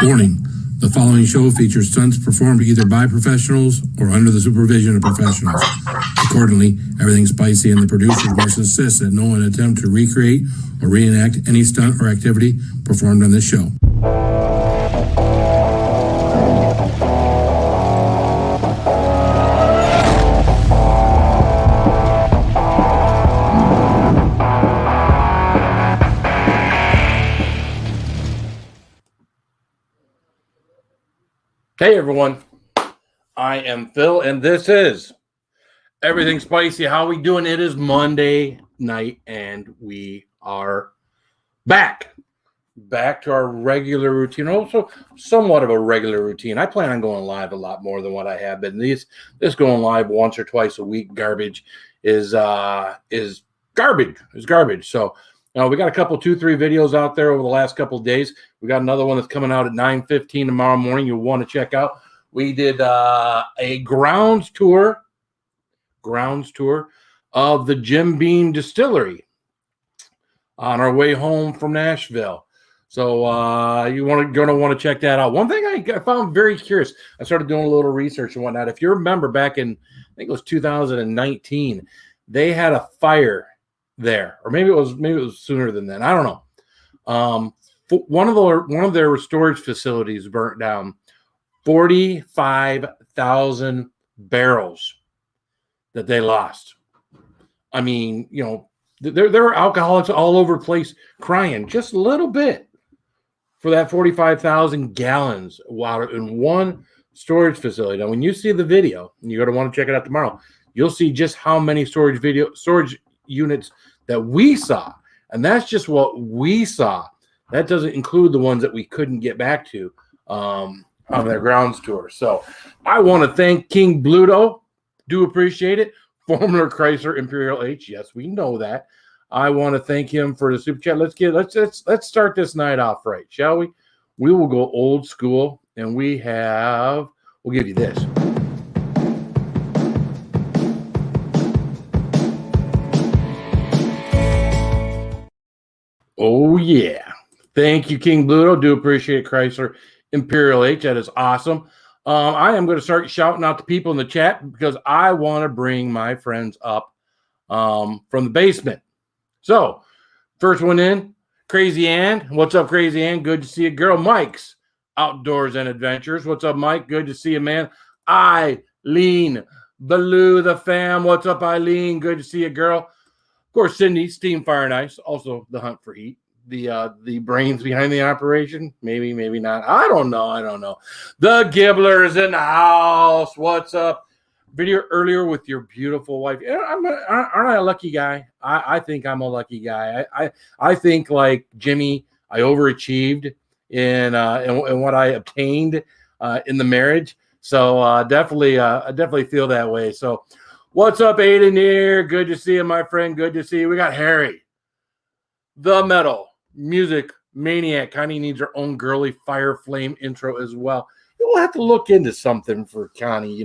Warning, the following show features stunts performed either by professionals or under the supervision of professionals. Accordingly, everything spicy and the producers must insist that no one attempt to recreate or reenact any stunt or activity performed on this show. Hey everyone, I am Phil and this is Everything Spicy. How we doing? It is Monday night and we are back to our regular routine, also somewhat of a regular routine. I plan on going live a lot more than what I have been. This going live once or twice a week garbage is garbage. So we got a couple, 2-3 videos out there over the last couple of days. We got another one that's coming out at 9:15 tomorrow morning. You'll want to check out. We did a grounds tour of the Jim Beam Distillery on our way home from Nashville. So you're going to want to check that out. One thing I found very curious, I started doing a little research and whatnot. If you remember back in, I think it was 2019, they had a fire there, or maybe it was sooner than that. I don't know. One of their storage facilities burnt down. 45,000 barrels that they lost. I mean, there were alcoholics all over the place crying just a little bit for that 45,000 gallons water in one storage facility. Now, when you see the video, and you're going to want to check it out tomorrow, you'll see just how many storage units that we saw. And that's just what we saw. That doesn't include the ones that we couldn't get back to on their grounds tour. So I want to thank King Bluto. Do appreciate it. Former Chrysler Imperial H. Yes, we know that. I want to thank him for the super chat. Let's start this night off right, shall we? We will go old school, and we'll give you this. Oh, yeah. Thank you, King Bluto. Do appreciate Chrysler Imperial H. That is awesome. I am going to start shouting out to people in the chat because I want to bring my friends up from the basement. So, first one in, Crazy Ann. What's up, Crazy Ann? Good to see you, girl. Mike's Outdoors and Adventures. What's up, Mike? Good to see you, man. Eileen Baloo, the fam. What's up, Eileen? Good to see you, girl. Of course, Cindy, Steam, Fire, and Ice. Also, the Hunt for Heat. The brains behind the operation. Maybe not. I don't know. The Gibbler is in the house. What's up? Video earlier with your beautiful wife. Aren't I a lucky guy? I think I'm a lucky guy. I think, like Jimmy, I overachieved in what I obtained in the marriage. So I definitely feel that way. So what's up, Aiden here? Good to see you, my friend. Good to see you. We got Harry, the metal music maniac. Connie needs her own girly fire flame intro as well. You'll have to look into something for Connie,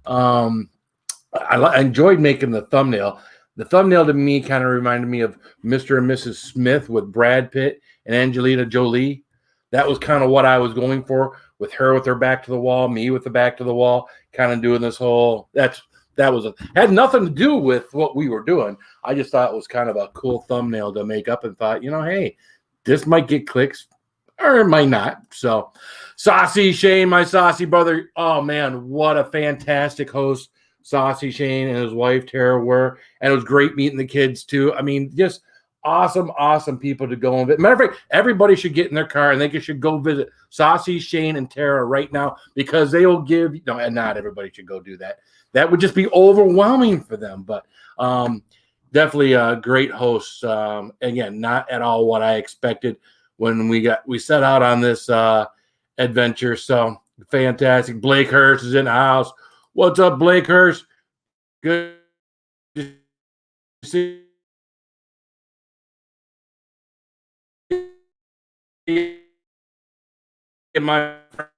I enjoyed making the thumbnail. The thumbnail to me kind of reminded me of Mr. and Mrs. Smith with Brad Pitt and Angelina Jolie. That was kind of what I was going for, with her back to the wall, me with the back to the wall, kind of doing this whole, had nothing to do with what we were doing. I just thought it was kind of a cool thumbnail to make up and thought, hey, this might get clicks or it might not. So Saucy Shane, my saucy brother. Oh man, what a fantastic host Saucy Shane and his wife Tara were. And it was great meeting the kids too. I mean, just awesome people to go and visit. Matter of fact, everybody should get in their car and they should go visit Saucy Shane and Tara right now, because they will give, and not everybody should go do that. That would just be overwhelming for them. But definitely a great host. Again, not at all what I expected when we set out on this adventure. So fantastic. Blake Hurst is in the house. What's up, Blake Hurst? Good to see you, my friend.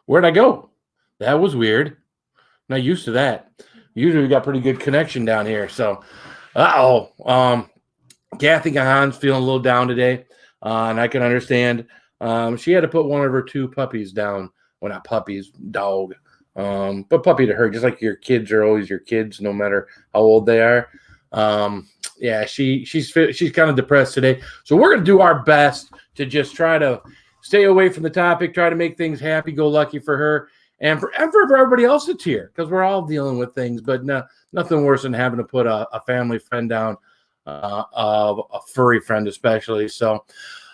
Where'd I go? That was weird. Not used to that. Usually we got pretty good connection down here. So, Kathy Gahan's feeling a little down today. and I can understand. She had to put one of her 2 puppies down. Well, not puppies, dog. But puppy to her, just like your kids are always your kids, no matter how old they are. Yeah, she's kind of depressed today. So we're gonna do our best to just try to stay away from the topic, try to make things happy-go-lucky for her and for everybody else that's here, because we're all dealing with things, but nothing worse than having to put a family friend down, of a furry friend especially. So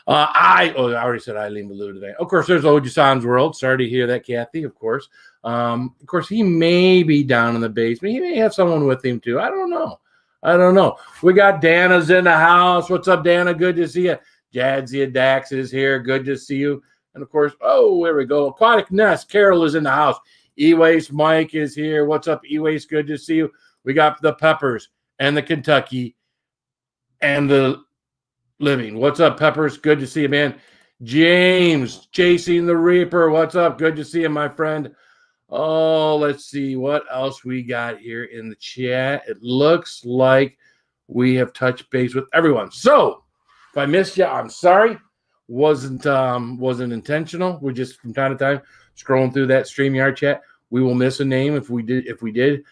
I already said Eileen Ballou today. Of course, there's Oji-san's world. Sorry to hear that, Kathy, of course. Of course, he may be down in the basement. He may have someone with him, too. I don't know. We got Dana's in the house. What's up, Dana? Good to see you. Jadzia Dax is here. Good to see you. And, of course, there we go. Aquatic Nest. Carol is in the house. E-Waste Mike is here. What's up, E-Waste? Good to see you. We got the Peppers and the Kentucky and the Living. What's up, Peppers? Good to see you, man. James, Chasing the Reaper. What's up? Good to see you, my friend. Oh, let's see what else we got here in the chat. It looks like we have touched base with everyone. So if I missed you, I'm sorry. Wasn't intentional. We're just from time to time scrolling through that StreamYard chat. We will miss a name if we did.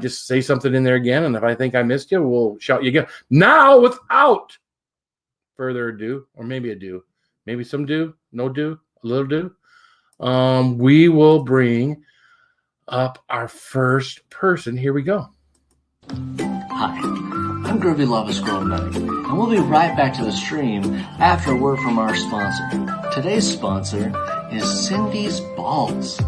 Just say something in there again, and if I think I missed you, we'll shout you again. Now, without further ado, or maybe a do, maybe some do, no do, a little do. We will bring up our first person. Here we go. Hi, I'm Groovy Lava Scroll Medic, and we'll be right back to the stream after a word from our sponsor. Today's sponsor is Cindy's Balls.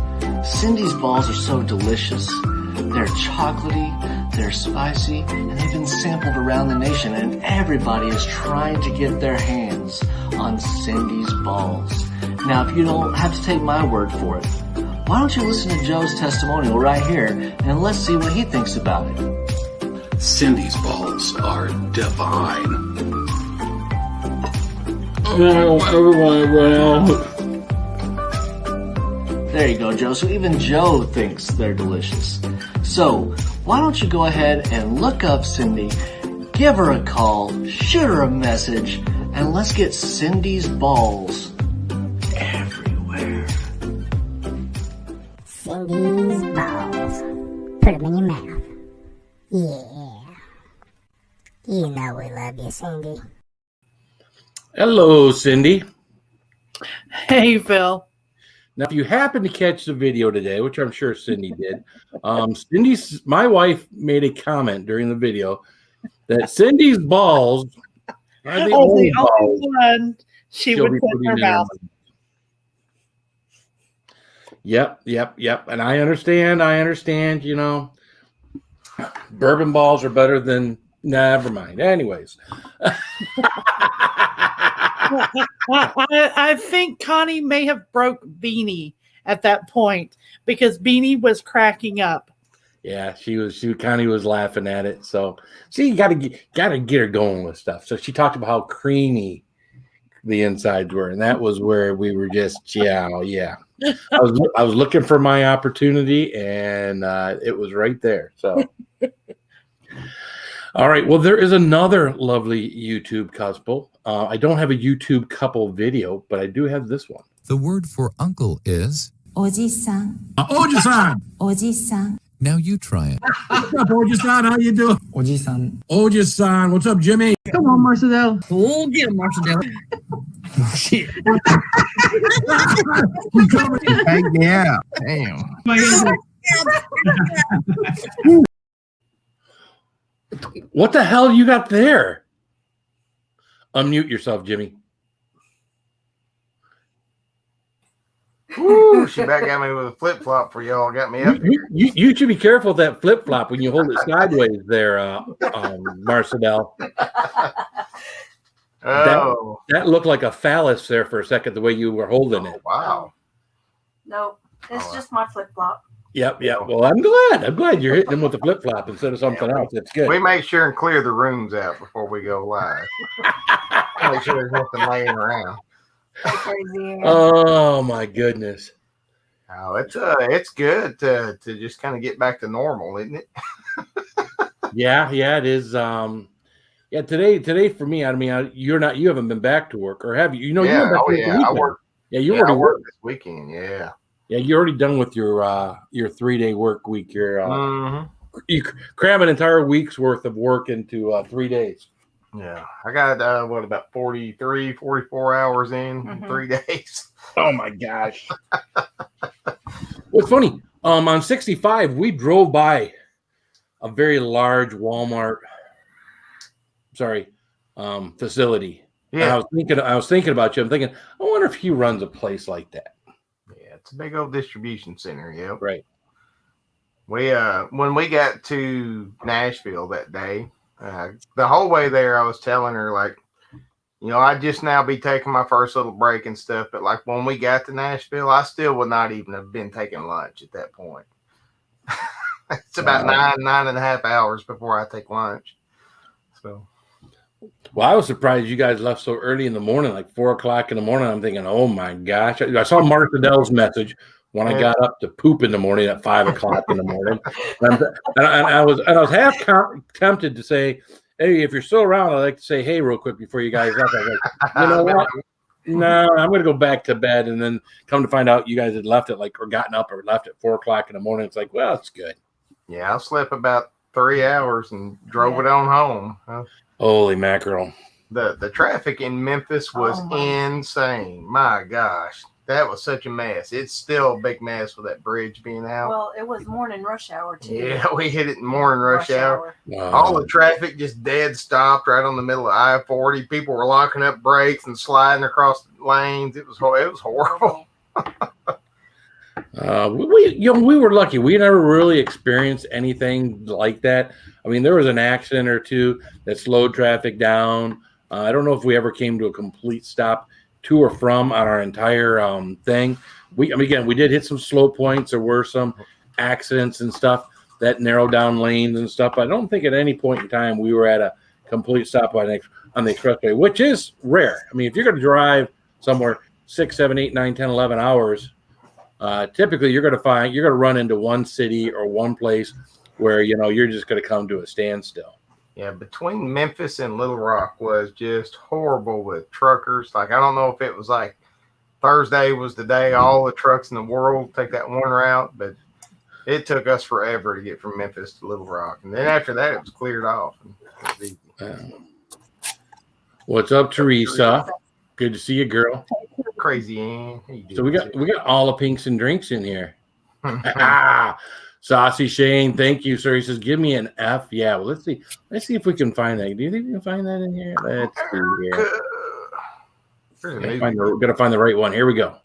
Cindy's Balls are so delicious. They're chocolatey, they're spicy, and they've been sampled around the nation, and everybody is trying to get their hands on Cindy's Balls. Now, if you don't have to take my word for it, why don't you listen to Joe's testimonial right here, and let's see what he thinks about it. Cindy's Balls are divine. There you go, Joe. So even Joe thinks they're delicious. So why don't you go ahead and look up Cindy, give her a call, shoot her a message, and let's get Cindy's Balls everywhere. Cindy's Balls. Put them in your mouth. Yeah. You know we love you, Cindy. Hello, Cindy. Hey, Phil. Now, if you happen to catch the video today, which I'm sure Cindy did, my wife made a comment during the video that Cindy's balls are the only balls one she would put in her mouth. Yep. And I understand, bourbon balls are better than, never mind. Anyways. I think Connie may have broke Beanie at that point because Beanie was cracking up. Yeah, Connie was laughing at it. So see, you gotta get her going with stuff. So she talked about how creamy the insides were, and that was where we were just yeah. I was looking for my opportunity, and it was right there. So all right. Well, there is another lovely YouTube couple. I don't have a YouTube couple video, but I do have this one. The word for uncle is Oji-san. Oji-san. Oji-san. Now you try it. What's up, Oji-san? How you doing? Oji-san. Oji-san. What's up, Jimmy? Come on, Marcedel. We'll get him, Marcedel. Shit. Hey, yeah. Damn. What the hell you got there? Unmute yourself, Jimmy. Woo, she back at me with a flip flop for y'all. Got me up. You should be careful with that flip flop when you hold it sideways there, Marcedel. Oh, that looked like a phallus there for a second, the way you were holding it. Wow. No, it's just my flip flop. Yep. Well, I'm glad you're hitting them with the flip flop instead of something else. That's good. We make sure and clear the rooms out before we go live. Make sure there's nothing laying around. Crazy. Oh my goodness. Oh, it's good to just kind of get back to normal, isn't it? Yeah, it is. Yeah, today for me, I mean, you haven't been back to work, or have you? You know, you went back to work the I weekend. work. Yeah, you I already work worked. this weekend. Yeah. Yeah, you're already done with your 3-day work week. Mm-hmm. You cram an entire week's worth of work into 3 days. Yeah, I got about 43, 44 hours in 3 days. Oh my gosh! What's funny? On 65, we drove by a very large Walmart. Facility. And Yeah, I was thinking about you. I'm thinking, I wonder if he runs a place like that. yeah, it's a big old distribution center. Yep. Right. We when we got to Nashville that day, the whole way there, I was telling her like, I'd just now be taking my first little break and stuff. But like when we got to Nashville, I still would not even have been taking lunch at that point. It's about 9.5 hours before I take lunch. So. Well, I was surprised you guys left so early in the morning, like 4 o'clock in the morning. I'm thinking, oh my gosh. I saw Marcedel's message when I got up to poop in the morning at 5 o'clock in the morning. And I was half tempted to say, hey, if you're still around, I'd like to say hey real quick before you guys left. I was like, you know what? No, I'm going to go back to bed. And then come to find out you guys had left at or gotten up or left at 4 o'clock in the morning. It's like, well, it's good. Yeah, I slept about 3 hours and drove it on home. Holy mackerel. The traffic in Memphis was insane. My gosh. That was such a mess. It's still a big mess with that bridge being out. Well, it was morning rush hour too. Yeah, we hit it in morning rush hour. Wow. All the traffic just dead stopped right on the middle of I-40. People were locking up brakes and sliding across lanes. It was horrible. We were lucky. We never really experienced anything like that. I mean, there was an accident or two that slowed traffic down. I don't know if we ever came to a complete stop to or from on our entire thing. We did hit some slow points. There were some accidents and stuff that narrowed down lanes and stuff. I don't think at any point in time we were at a complete stop on the expressway, which is rare. I mean, if you're going to drive somewhere 6, 7, 8, 9, 10, 11 hours, typically you're going to run into one city or one place where you're just going to come to a standstill. Yeah, between Memphis and Little Rock was just horrible with truckers. Like, I don't know if it was like Thursday was the day all the trucks in the world take that one route, but it took us forever to get from Memphis to Little Rock. And then after that, it was cleared off. What's up, Teresa? Good to see you, girl. Crazy Ann. So we got all the pinks and drinks in here. Saucy Shane, thank you, sir. He says, give me an F. Yeah, well, let's see. Let's see if we can find that. Do you think we can find that in here? Let's see here. We're going to find the right one. Here we go.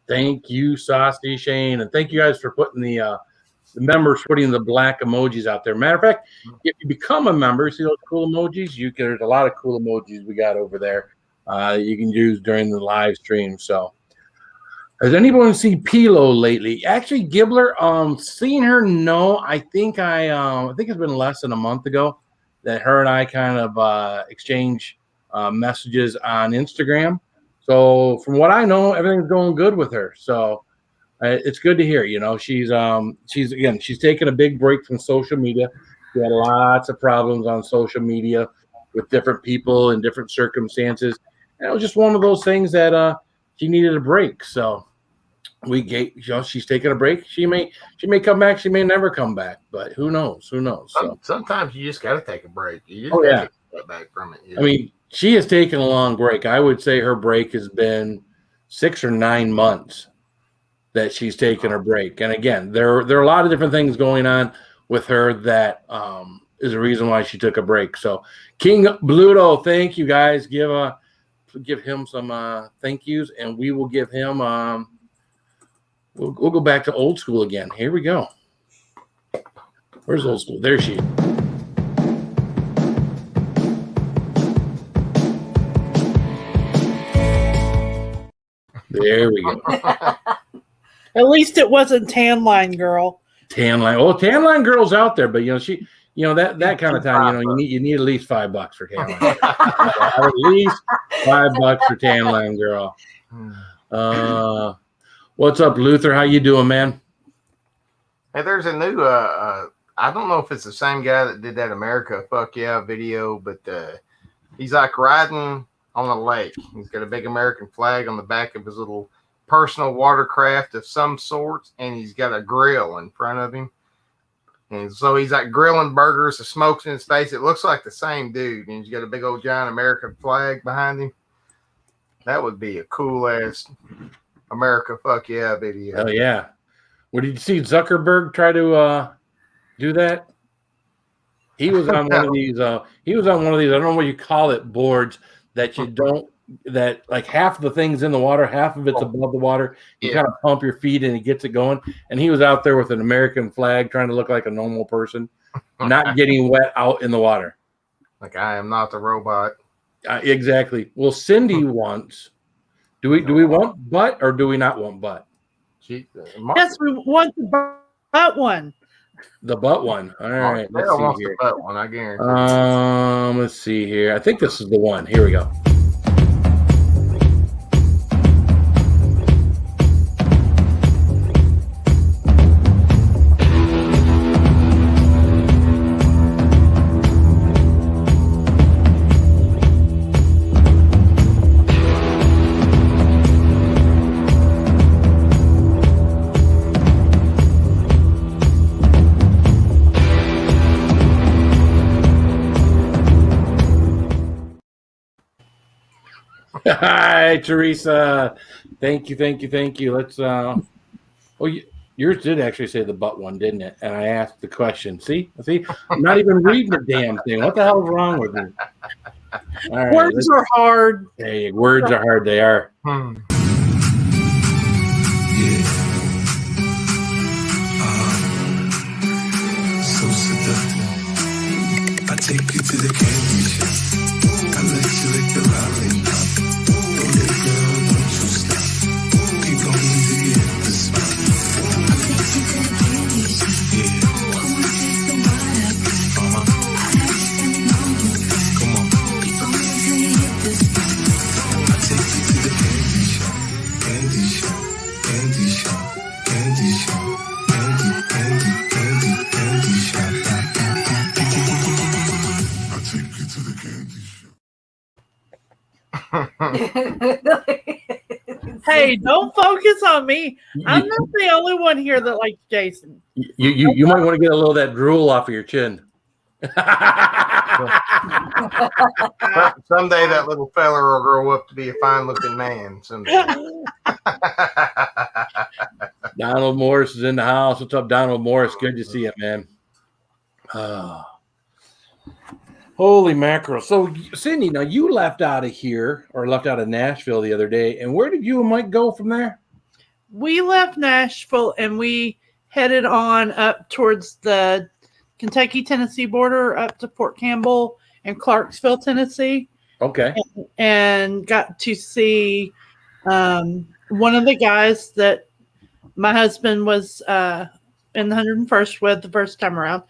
Thank you, Saucy Shane, and thank you guys for putting the members putting the black emojis out there. Matter of fact, if you become a member, see those cool emojis? There's a lot of cool emojis we got over there you can use during the live stream. So, has anyone seen Pilo lately? Actually, Gibbler, seeing her, no. I think it's been less than a month ago that her and I kind of exchange messages on Instagram. So from what I know, everything's going good with her. So it's good to hear. She's taken a big break from social media. She had lots of problems on social media with different people in different circumstances. And it was just one of those things that she needed a break. So she's taking a break. She may come back. She may never come back. But who knows? So sometimes you just got to take a break. You just got to get back from it. I mean, she has taken a long break. I would say her break has been 6 or 9 months that she's taken her break. And again, there are a lot of different things going on with her that is the reason why she took a break. So King Bluto, thank you guys. Give him some thank yous, and we will give him We'll go back to old school again. Here we go. Where's old school? There she is. There we go. At least it wasn't Tan Line Girl. Tan line. Oh, tan line girl's out there, but that kind of time, you need at least $5 for tan line. At least $5 for tan line girl. What's up, Luther? How you doing, man? Hey, there's a new I don't know if it's the same guy that did that America Fuck Yeah video, but he's like riding on a lake. He's got a big American flag on the back of his little personal watercraft of some sort, and he's got a grill in front of him. And so he's like grilling burgers, the smoke's in his face. It looks like the same dude, and he's got a big old giant American flag behind him. That would be a cool ass America Fuck Yeah video. Oh yeah. What did you see Zuckerberg try to do that? He was on one of these. He was on one of these. I don't know what you call it, boards that you don't. That like half of the thing's in the water, half of it's above the water. You kind of pump your feet and it gets it going. And he was out there with an American flag, trying to look like a normal person, not getting wet out in the water. Like I am not the robot. Exactly. Well, Cindy wants. Do we want butt or do we not want butt? Yes, we want the butt one. The butt one. All right. Let's see here. The butt one, I guarantee. Let's see here. I think this is the one. Here we go. Hi, Teresa. Thank you. Let's. Yours did actually say the butt one, didn't it? And I asked the question. See, I'm not even reading the damn thing. What the hell is wrong with me? All right, words are hard. Hey, words are hard. They are. So seductive. I take you to the candy shop. I let you lick the lollipop. Don't let it go, don't you stop. Keep going to get the spot. I take you to the candy shop. Yeah. I wanna taste the water. I like spending all your time. Come on. Keep going until you hit the spot. I take you to the candy shop. Candy shop. Candy shop. Candy shop. Candy shop. I take you to the candy shop. Hey, don't focus on me. I'm not the only one here that likes Jason. You might want to get a little of that drool off of your chin. Someday that little fella will grow up to be a fine-looking man. Someday. Donald Morris is in the house. What's up, Donald Morris? Good to see you, man. Holy mackerel. So, Cindy, now you left out of here or left out of Nashville the other day. And where did you and Mike go from there? We left Nashville and we headed on up towards the Kentucky-Tennessee border, up to Fort Campbell and Clarksville, Tennessee. Okay. And got to see one of the guys that my husband was in the 101st with the first time around.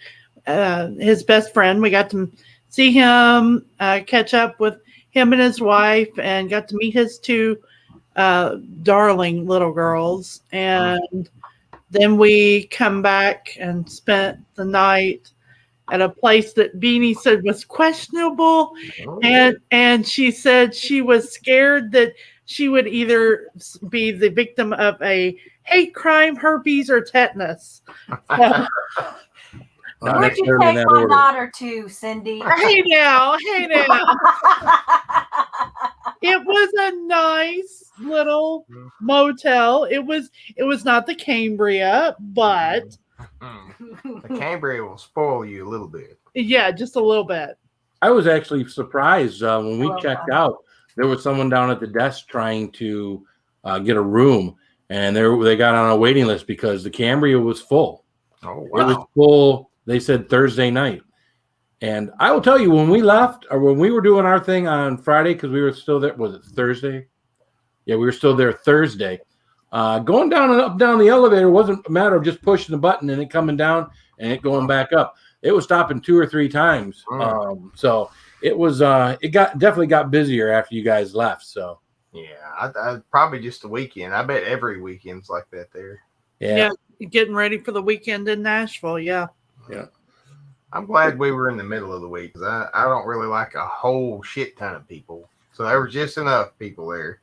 His best friend. We got to see him, catch up with him and his wife, and got to meet his two darling little girls. And then we come back and spent the night at a place that Beanie said was questionable. And she said she was scared that she would either be the victim of a hate crime, herpes, or tetanus. Where'd you take my daughter to, Cindy? Hey now. It was a nice little motel. It was not the Cambria, but the Cambria will spoil you a little bit. Yeah, just a little bit. I was actually surprised when we checked out. There was someone down at the desk trying to get a room, and they got on a waiting list because the Cambria was full. Oh, It was full. They said Thursday night. And I will tell you, when we left or when we were doing our thing on Friday, because we were still there, was it Thursday? Yeah, we were still there Thursday. Going down and up down the elevator wasn't a matter of just pushing the button and it coming down and it going back up. It was stopping 2 or 3 times. So it was definitely got busier after you guys left. So yeah, I probably just the weekend. I bet every weekend's like that there. Yeah, getting ready for the weekend in Nashville. Yeah. I'm glad we were in the middle of the week because I don't really like a whole shit ton of people. So there were just enough people there.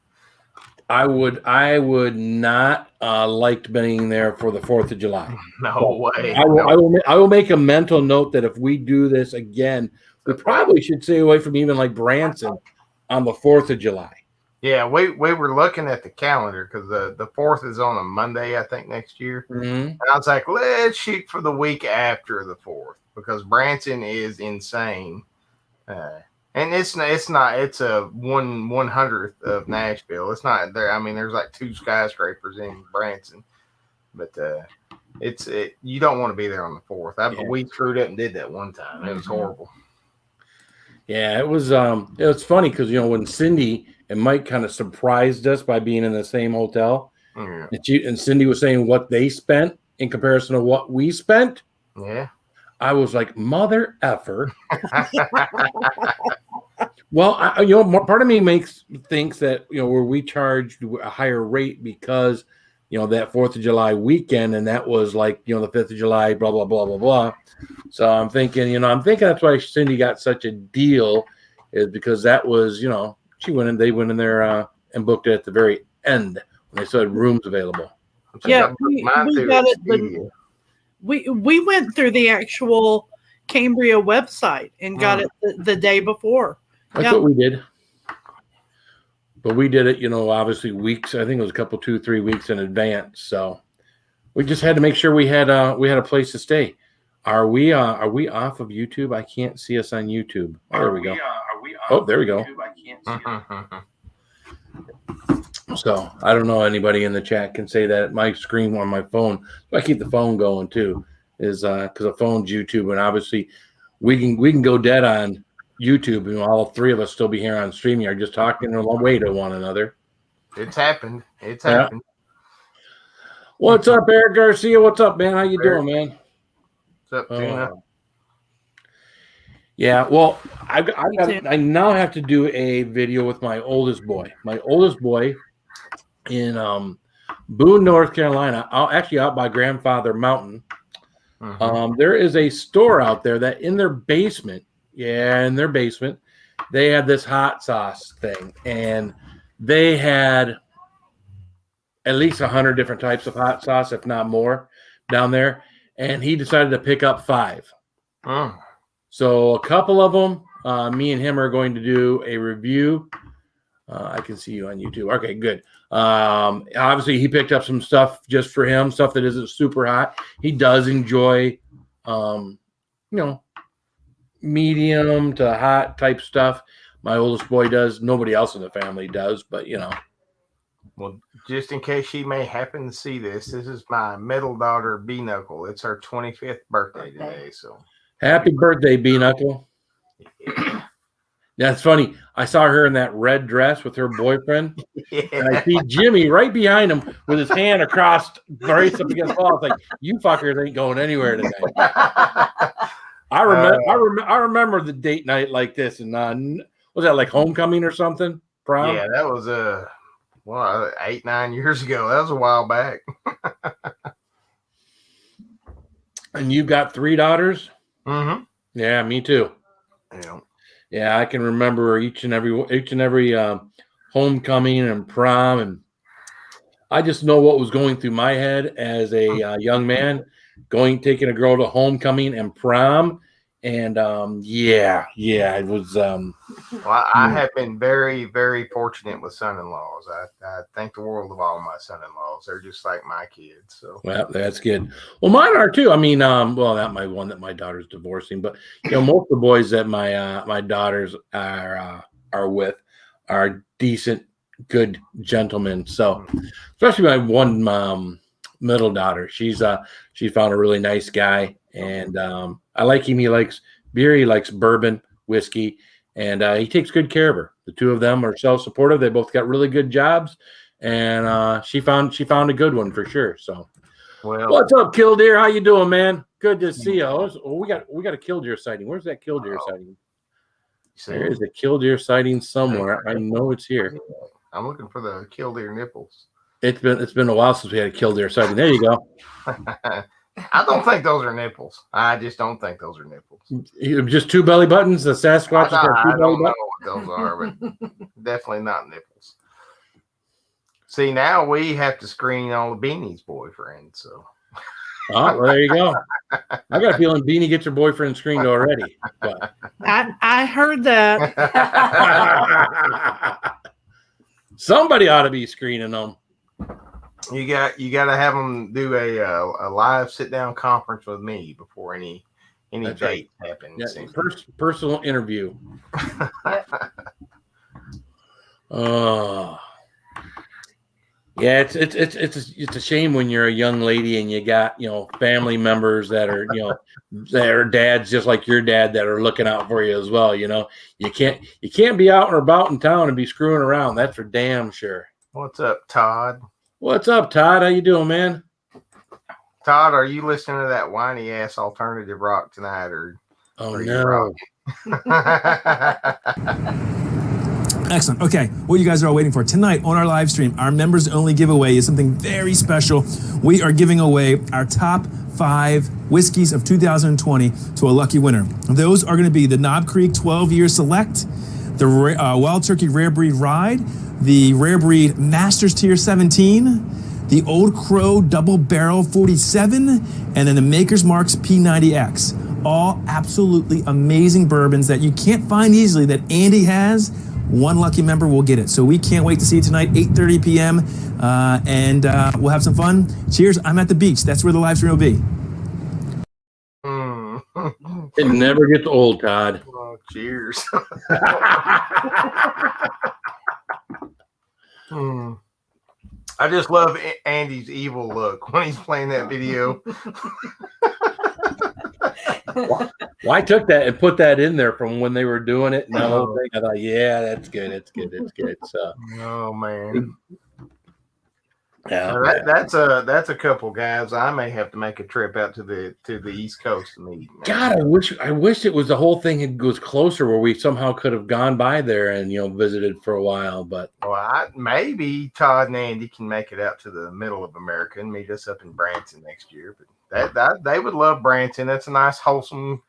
I would not liked being there for the 4th of July. No way. I will make a mental note that if we do this again, we probably should stay away from even like Branson on the 4th of July. Yeah, we were looking at the calendar because the 4th is on a Monday, I think, next year. And I was like, let's shoot for the week after the 4th because Branson is insane. And it's a 1/100th of Nashville. It's not there. I mean, there's like 2 skyscrapers in Branson, but you don't want to be there on the 4th. We screwed up and did that one time. It was horrible. Yeah, it was funny because when Cindy and Mike kind of surprised us by being in the same hotel, and Cindy was saying what they spent in comparison to what we spent. Yeah. I was like, mother effer. Well, part of me thinks that where we charged a higher rate because that 4th of July weekend, and that was like the 5th of July, blah blah blah blah blah. So I'm thinking that's why Cindy got such a deal, is because that was they went in there and booked it at the very end when they said rooms available. Yeah, we got it. We went through the actual Cambria website and got it the day before. That's what we did. But we did it, obviously weeks. I think it was a couple, 2-3 weeks in advance. So we just had to make sure we had a place to stay. Are we off of YouTube? I can't see us on YouTube. Oh, there we go. Oh, there we go. I can't see So I don't know anybody in the chat can say that my screen on my phone. So I keep the phone going too, is because the phone's YouTube, and obviously we can go dead on YouTube, and all 3 of us still be here on StreamYard just talking away to one another. It's happened. It's happened. What's up, Eric Garcia? What's up, man? How you doing, man? What's up, Tina? Yeah, well, I now have to do a video with my oldest boy. My oldest boy in Boone, North Carolina, actually out by Grandfather Mountain. There is a store out there that in their basement, they had this hot sauce thing, and they had at least 100 different types of hot sauce, if not more, down there. And he decided to pick up 5. So a couple of them, me and him are going to do a review. I can see you on YouTube. Okay, good. Obviously, he picked up some stuff just for him, stuff that isn't super hot. He does enjoy, medium to hot type stuff. My oldest boy does. Nobody else in the family does, but Well, just in case she may happen to see this is my middle daughter, B Knuckle. It's her 25th birthday today. So happy birthday, B Knuckle. That's funny. I saw her in that red dress with her boyfriend. And I see Jimmy right behind him with his hand across, right up against the wall. It's like, you fuckers ain't going anywhere today. I remember the date night like this, and was that like homecoming or something? Prom? Yeah, that was 8-9 years ago. That was a while back. And you've got 3 daughters? Mm-hmm. Yeah, me too. Yeah, I can remember each and every homecoming and prom, and I just know what was going through my head as a young man, taking a girl to homecoming and prom, and it was. Well, I have been very, very fortunate with son-in-laws. I thank the world of all my son-in-laws. They're just like my kids. So well, that's good. Well, mine are too. I mean, not my one that my daughter's divorcing, but most of the boys that my daughters are with are decent good gentleman. So, especially my one middle daughter, she found a really nice guy, and I like him. He likes beer, he likes bourbon, whiskey, and he takes good care of her. The two of them are self-supportive. They both got really good jobs, and she found a good one for sure. So, Well, what's up, Killdeer? How you doing, man? Good to see you. Oh, we got a killdeer sighting. Where's that killdeer sighting? There is a killdeer sighting somewhere. I know it's here. I'm looking for the killdeer nipples. It's been a while since we had a killdeer sighting. There you go. I don't think those are nipples. I just don't think those are nipples. Just two belly buttons. The Sasquatch. I don't know what those are, but definitely not nipples. See, now we have to screen all the Beanie's boyfriends. So. Oh, well, there you go. I got a feeling Beanie gets her boyfriend screened already. But. I heard that. Somebody ought to be screening them. You got to have them do a live sit down conference with me before any date happens. Yeah, personal interview. Oh. Yeah, it's a shame when you're a young lady and you got, family members that are, that are dads just like your dad that are looking out for you as well. You can't be out and about in town and be screwing around. That's for damn sure. What's up, Todd? What's up, Todd? How you doing, man? Todd, are you listening to that whiny ass alternative rock tonight, or? Oh no. Excellent. Okay, what you guys are all waiting for tonight on our live stream, our members only giveaway is something very special. We are giving away our top 5 whiskeys of 2020 to a lucky winner. Those are going to be the Knob Creek 12-year Select, the Wild Turkey Rare Breed Ride, the Rare Breed Masters Tier 17, the Old Crow Double Barrel 47, and then the Maker's Mark's P90X. All absolutely amazing bourbons that you can't find easily that Andy has. One lucky member will get it. So we can't wait to see you tonight, 8:30 p.m. And we'll have some fun. Cheers. I'm at the beach. That's where the live stream will be. It never gets old, Todd. Oh, cheers. I just love Andy's evil look when he's playing that video. Well, I took that and put that in there from when they were doing it. And the whole thing, I thought, yeah, that's good. It's good. It's good. So, oh man, yeah, that's a couple guys. I may have to make a trip out to the East Coast to meet. Man. God, I wish it was the whole thing was closer where we somehow could have gone by there and visited for a while. But maybe Todd and Andy can make it out to the middle of America and meet us up in Branson next year. But that they would love Branson. That's a nice, wholesome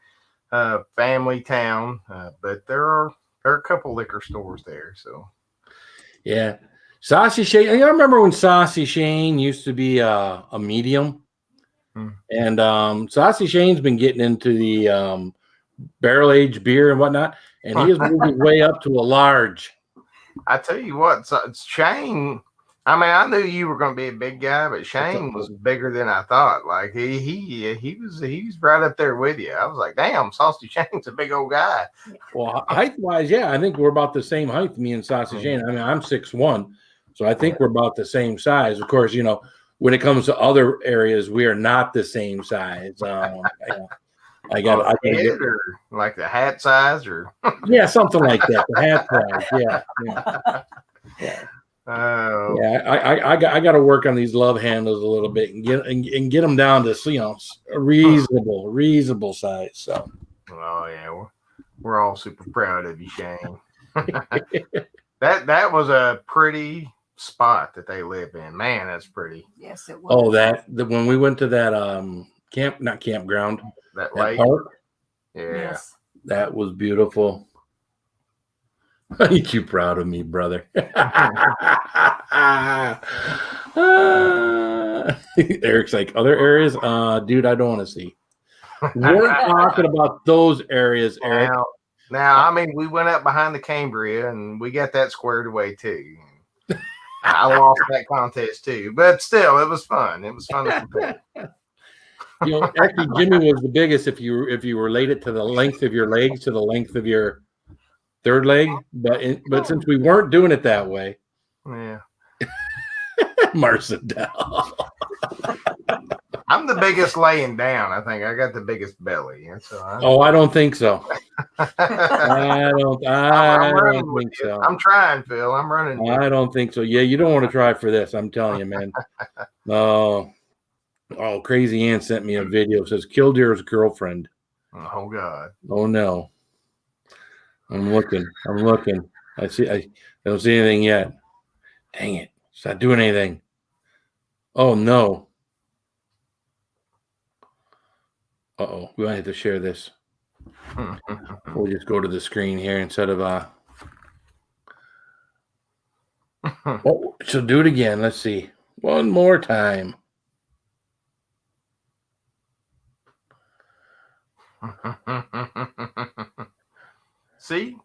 family town. But there are a couple liquor stores there. So yeah, Saucy Shane. I remember when Saucy Shane used to be a medium, and Saucy Shane's been getting into the barrel aged beer and whatnot, and he has moved his way up to a large. I tell you what, Shane. I mean, I knew you were going to be a big guy, but Shane was bigger than I thought. Like he was right up there with you. I was like, damn, Saucy Shane's a big old guy. Well, height wise, yeah, I think we're about the same height, me and Saucy Shane. I mean, I'm 6'1", so I think we're about the same size. Of course, when it comes to other areas, we are not the same size. I got like the hat size, or yeah, something like that. The hat size, yeah. Yeah, I got to work on these love handles a little bit and get them down to a reasonable size. So, oh yeah, we're all super proud of you, Shane. that was a pretty spot that they live in. Man, that's pretty. Yes, it was. Oh, when we went to that campground, that lake park. Yeah, yes. That was beautiful. Ain't you proud of me, brother? Eric's like, other areas? Dude, I don't want to see. We're talking about those areas, Eric. Now, I mean, we went up behind the Cambria and we got that squared away too. I lost that contest too, but still, it was fun. It was fun to compare. Actually, Jimmy was the biggest if you relate it to the length of your legs to the length of your third leg, but since we weren't doing it that way, Yeah. Marcedel. I'm the biggest laying down. I think I got the biggest belly. So I don't think so. I I'm running don't with think you. so. I'm trying, Phil. I'm running. I don't think so. Yeah, you don't want to try for this. I'm telling you, man. No. Oh, Crazy Ann sent me a video. It says Killdeer's girlfriend. Oh God. Oh no. I'm looking. I don't see anything yet. Dang it. It's not doing anything. Oh no. Uh-oh. We might have to share this. We'll just go to the screen here instead of oh, so do it again. Let's see. One more time. See?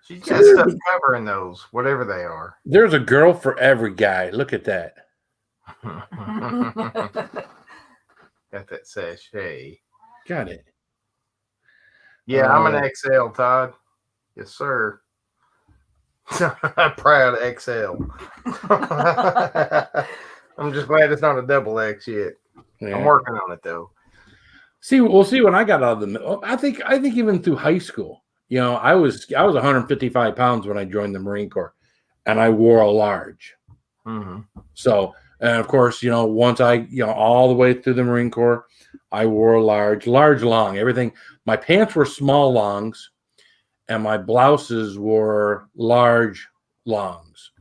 She's got stuff covering those, whatever they are. There's a girl for every guy. Look at that. Got that sachet. Got it. Yeah, I'm an XL, Todd. Yes, sir. I'm proud of XL. I'm just glad it's not a double X yet. Yeah. I'm working on it though. See, we'll see when I got out of the. I think even through high school, you know, I was 155 pounds when I joined the Marine Corps, and I wore a large. Mm-hmm. So, and of course, you know, once all the way through the Marine Corps, I wore a large long, everything. My pants were small longs, and my blouses were large longs.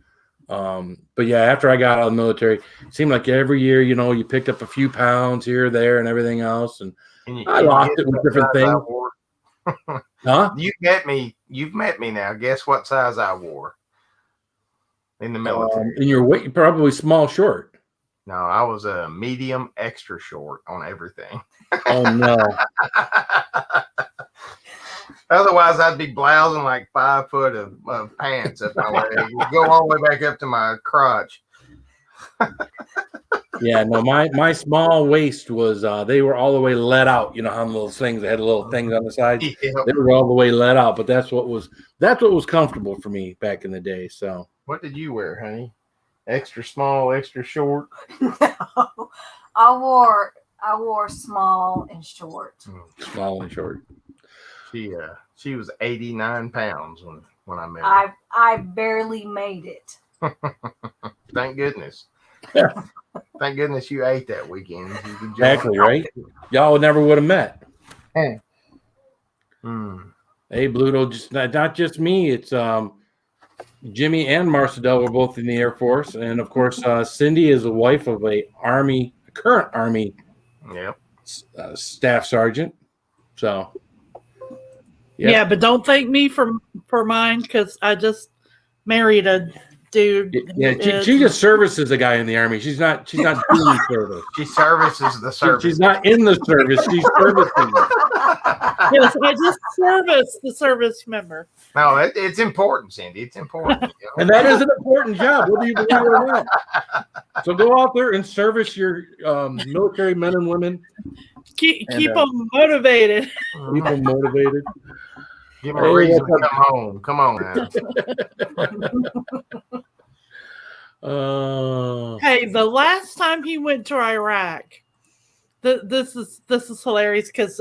But yeah, after I got out of the military, it seemed like every year, you know, you picked up a few pounds here, there, and everything else. And I lost it with different things. Huh? You've met me now. Guess what size I wore in the military? In your weight, probably small short. No, I was a medium extra short on everything. Oh no. Otherwise, I'd be blousing like 5 foot of pants up my leg. Go all the way back up to my crotch. Yeah, no, my small waist was they were all the way let out. You know how those things they had little things on the side. Yep. They were all the way let out, but that's what was comfortable for me back in the day. So what did you wear, honey? Extra small, extra short? No, I wore small and short. Small and short. She was 89 pounds when I met her. I barely made it. Thank goodness. Thank goodness you ate that weekend. Exactly, right? Y'all never would have met. Hey, Bluto, just not just me. It's Jimmy and Marcedel were both in the Air Force, and of course, Cindy is the wife of a current Army, staff sergeant. So, yeah, but don't thank me for mine because I just married a dude. Yeah, she just services a guy in the Army. She's not doing service. She services the service. She's not in the service. She's servicing. Yes, I just service the service member. No, it's important, Cindy. It's important. You know? And that is an important job, whether you believe it or not. So go out there and service your military men and women. Keep them motivated. Keep them motivated. Give them a reason to come home. Come on, man. Hey, the last time he went to Iraq, this is hilarious because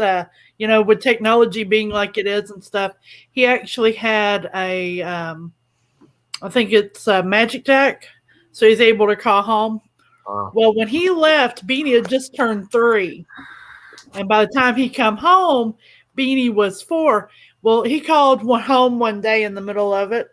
you know, with technology being like it is and stuff, he actually had a I think it's a Magic Jack, so he's able to call home. Well, when he left, Beanie had just turned 3, and by the time he come home, Beanie was 4. Well, he called home one day in the middle of it,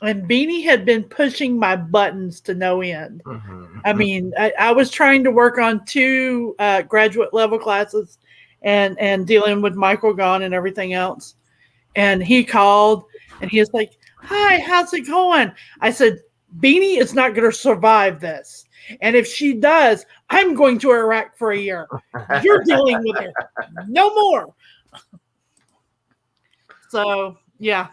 and Beanie had been pushing my buttons to no end. Mm-hmm. I mean, I was trying to work on 2 graduate level classes and dealing with Michael gone and everything else. And he called, and he was like, "Hi, how's it going?" I said, "Beanie is not going to survive this. And if she does, I'm going to Iraq for a year. You're dealing with her. No more." So, yeah.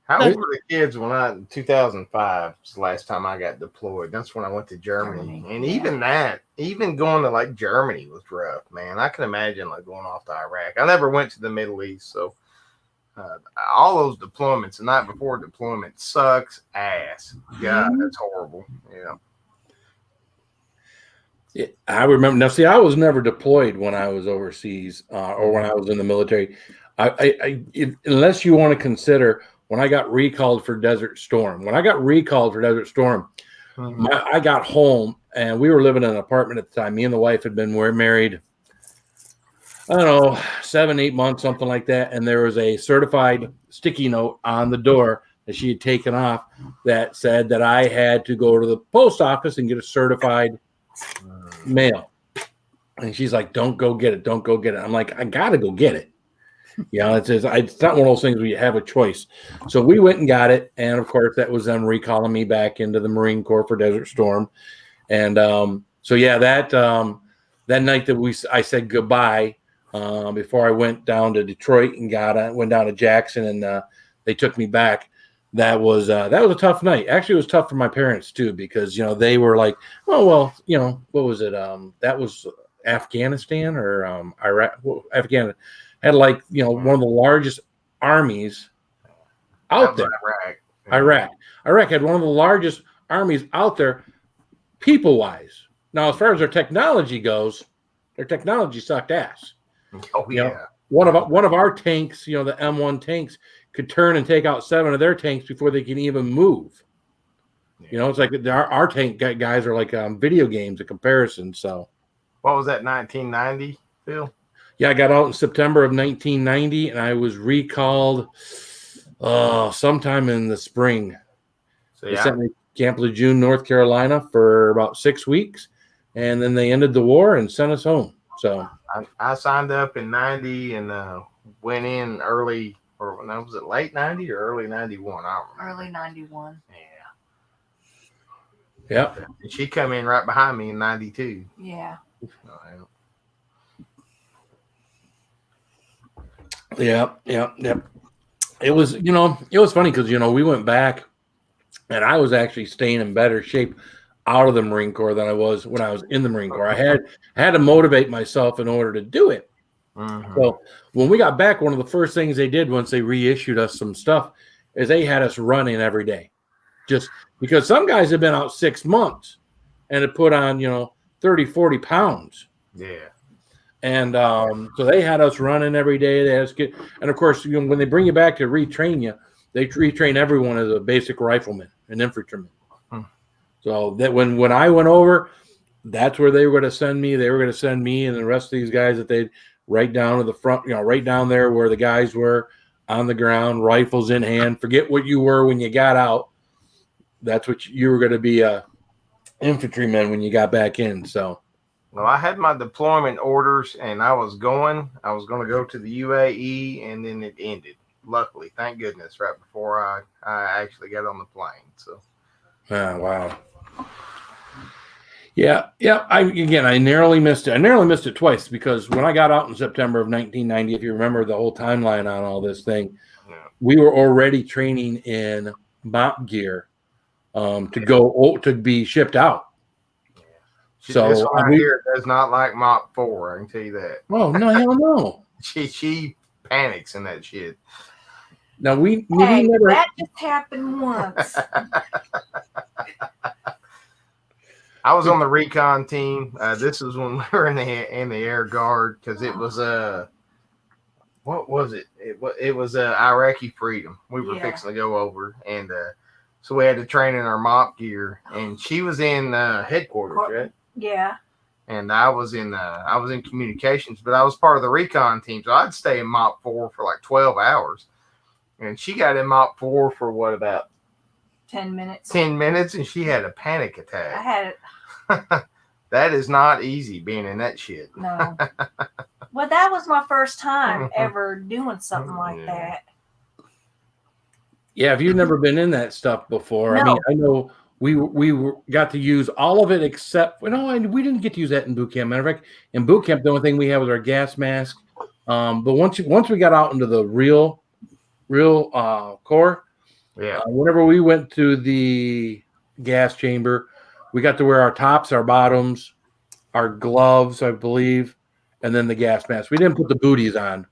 How old were the kids when 2005 was the last time I got deployed? That's when I went to Germany. And even going to like Germany was rough, man. I can imagine like going off to Iraq. I never went to the Middle East, so all those deployments, the night before deployment sucks ass. God, that's horrible. Yeah. I remember now. See, I was never deployed when I was overseas or when I was in the military. Unless you want to consider when I got recalled for Desert Storm. When I got recalled for Desert Storm, I got home and we were living in an apartment at the time. Me and the wife had been married, I don't know, 7-8 months, something like that. And there was a certified sticky note on the door that she had taken off that said that I had to go to the post office and get a certified mail. And she's like, don't go get it. Don't go get it. I'm like, I got to go get it. It's not one of those things where you have a choice. So we went and got it. And of course, that was them recalling me back into the Marine Corps for Desert Storm. And that night that I said goodbye before I went down to Detroit and went down to Jackson and they took me back. That was a tough night. Actually, it was tough for my parents too, because, they were like, oh, well, what was it? That was Afghanistan or Iraq. Well, Afghanistan had one of the largest armies out there. Iraq had one of the largest armies out there, people wise. Now, as far as their technology goes, their technology sucked ass. Oh yeah. One of our tanks, the M1 tanks, could turn and take out 7 of their tanks before they can even move. It's like our tank guys are like video games in comparison. So, what was that? 1990, Phil? Yeah, I got out in September of 1990, and I was recalled sometime in the spring. So they sent me to Camp Lejeune, North Carolina, for about 6 weeks, and then they ended the war and sent us home. So I signed up in 90 and went in early. Or was it late 90 or early 91? I don't remember. Early 91. Yeah. Yep. And she come in right behind me in 92. Yeah. Yep. It was, it was funny because, we went back and I was actually staying in better shape out of the Marine Corps than I was when I was in the Marine Corps. I had to motivate myself in order to do it. So when we got back, one of the first things they did once they reissued us some stuff is they had us running every day, just because some guys have been out 6 months and had put on, 30, 40 pounds. Yeah. And so they had us running every day. They had us and of course, when they bring you back to retrain you, they retrain everyone as a basic rifleman, an infantryman. So that when I went over, that's where they were going to send me. They were going to send me and the rest of these guys that they'd right down to the front, right down there where the guys were on the ground, rifles in hand. Forget what you were when you got out. That's what you were going to be a infantryman when you got back in. So, well, I had my deployment orders and I was going to go to the UAE and then it ended. Luckily, thank goodness, right before I actually got on the plane. So, wow. Yeah. I narrowly missed it. I narrowly missed it twice because when I got out in September of 1990, if you remember the whole timeline on all this thing, we were already training in mop gear to be shipped out. So this one here does not like Mach 4. I can tell you that. Oh no, hell no. She panics in that shit. Now we never. That just happened once. I was on the recon team. This was when we were in the Air Guard because it was what was it? It was Iraqi freedom. We were fixing to go over, and so we had to train in our mop gear. And she was in headquarters, right? Yeah. And I was in communications, but I was part of the recon team, so I'd stay in mop 4 for like 12 hours. And she got in mop 4 for what, about 10 minutes? 10 minutes, and she had a panic attack. I had it. That is not easy being in that shit. No. Well, that was my first time ever doing something like that. Yeah, if you've never been in that stuff before, No. I know we got to use all of it except we didn't get to use that in boot camp. Matter of fact, in boot camp, the only thing we had was our gas mask. But once we got out into the real Corps, whenever we went to the gas chamber, we got to wear our tops, our bottoms, our gloves, I believe, and then the gas mask. We didn't put the booties on,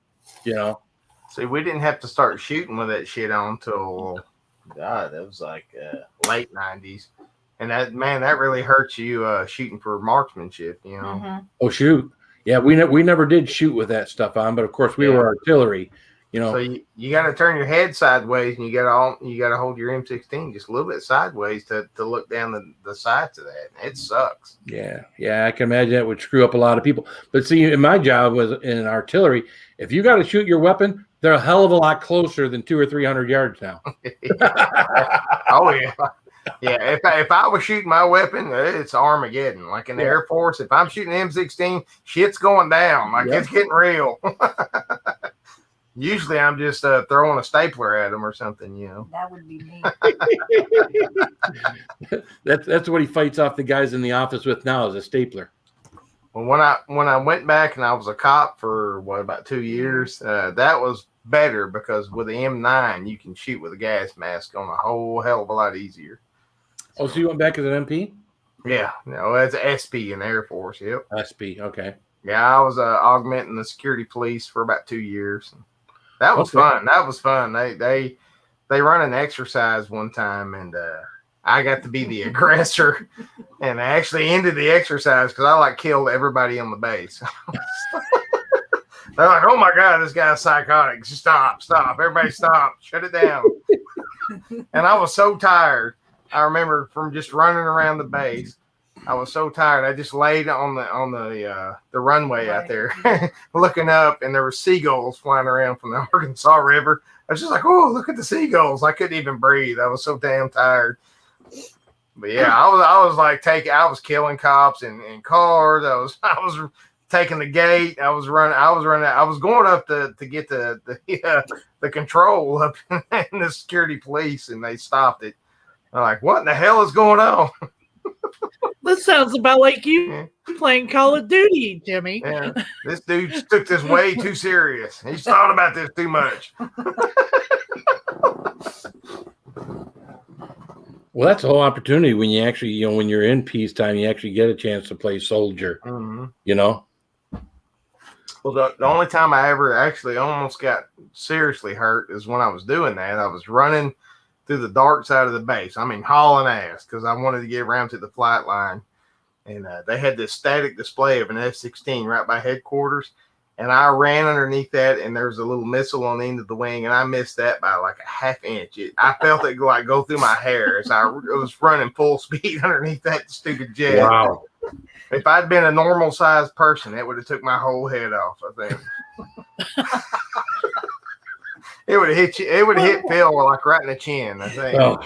See, we didn't have to start shooting with that shit on until, God, that was like late 90s. And that really hurts you shooting for marksmanship, you know. Oh shoot, yeah, we never did shoot with that stuff on, but of course we were artillery, you know. So you got to turn your head sideways, and you got to hold your M16 just a little bit sideways to look down the sights of that. It sucks. Yeah, I can imagine that would screw up a lot of people. But see, in my job was in artillery, if you got to shoot your weapon, they're a hell of a lot closer than 200 or 300 yards now. Oh yeah. Yeah, if I was shooting my weapon, it's Armageddon. Like in the Air Force, if I'm shooting M16, shit's going down. Like it's getting real. Usually, I'm just throwing a stapler at them or something, you know. That would be me. That's what he fights off the guys in the office with now, is a stapler. Well, when I went back and I was a cop for about 2 years, that was better because with the M9 you can shoot with a gas mask on a whole hell of a lot easier. Oh, so you went back as an MP? Yeah, no, that's SP in the Air Force. Yep, SP. Okay. Yeah, I was augmenting the security police for about 2 years. That was fun. That was fun. They run an exercise one time, and I got to be the aggressor, and I actually ended the exercise because I killed everybody on the base. They're like, "Oh my God, this guy's psychotic! Stop! Everybody, stop! Shut it down!" And I was so tired. I remember from just running around the base. I was so tired. I just laid on the runway out there, looking up, and there were seagulls flying around from the Arkansas River. I was just like, "Oh, look at the seagulls!" I couldn't even breathe. I was so damn tired. But yeah, I was killing cops and cars. I was taking the gate. I was running. I was going up to get the control up in the security police, and they stopped it. I'm like, what in the hell is going on? This sounds about like you playing Call of Duty, Jimmy. Yeah, this dude took this way too serious. He's thought about this too much. Well, that's a whole opportunity when you actually, when you're in peacetime, you actually get a chance to play soldier, you know? Well, the only time I ever actually almost got seriously hurt is when I was doing that. I was running through the dark side of the base. I mean, hauling ass because I wanted to get around to the flight line. And they had this static display of an F-16 right by headquarters. And I ran underneath that, and there was a little missile on the end of the wing, and I missed that by like a half inch. I felt it go through my hair as I was running full speed underneath that stupid jet. Wow. If I'd been a normal sized person, it would have took my whole head off, I think. It would have hit you. It would have hit Phil like right in the chin, I think. Oh.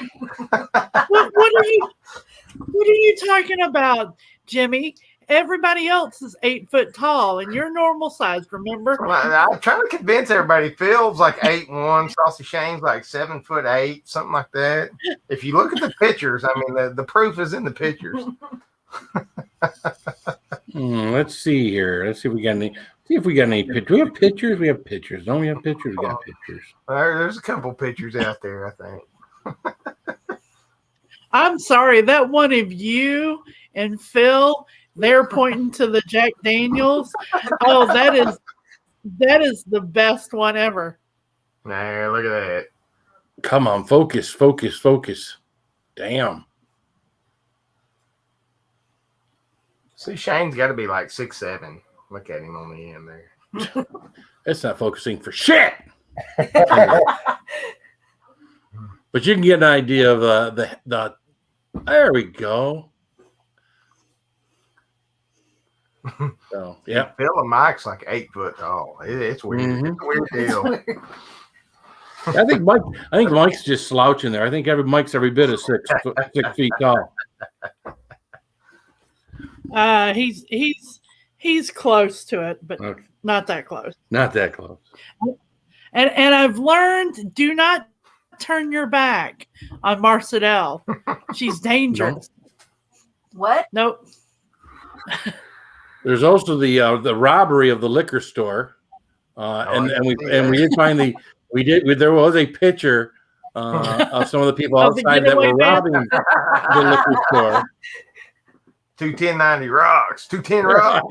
What are you talking about, Jimmy? Everybody else is 8 foot tall, and you're normal sized. Remember? I'm trying to convince everybody. Phil's like 8'1", Saucy Shane's like 7'8", something like that. If you look at the pictures, I mean, the proof is in the pictures. Let's see here. Let's see if we got any. See if we got any pictures. We have pictures. We have pictures. Don't we have pictures? We got pictures. There's a couple pictures out there, I think. I'm sorry, that one of you and Phil, they're pointing to the Jack Daniels. Oh, that is the best one ever. Nah, look at that. Come on, focus. Damn. See, Shane's got to be like 6'7". Look at him on the end there. It's not focusing for shit. But you can get an idea of the. There we go. So yeah, Phil and Mike's like 8 foot tall. It's weird. It's a weird deal. I think Mike's just slouching there. I think Mike's every bit of 6 feet tall. He's close to it, but okay. Not that close. Not that close. And I've learned, do not turn your back on Marcedel. She's dangerous. No. What? Nope. There's also the robbery of the liquor store, and we did find there was a picture of some of the people outside that were robbing the liquor store. 2 1090 rocks. 210 rocks.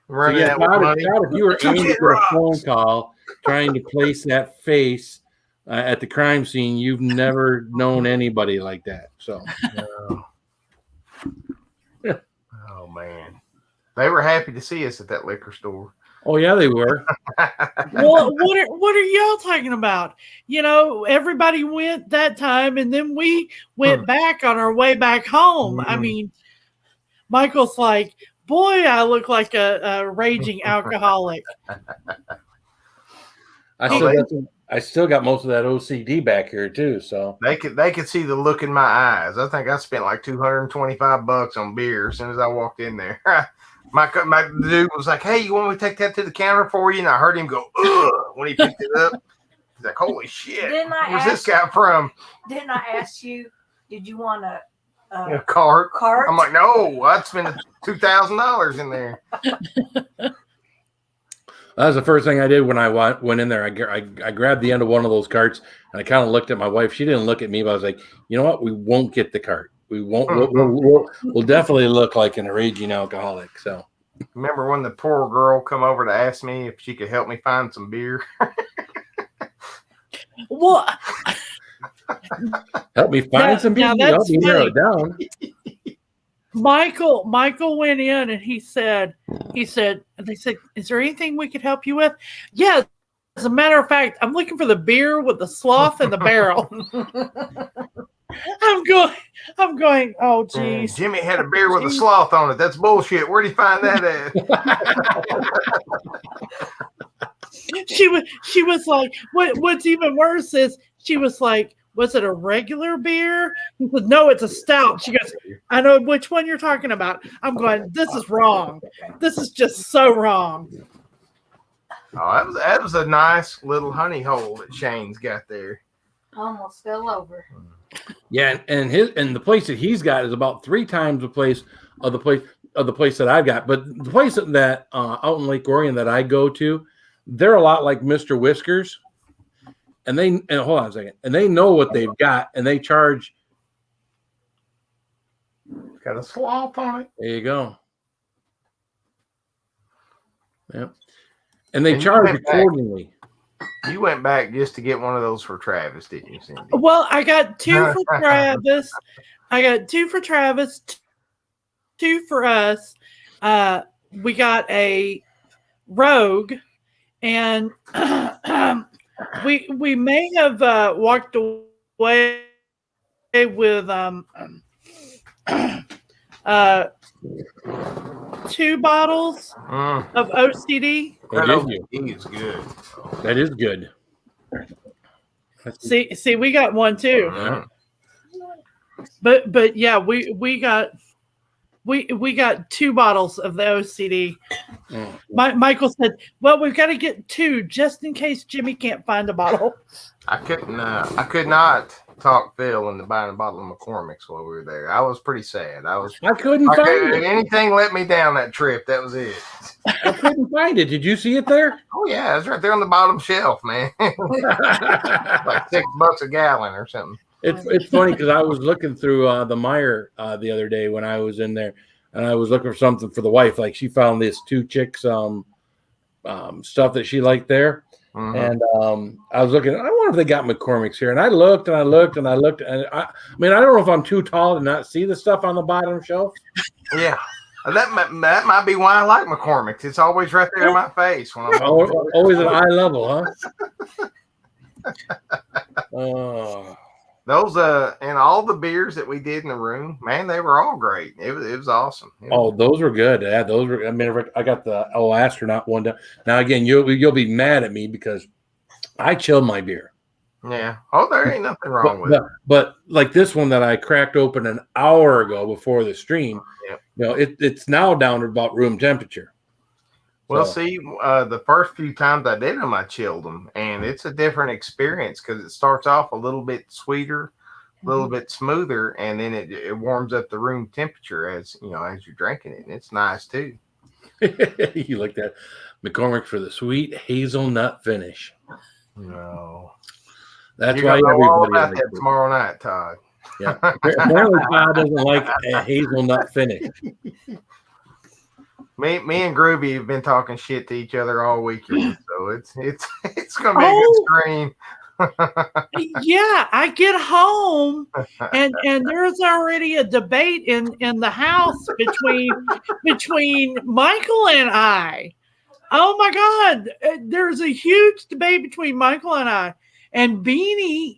Running yeah, out with money. Todd, if you were Come aiming get to get a rocks. phone call trying to place that face at the crime scene, you've never known anybody like that. So, No. Oh man, they were happy to see us at that liquor store. oh yeah, they were. Well, what are y'all talking about? You know, everybody went that time, and then we went back on our way back home. I mean, Michael's like, boy, I look like a raging alcoholic. I still got most of that OCD back here too. So They could see the look in my eyes. I think I spent like $225 on beer as soon as I walked in there. My dude was like, "Hey, you want me to take that to the counter for you?" And I heard him go, "Ugh," when he picked it up. He's like, "Holy shit! Where's this guy from?" Didn't I ask you? Did you want a cart? Cart? I'm like, "No, I'd spend $2,000 in there." that was the first thing I did when I went in there. I grabbed the end of one of those carts and I kind of looked at my wife. She didn't look at me, but I was like, "You know what? We won't get the cart. We won't. We'll definitely look like an raging alcoholic." So, remember when the poor girl come over to ask me if she could help me find some beer? Well, help me find some beer. Help me narrow it down. Michael went in and he said, they said, "Is there anything we could help you with?" Yeah. As a matter of fact, I'm looking for the beer with the sloth and the barrel. I'm going, oh geez. Jimmy had a beer with a sloth on it. That's bullshit. Where'd he find that at? She was like, what's even worse is she was like, "Was it a regular beer?" He said, "No, it's a stout." She goes, "I know which one you're talking about." I'm going, this is wrong. This is just so wrong. Oh, that was a nice little honey hole that Shane's got there. almost fell over? Yeah, and the place that he's got is about 3 times the place that I've got. But the place that out in Lake Orion that I go to, they're a lot like Mr. Whiskers. And hold on a second, and they know what they've got, and they charge. Got a sloth on it. There you go. Yep. And they charge accordingly. You went back just to get one of those for Travis, didn't you, Cindy? Well, I got 2 for Travis. I got 2 for Travis, 2 for us. We got a Rogue, and we may have walked away with 2 bottles of OCD. He's good. That is good. See, we got one too. Yeah. But yeah, we got 2 bottles of the OCD. Michael said, "Well, we've got to get 2 just in case Jimmy can't find a bottle." I could not talk Phil into buying a bottle of McCormick's while we were there. I was pretty sad. I couldn't find it. Anything let me down that trip. That was it. I couldn't find it. Did you see it there? Oh yeah, it's right there on the bottom shelf, man. Like $6 a gallon or something. It's funny because I was looking through the Meijer the other day when I was in there, and I was looking for something for the wife. Like she found this 2 chicks stuff that she liked there. And I was looking. I wonder if they got McCormick's here. And I looked and I looked and I looked. And I mean, I don't know if I'm too tall to not see the stuff on the bottom shelf. Yeah, that might be why I like McCormick's. It's always right there in my face when I'm always at eye level, huh? Oh. Those and all the beers that we did in the room, man, they were all great. It was awesome. Those were good. Yeah, those were. I mean, I got the astronaut one down. Now again, you'll be mad at me because I chilled my beer. Yeah. Oh, there ain't nothing wrong with it. But like this one that I cracked open an hour ago before the stream, it's now down to about room temperature. Well, see, the first few times I did them, I chilled them, and it's a different experience because it starts off a little bit sweeter, a little bit smoother, and then it warms up the room temperature as you're drinking it, and it's nice too. You like that McCormick for the sweet hazelnut finish. No, that's you're why everybody all about likes that it. tomorrow night, Todd. Yeah, apparently Todd doesn't like a hazelnut finish. Me and Groovy have been talking shit to each other all weekend, so it's gonna be a good scream. Yeah, I get home and there's already a debate in the house between Michael and I. Oh my God, there's a huge debate between Michael and I. And Beanie,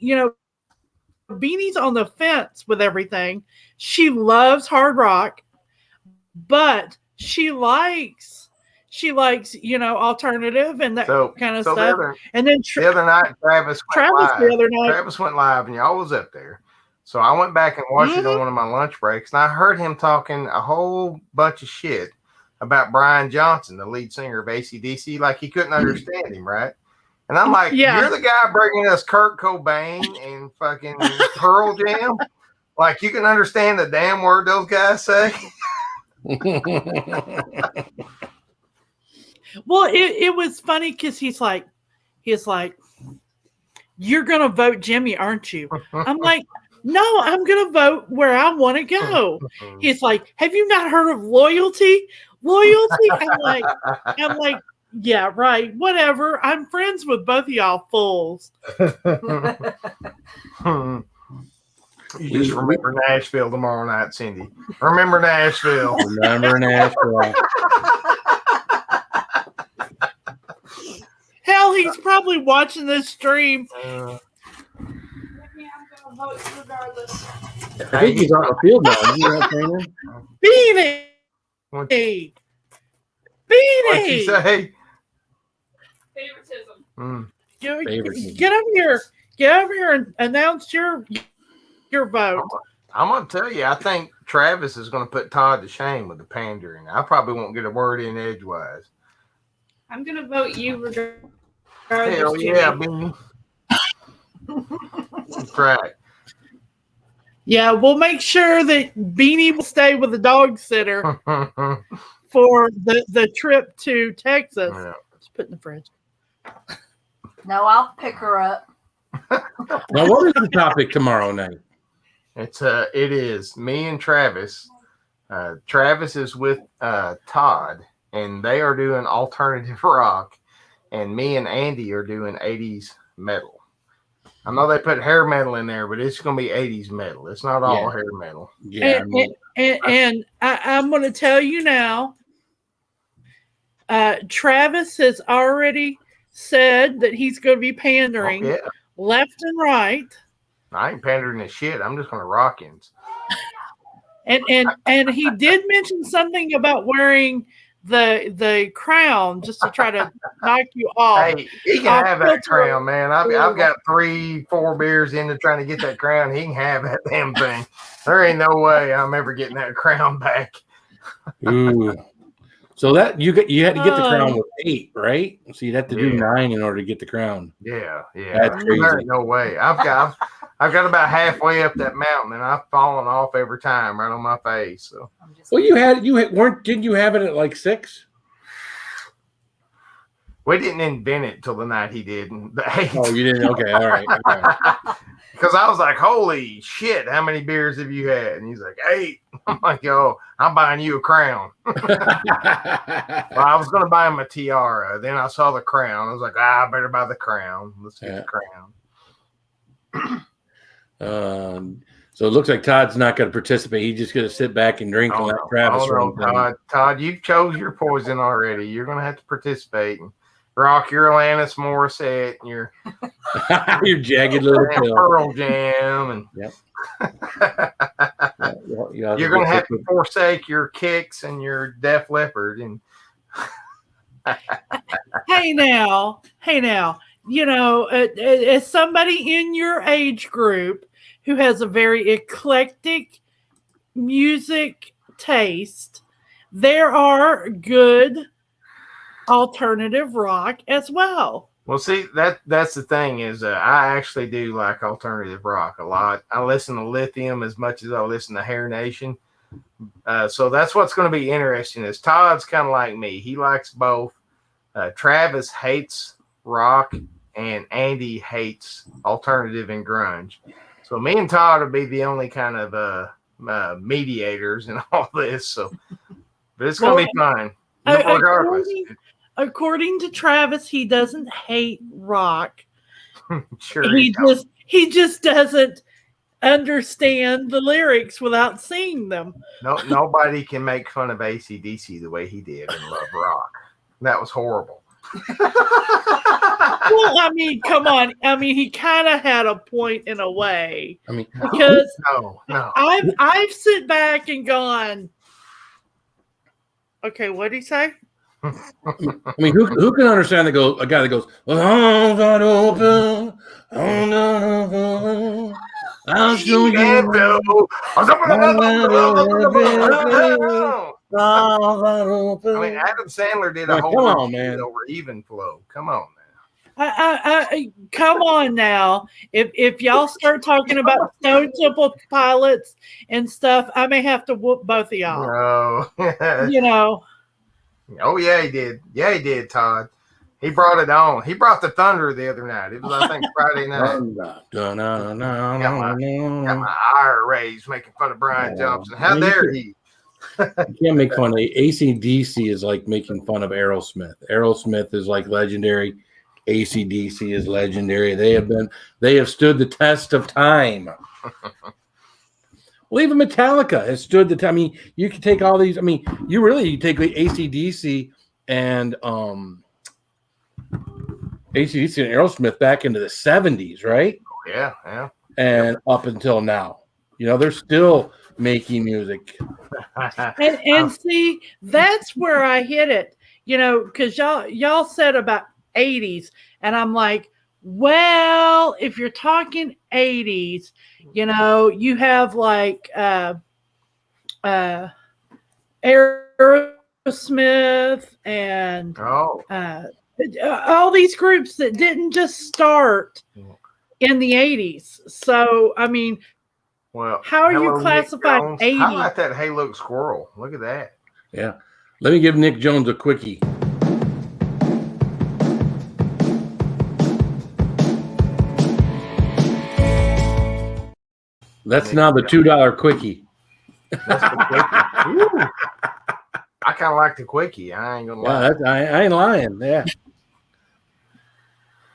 Beanie's on the fence with everything. She loves hard rock, but she likes alternative and that kind of stuff. And then the other night, Travis went live. Travis went live, and y'all was up there. So I went back and watched it on one of my lunch breaks, and I heard him talking a whole bunch of shit about Brian Johnson, the lead singer of AC/DC, like he couldn't understand him, right? And I'm like, you're the guy bringing us Kurt Cobain and fucking Pearl Jam? Like, you can understand the damn word those guys say? Well, it was funny because he's like, you're going to vote Jimmy, aren't you? I'm like, no, I'm going to vote where I want to go. He's like, have you not heard of loyalty? Loyalty? I'm like, yeah, right. Whatever. I'm friends with both of y'all fools. You just remember Nashville tomorrow night, Cindy. Remember Nashville. Remember Nashville. Hell, he's probably watching this stream. I think he's on the field now. You know what I'm saying? Beanie! What'd you say? Favoritism. Get over here. Get over here and announce your vote. I'm going to tell you, I think Travis is going to put Todd to shame with the pandering. I probably won't get a word in edgewise. I'm going to vote you regardless. Hell yeah, Beanie. That's right. Yeah, we'll make sure that Beanie will stay with the dog sitter for the trip to Texas. Yeah. Just put in the fridge. No, I'll pick her up. Now, what is the topic tomorrow night? It is me and Travis. Travis is with Todd, and they are doing alternative rock, and me and Andy are doing 80s metal. I know they put hair metal in there, but it's going to be 80s metal. It's not all hair metal. Yeah, and I'm going to tell you now, Travis has already said that he's going to be pandering left and right. I ain't pandering to shit. I'm just going to rock him. And he did mention something about wearing the crown just to try to knock you off. Hey, he can have that crown, man. I've got 3-4 beers into trying to get that crown. He can have that damn thing. There ain't no way I'm ever getting that crown back. Ooh. So that you had to get the crown with 8, right? So you'd have to do 9 in order to get the crown. Yeah. That's crazy. There ain't no way. I've got about halfway up that mountain, and I've fallen off every time right on my face. So. Well, didn't you have it at like 6? We didn't invent it till the night he did. Oh, you didn't? Okay, all right. Because I was like, holy shit, how many beers have you had? And he's like, 8. I'm like, yo, I'm buying you a crown. Well, I was going to buy him a tiara. Then I saw the crown. I was like, I better buy the crown. Let's get the crown. So it looks like Todd's not going to participate. He's just going to sit back and drink and let Travis run. Todd, you've chose your poison already. You're going to have to participate and rock your Alanis Morissette and your your jagged little pill. Pearl Jam, and you're going to have to forsake your Kicks and your Def Leppard. And hey now, as somebody in your age group who has a very eclectic music taste, there are good alternative rock as well. Well, see, that's the thing is I actually do like alternative rock a lot. I listen to Lithium as much as I listen to Hair Nation. So that's what's going to be interesting is Todd's kind of like me. He likes both. Travis hates rock and Andy hates alternative and grunge. So me and Todd will be the only kind of mediators in all this. So, but it's going to be fun. Regardless. According to Travis, he doesn't hate rock. Sure. He just doesn't understand the lyrics without seeing them. No, nobody can make fun of AC/DC the way he did in Love Rock. That was horrible. Well, I mean, come on. I mean, he kind of had a point in a way. I mean, because no. I've sit back and gone, okay, what did he say? I mean, who can understand a guy that goes, "Arms wide open, I'll show you." I mean, Adam Sandler did a whole come on, man, over Even Flow. Come on, Come on now. If y'all start talking about Stone Temple Pilots and stuff, I may have to whoop both of y'all. No. You know. Oh yeah, he did. Yeah, he did, Todd. He brought it on. He brought the thunder the other night. It was, I think, Friday night. Got my ire raised making fun of Brian Johnson. How dare he? You can't make fun of AC/DC is like making fun of Aerosmith. Aerosmith is like legendary. AC/DC is legendary. They have stood the test of time. Well, even Metallica has stood the time. I mean, you can take all these. I mean, you take the AC/DC and AC/DC and Aerosmith back into the 70s, right? Yeah. And up until now, they're still making music. And see, that's where I hit it. Because y'all said about 80s, and I'm like, well, if you're talking 80s, you have like Aerosmith and all these groups that didn't just start in the 80s. So, I mean, well, how are you classifying 80s? How about that Hey Look Squirrel? Look at that. Yeah. Let me give Nick Jones a quickie. That's now the $2 quickie. That's the quickie. Ooh. I kind of like the quickie. I ain't gonna lie. Yeah, I ain't lying. Yeah.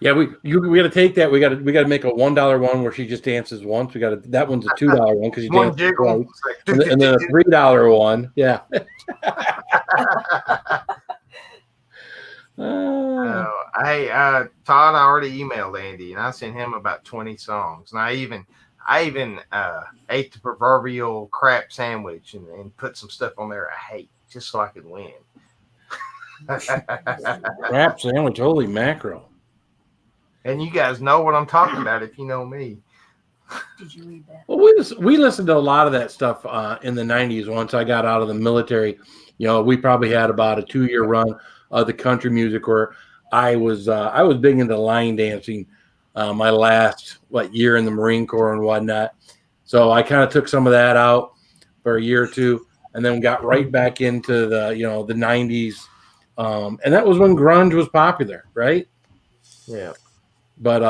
Yeah, we got to take that. We got to make a $1 one where she just dances once. That one's a $2 one because she dances twice, and then a $3 one. Yeah. Hey, Todd, I already emailed Andy, and I sent him about 20 songs, and I even ate the proverbial crap sandwich and put some stuff on there I hate just so I could win. Crap sandwich, holy mackerel! And you guys know what I'm talking about if you know me. Did you read that? Well, we listened to a lot of that stuff in the 90s. Once I got out of the military, we probably had about a 2-year run of the country music where I was big into line dancing. My last year in the Marine Corps and whatnot, so I kind of took some of that out for a year or two, and then got right back into the the 90s, and that was when grunge was popular, right? Yeah. But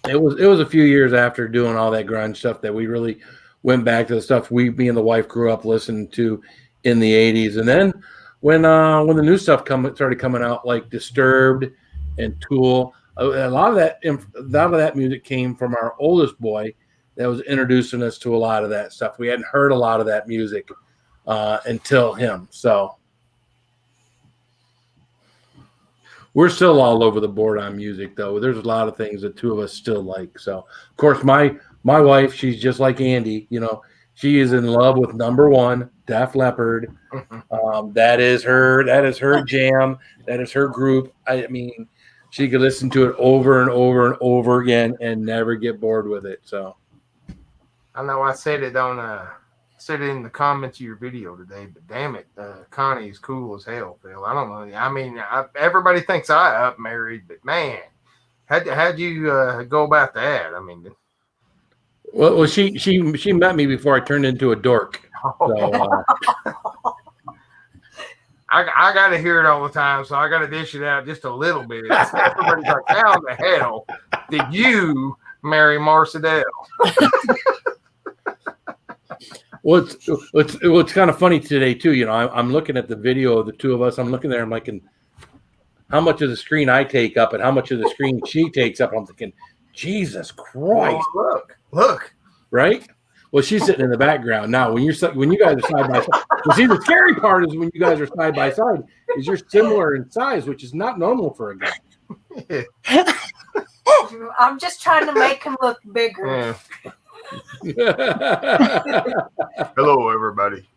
it was a few years after doing all that grunge stuff that we really went back to the stuff me and the wife grew up listening to in the 80s, and then when the new stuff started coming out, like Disturbed and Tool. A lot of that music came from our oldest boy that was introducing us to a lot of that stuff. We hadn't heard a lot of that music until him. So we're still all over the board on music, though. There's a lot of things that two of us still like. So, of course, my wife, she's just like Andy. She is in love with number one, Def Leppard. That is her jam. That is her group. I mean, she could listen to it over and over and over again and never get bored with it. So, I know I said it in the comments of your video today, but damn it, Connie is cool as hell, Phil. I don't know. I mean, everybody thinks I up married, but man, how'd you go about that? I mean, well, she met me before I turned into a dork. So, I got to hear it all the time, so I got to dish it out just a little bit. Everybody's like, how the hell did you marry Marcedel? Well, it's kind of funny today too. You know, I'm looking at the video of the two of us. I'm looking there. I'm like, how much of the screen I take up and how much of the screen she takes up. I'm thinking, Jesus Christ! Look, right? Well, she's sitting in the background now. When you guys are side by side, well, see, the scary part is when you guys are side by side, is you're similar in size, which is not normal for a guy. I'm just trying to make him look bigger. Hello, everybody.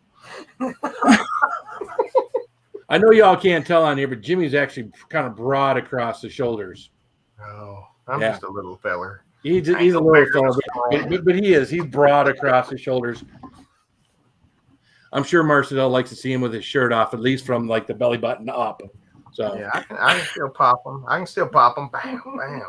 I know y'all can't tell on here, but Jimmy's actually kind of broad across the shoulders. Oh, I'm just a little feller. He's a little fella, but he is. He's broad across his shoulders. I'm sure Marcedel likes to see him with his shirt off, at least from like the belly button up. So yeah, I can still pop him. Bam, bam.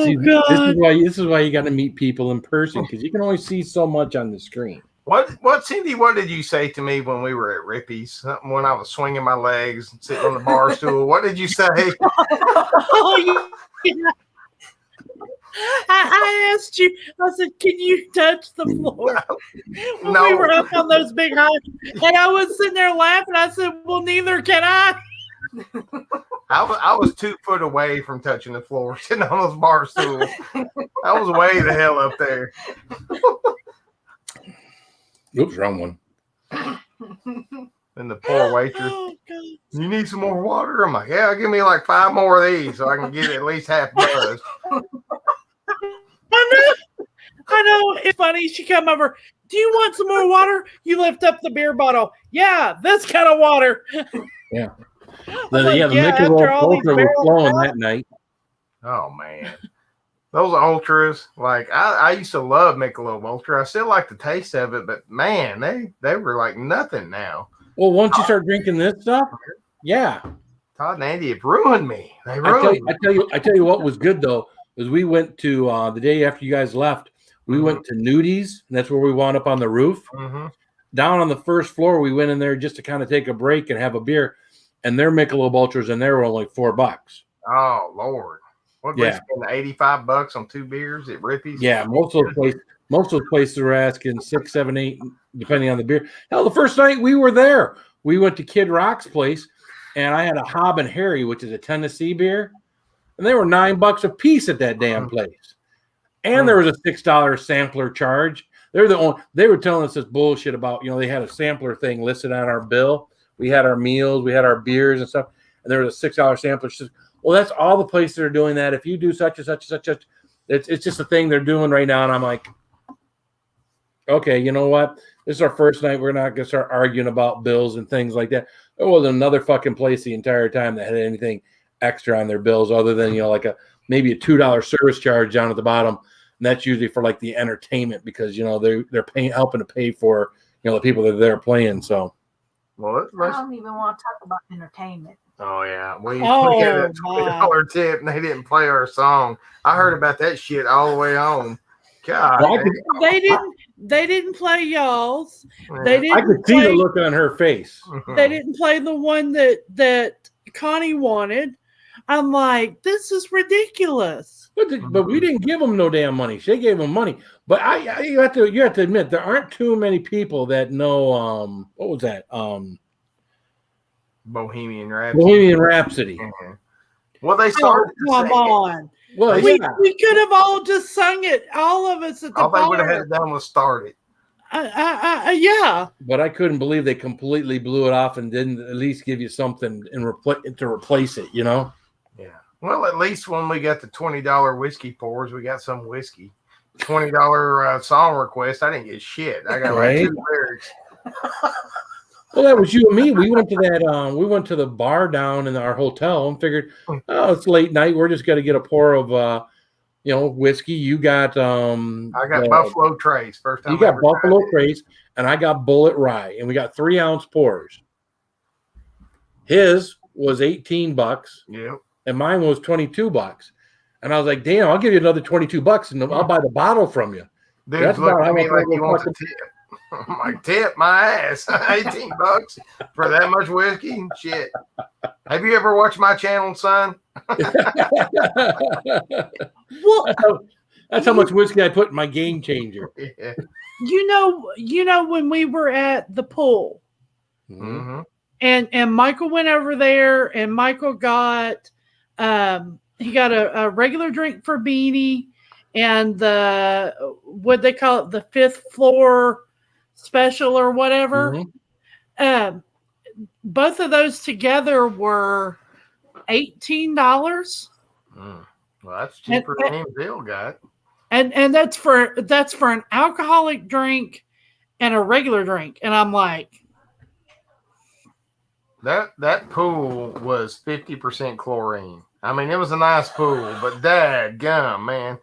See, this is why you got to meet people in person, because you can only see so much on the screen. What Cindy? What did you say to me when we were at Rippy's? When I was swinging my legs and sitting on the bar stool? What did you say? Oh, yeah. I asked you. I said, "Can you touch the floor?" When we were up on those big high, and I was sitting there laughing. I said, "Well, neither can I." I was 2 foot away from touching the floor, sitting on those bar stools. I was way the hell up there. Oops, wrong one. And the poor waitress, you need some more water? I'm like, yeah, give me like 5 more of these so I can get at least half buzzed. I know. It's funny. She come over. Do you want some more water? You lift up the beer bottle. Yeah, this kind of water. Yeah. The Michelob Ultra was flowing that night. Oh man, those ultras! Like I used to love Michelob Ultra. I still like the taste of it, but man, they were like nothing now. Well, once you start drinking this stuff, yeah. Todd and Andy have ruined me. They ruined me. I tell you what was good though, is we went to the day after you guys left. We went to Nudies, and that's where we wound up on the roof. Down on the first floor, we went in there just to kind of take a break and have a beer. And their Michelob Ultras, and they were only $4. Oh Lord! What we spend $85 on 2 beers at Rippy's? Yeah, most of those places were asking 6, 7, 8, depending on the beer. Hell, the first night we were there, we went to Kid Rock's place, and I had a HABANERO, which is a Tennessee beer, and they were $9 a piece at that damn place. And there was a $6 sampler charge. They were telling us this bullshit about, they had a sampler thing listed on our bill. We had our meals, we had our beers and stuff, and there was a $6 sampler. She says, well, that's all the places that are doing that. If you do such and such and such, it's just a thing they're doing right now. And I'm like, okay, you know what? This is our first night. We're not going to start arguing about bills and things like that. There wasn't another fucking place the entire time that had anything extra on their bills other than, like maybe a $2 service charge down at the bottom. And that's usually for like the entertainment because, they're helping to pay for, the people that they're playing. So. Well, I don't even want to talk about entertainment. Oh yeah, we had a $20 tip and they didn't play our song. I heard about that shit all the way home. God, they didn't play y'all's. They didn't. I could see the look on her face. They didn't play the one that Connie wanted. I'm like, this is ridiculous. But we didn't give them no damn money. She gave them money. But you have to admit there aren't too many people that know what was that? Bohemian Rhapsody. Bohemian Rhapsody. Well, they started. Come on. Well, we could have all just sung it. All of us at the all bar. they would have had to done was start it. Yeah. But I couldn't believe they completely blew it off and didn't at least give you something to replace it. Yeah. Well, at least when we got the $20 whiskey pours, we got some whiskey. $20 song request. I didn't get shit. I got like 2 lyrics. Well, that was you and me. We went to that. We went to the bar down in our hotel and figured, oh, it's late night. We're just going to get a pour of, whiskey. You got. I got Buffalo Trace. First time. You got Buffalo Trace, and I got Bullet Rye, and we got 3-ounce pours. His was $18. Yep. And mine was $22. And I was like, damn, I'll give you another $22 and I'll buy the bottle from you. Dude, that's about how much I want to tip. I'm like, tip my ass. $18 for that much whiskey? Shit. Have you ever watched my channel, son? Well, that's how much whiskey I put in my Game Changer. Yeah. you know when we were at the pool, Mm-hmm. and Michael went over there, and Michael got he got a regular drink for Beanie, and the what they call it, the 5th floor special or whatever. Both of those together were $18. Well, that's cheaper than any Bill got. And that's for an alcoholic drink and a regular drink. And I'm like, that pool was 50% chlorine. I mean, it was a nice pool, but dadgum, man.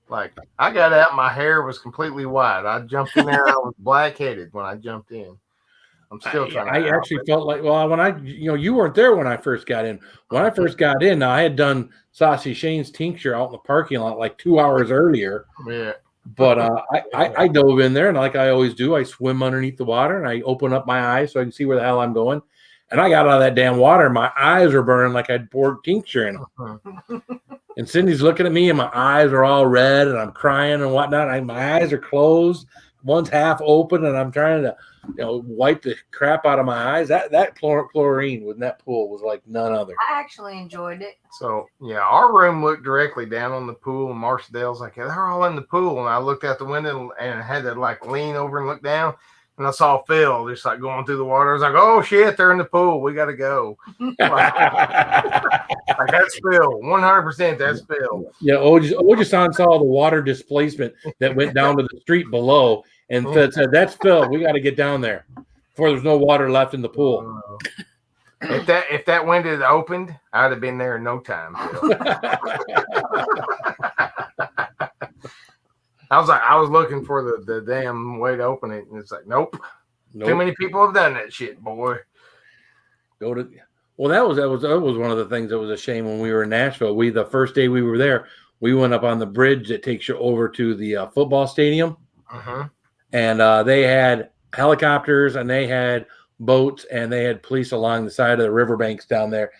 Like, I got out, my hair was completely white. I jumped in there, I was black-headed when I jumped in. I'm still trying to. I actually felt like, well, when you weren't there when I first got in. When I first got in, I had done Saucy Shane's tincture out in the parking lot like 2 hours earlier. Yeah. But I dove in there, and like I always do, I swim underneath the water, and I open up my eyes so I can see where the hell I'm going. And I got out of that damn water, and my eyes were burning like I'd poured tincture in them. And Cindy's looking at me, and my eyes are all red, and I'm crying and whatnot. My eyes are closed. One's half open, and I'm trying to, wipe the crap out of my eyes. That chlorine in that pool was like none other. I actually enjoyed it. So, yeah, our room looked directly down on the pool, and Marcedel's like, yeah, they're all in the pool. And I looked out the window and I had to, like, lean over and look down. And I saw Phil just, like, going through the water. I was like, oh, shit, they're in the pool. We got to go. Like, that's Phil. 100% that's Phil. Yeah, Oji-san saw the water displacement that went down to the street below and said, that's Phil. We got to get down there before there's no water left in the pool. If that window had opened, I'd have been there in no time, Phil. I was looking for the damn way to open it, and it's like, nope. Too many people have done that shit, boy. Well, that was one of the things that was a shame when we were in Nashville. The first day we were there, we went up on the bridge that takes you over to the football stadium, and they had helicopters and they had boats and they had police along the side of the riverbanks down there.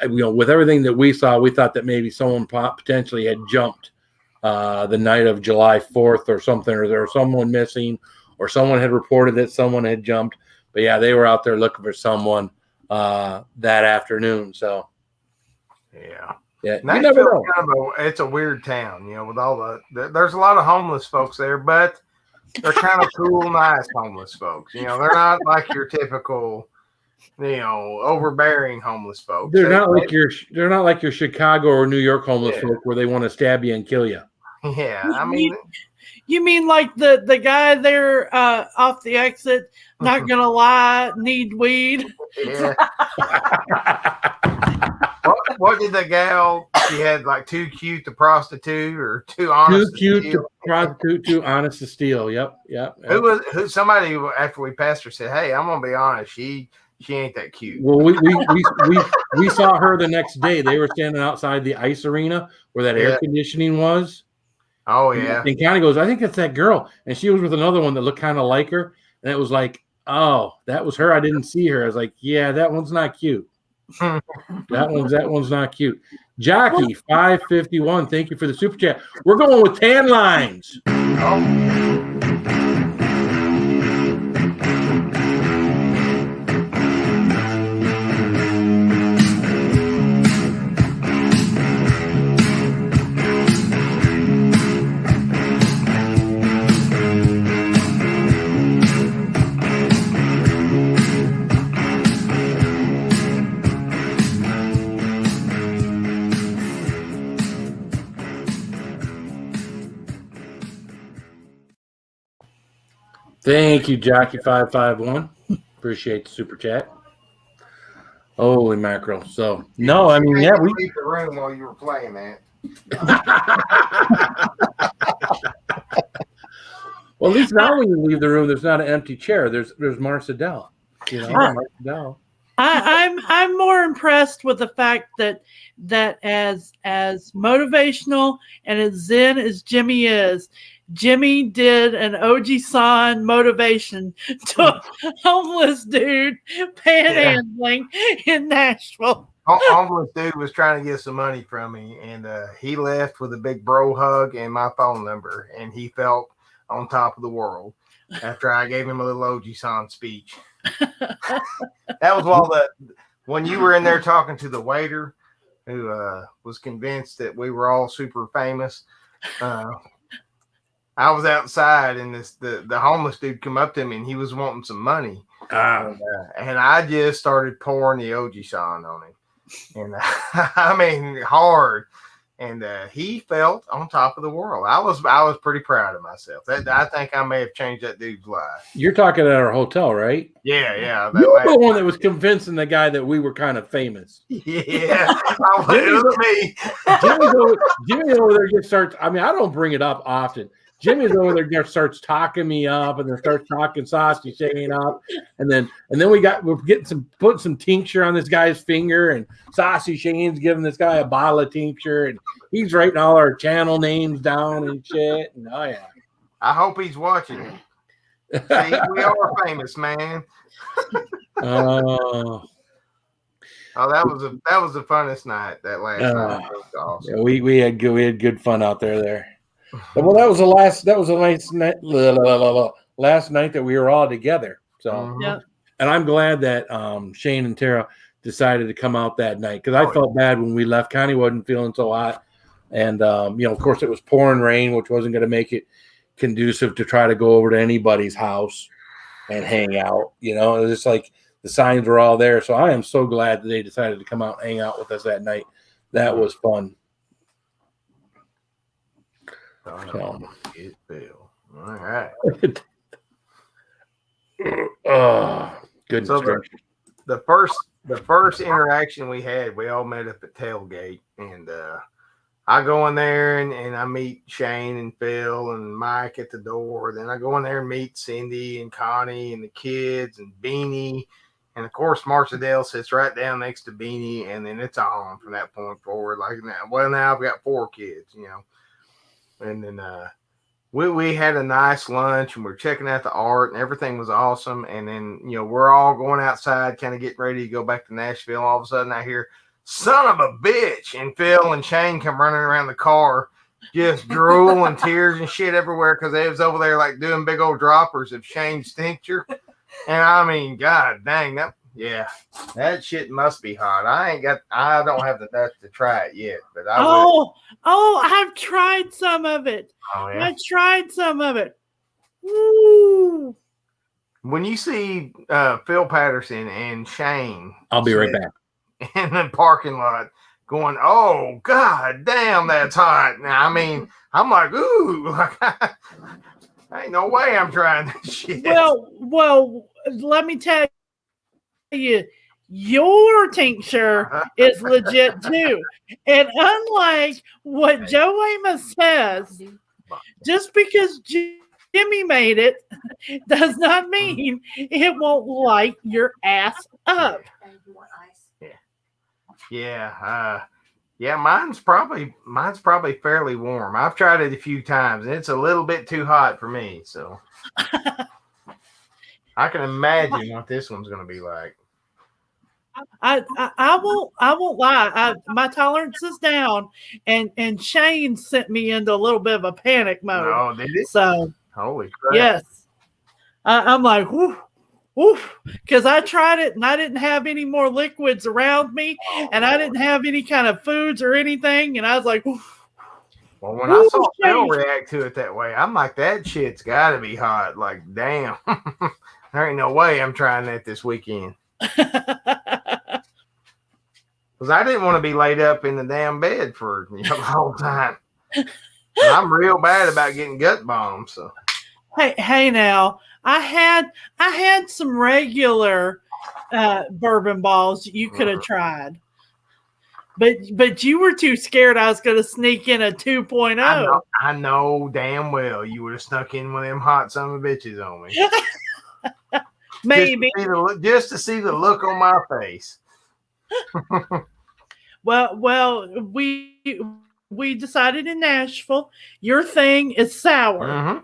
With everything that we saw, we thought that maybe someone potentially had jumped the night of July 4th or something, or there was someone missing, or someone had reported that someone had jumped. But yeah, they were out there looking for someone that afternoon. So yeah, you never know. It's a weird town, with all there's a lot of homeless folks there, but they're kind of cool, nice homeless folks. They're not like your typical, overbearing homeless folks. They're not like your Chicago or New York homeless folk where they want to stab you and kill you. Yeah, I mean, you mean like the guy there off the exit? Not gonna lie, need weed. Yeah. What did the gal? She had like too cute to prostitute, or too honest. Too cute to prostitute, too honest to steal. Yep. Who? Somebody after we passed her said, "Hey, I'm gonna be honest. She ain't that cute." Well, we saw her the next day. They were standing outside the ice arena where that air conditioning was. Oh yeah. And Connie goes, "I think it's that girl," and she was with another one that looked kind of like her, and it was like, "Oh, that was her. I didn't see her." I was like, "Yeah, that one's not cute. that one's not cute." Jockey 551, thank you for the super chat. We're going with tan lines. Thank you, Jockey551. Appreciate the super chat. Holy mackerel. So, no, I mean, we we the room while you were playing that. Well, at least now when you leave the room, there's not an empty chair. There's Marcedel. Marcedel. I'm more impressed with the fact that as motivational and as zen as Jimmy is, Jimmy did an OG-san motivation to a homeless dude panhandling in Nashville. Homeless dude was trying to get some money from me, and he left with a big bro hug and my phone number, and he felt on top of the world after I gave him a little OG-san speech. That was when you were in there talking to the waiter who was convinced that we were all super famous. I was outside, and the homeless dude come up to me, and he was wanting some money. And I just started pouring the OG-san on him. And I mean, hard. And he felt on top of the world. I was pretty proud of myself. I think I may have changed that dude's life. You're talking at our hotel, right? Yeah. You were the one that was convincing the guy that we were kind of famous. Yeah, it was me. Jimmy over there just starts. I mean, I don't bring it up often. Jimmy's over there just starts talking me up, and then starts talking Saucy Shane up, and then we're putting some tincture on this guy's finger, and Saucy Shane's giving this guy a bottle of tincture, and he's writing all our channel names down and shit. And oh yeah, I hope he's watching. See, we are famous, man. Oh, that was the funnest night. That last night. It was awesome. Yeah, we had good fun out there. Well, that was the last night that we were all together. So yeah, and I'm glad that Shane and Tara decided to come out that night, because I felt bad when we left. Connie wasn't feeling so hot, and of course it was pouring rain, which wasn't going to make it conducive to try to go over to anybody's house and hang out. It was just like the signs were all there. So I am so glad that they decided to come out and hang out with us that night. That was fun. All right. Goodness. So the first interaction we had, we all met up at tailgate, and I go in there and I meet Shane and Phil and Mike at the door. Then I go in there and meet Cindy and Connie and the kids and Beanie, and of course Marcedel sits right down next to Beanie, and then it's on from that point forward. Like now I've got 4 kids, And then we had a nice lunch, and we're checking out the art, and everything was awesome. And then, we're all going outside, kind of getting ready to go back to Nashville. All of a sudden I hear, son of a bitch. And Phil and Shane come running around the car, just drool and tears and shit everywhere, because they was over there like doing big old droppers of Shane's tincture. And I mean, God dang, that shit must be hot. I don't have the nuts to try it yet, but I will. I've tried some of it. Oh, yeah? I tried some of it. Woo. When you see Phil Patterson and Shane, I'll be right back in the parking lot going, oh God damn, that's hot. Now I mean, I'm like, ooh, ain't no way I'm trying this shit. Well, let me tell you, your tincture is legit too. And unlike what Joe Amos says, just because Jimmy made it does not mean it won't light your ass up. Yeah. Mine's probably fairly warm. I've tried it a few times, and it's a little bit too hot for me. So I can imagine what this one's going to be like. I won't lie. My tolerance is down, and Shane sent me into a little bit of a panic mode. Oh, did it? So holy crap! Yes, I'm like, woof, because I tried it and I didn't have any more liquids around me, and I didn't have any kind of foods or anything, and I was like, woof. Well, when I saw Phil react to it that way, I'm like, that shit's got to be hot. Like, damn, there ain't no way I'm trying that this weekend. Because I didn't want to be laid up in the damn bed for the whole time. And I'm real bad about getting gut bombs. So hey, now I had some regular bourbon balls you could have tried, but you were too scared I was going to sneak in a 2.0. I know damn well you would have snuck in one of them hot son of a bitches on me. Maybe just to see the look on my face. well, we we decided in Nashville, your thing is sour.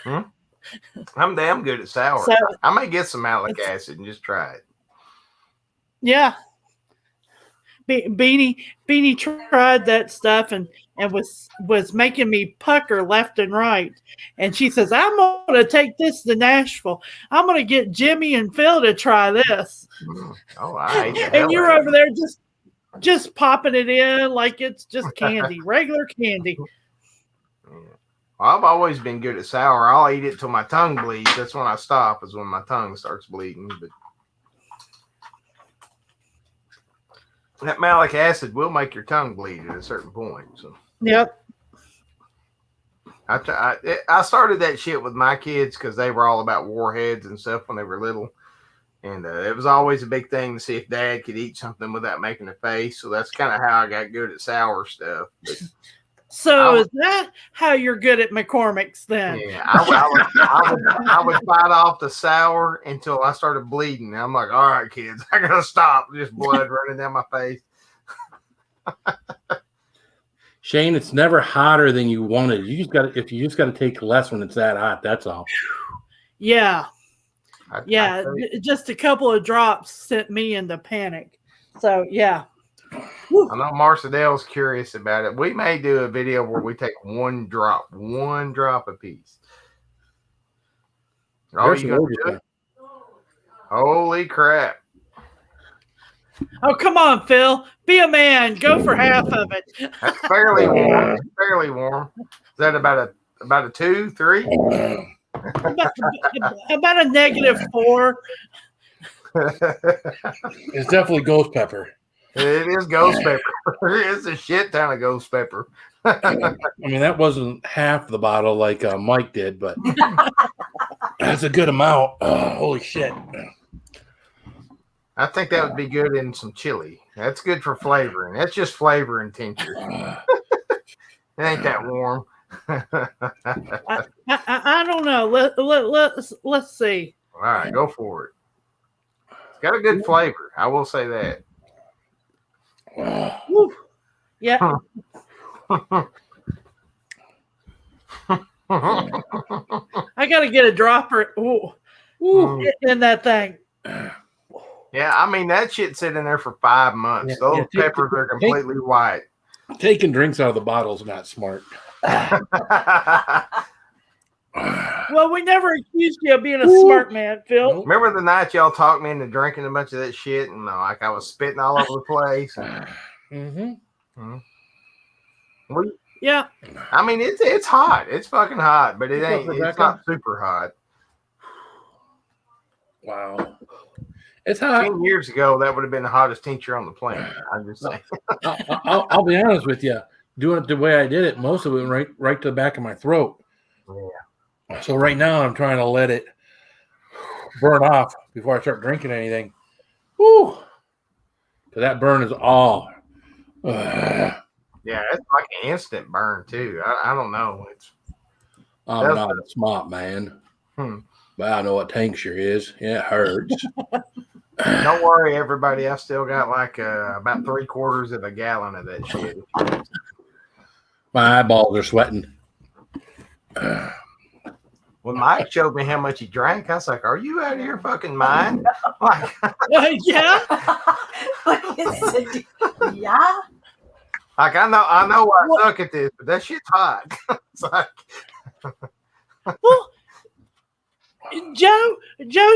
I'm damn good at sour. So- I may get some malic acid and just try it. Yeah. Beanie tried that stuff and was making me pucker left and right. And she says, I'm going to take this to Nashville. I'm going to get Jimmy and Phil to try this. Oh, I hate the hell And you're out of over there just popping it in like it's just candy, regular candy. I've always been good at sour. I'll eat it till my tongue bleeds. That's when I stop, is when my tongue starts bleeding. But that malic acid will make your tongue bleed at a certain point. So Yep. I started that shit with my kids because they were all about warheads and stuff when they were little. And it was always a big thing to see if Dad could eat something without making a face. So that's kind of how I got good at sour stuff. But So is that how you're good at McCormick's then? yeah, I would fight off the sour until I started bleeding. I'm like, all right, kids, I gotta stop. Just blood running down my face. Shane, it's never hotter than you wanted. You just got to take less when it's that hot. That's all. Yeah. Just a couple of drops sent me into panic. So yeah. I know Marcedel's curious about it. We may do a video where we take one drop a piece. Oh, you gonna do it? Holy crap. Oh, come on, Phil. Be a man. Go for half of it. That's fairly warm. Fairly warm. Is that about a 2, 3? About a -4. It's definitely ghost pepper. It is ghost pepper. It's a shit ton of ghost pepper. I mean, that wasn't half the bottle like Mike did, but that's a good amount. Holy shit. I think that would be good in some chili. That's good for flavoring. That's just flavor and tincture. It ain't that warm. I don't know. Let's see. All right, go for it. It's got a good flavor. I will say that. Woo. Yeah. I got to get a dropper in that thing. Yeah, I mean, that shit sitting there for 5 months. Those peppers are completely white. Taking drinks out of the bottle is not smart. Well, we never accused you of being a smart man, Phil. Remember the night y'all talked me into drinking a bunch of that shit and like I was spitting all over the place? Yeah. I mean, it's hot. It's fucking hot, but it's not super hot. Wow. It's hot. 10 years ago, that would have been the hottest tincture on the planet. I'm just saying. I'll be honest with you. Doing it the way I did it, most of it went right to the back of my throat. Yeah. So right now, I'm trying to let it burn off before I start drinking anything. Woo! Because that burn is all. Yeah, it's like an instant burn too. I don't know. I'm not smart, man. But I know what tincture is. Yeah, it hurts. Don't worry, everybody. I still got like about 3/4 of a gallon of that shit. My eyeballs are sweating. When Mike showed me how much he drank, I was like, "Are you out of your fucking mind?" Like, yeah. Yeah. Like I know I suck at this, but that shit's hot. It's like, well, Joe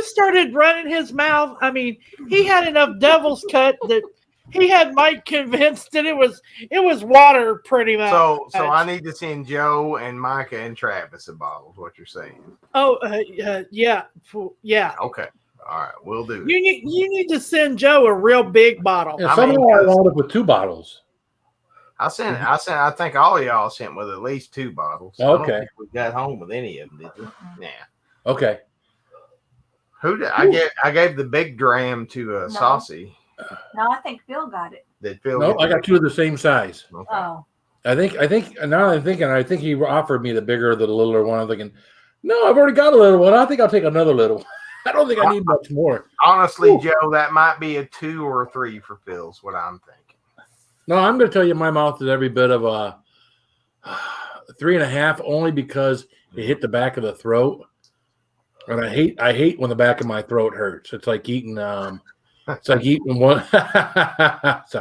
started running his mouth. I mean, he had enough devil's cut that he had Mike convinced that it was water pretty much. So I need to send Joe and Micah and Travis a bottle. Is what you're saying? Oh, yeah. Okay, all right, we'll do it. You need to send Joe a real big bottle. Yeah, somehow I wound up with 2 bottles. I think all of y'all sent with at least 2 bottles. Okay. I don't think we got home with any of them, did we? Yeah. Okay. Who did I gave the big dram to Saucy. No, I think Phil got it. Did Phil? No, I got 2 of the same size. Okay. Oh. I think now I'm thinking, I think he offered me the bigger, the littler one. I'm thinking, no, I've already got a little one. I think I'll take another little one. I don't think I need much more. Honestly, Joe, that might be a 2 or a 3 for Phil's. What I'm thinking. No, I'm going to tell you, my mouth is every bit of a 3.5, only because it hit the back of the throat, and I hate when the back of my throat hurts. It's like eating one. It's not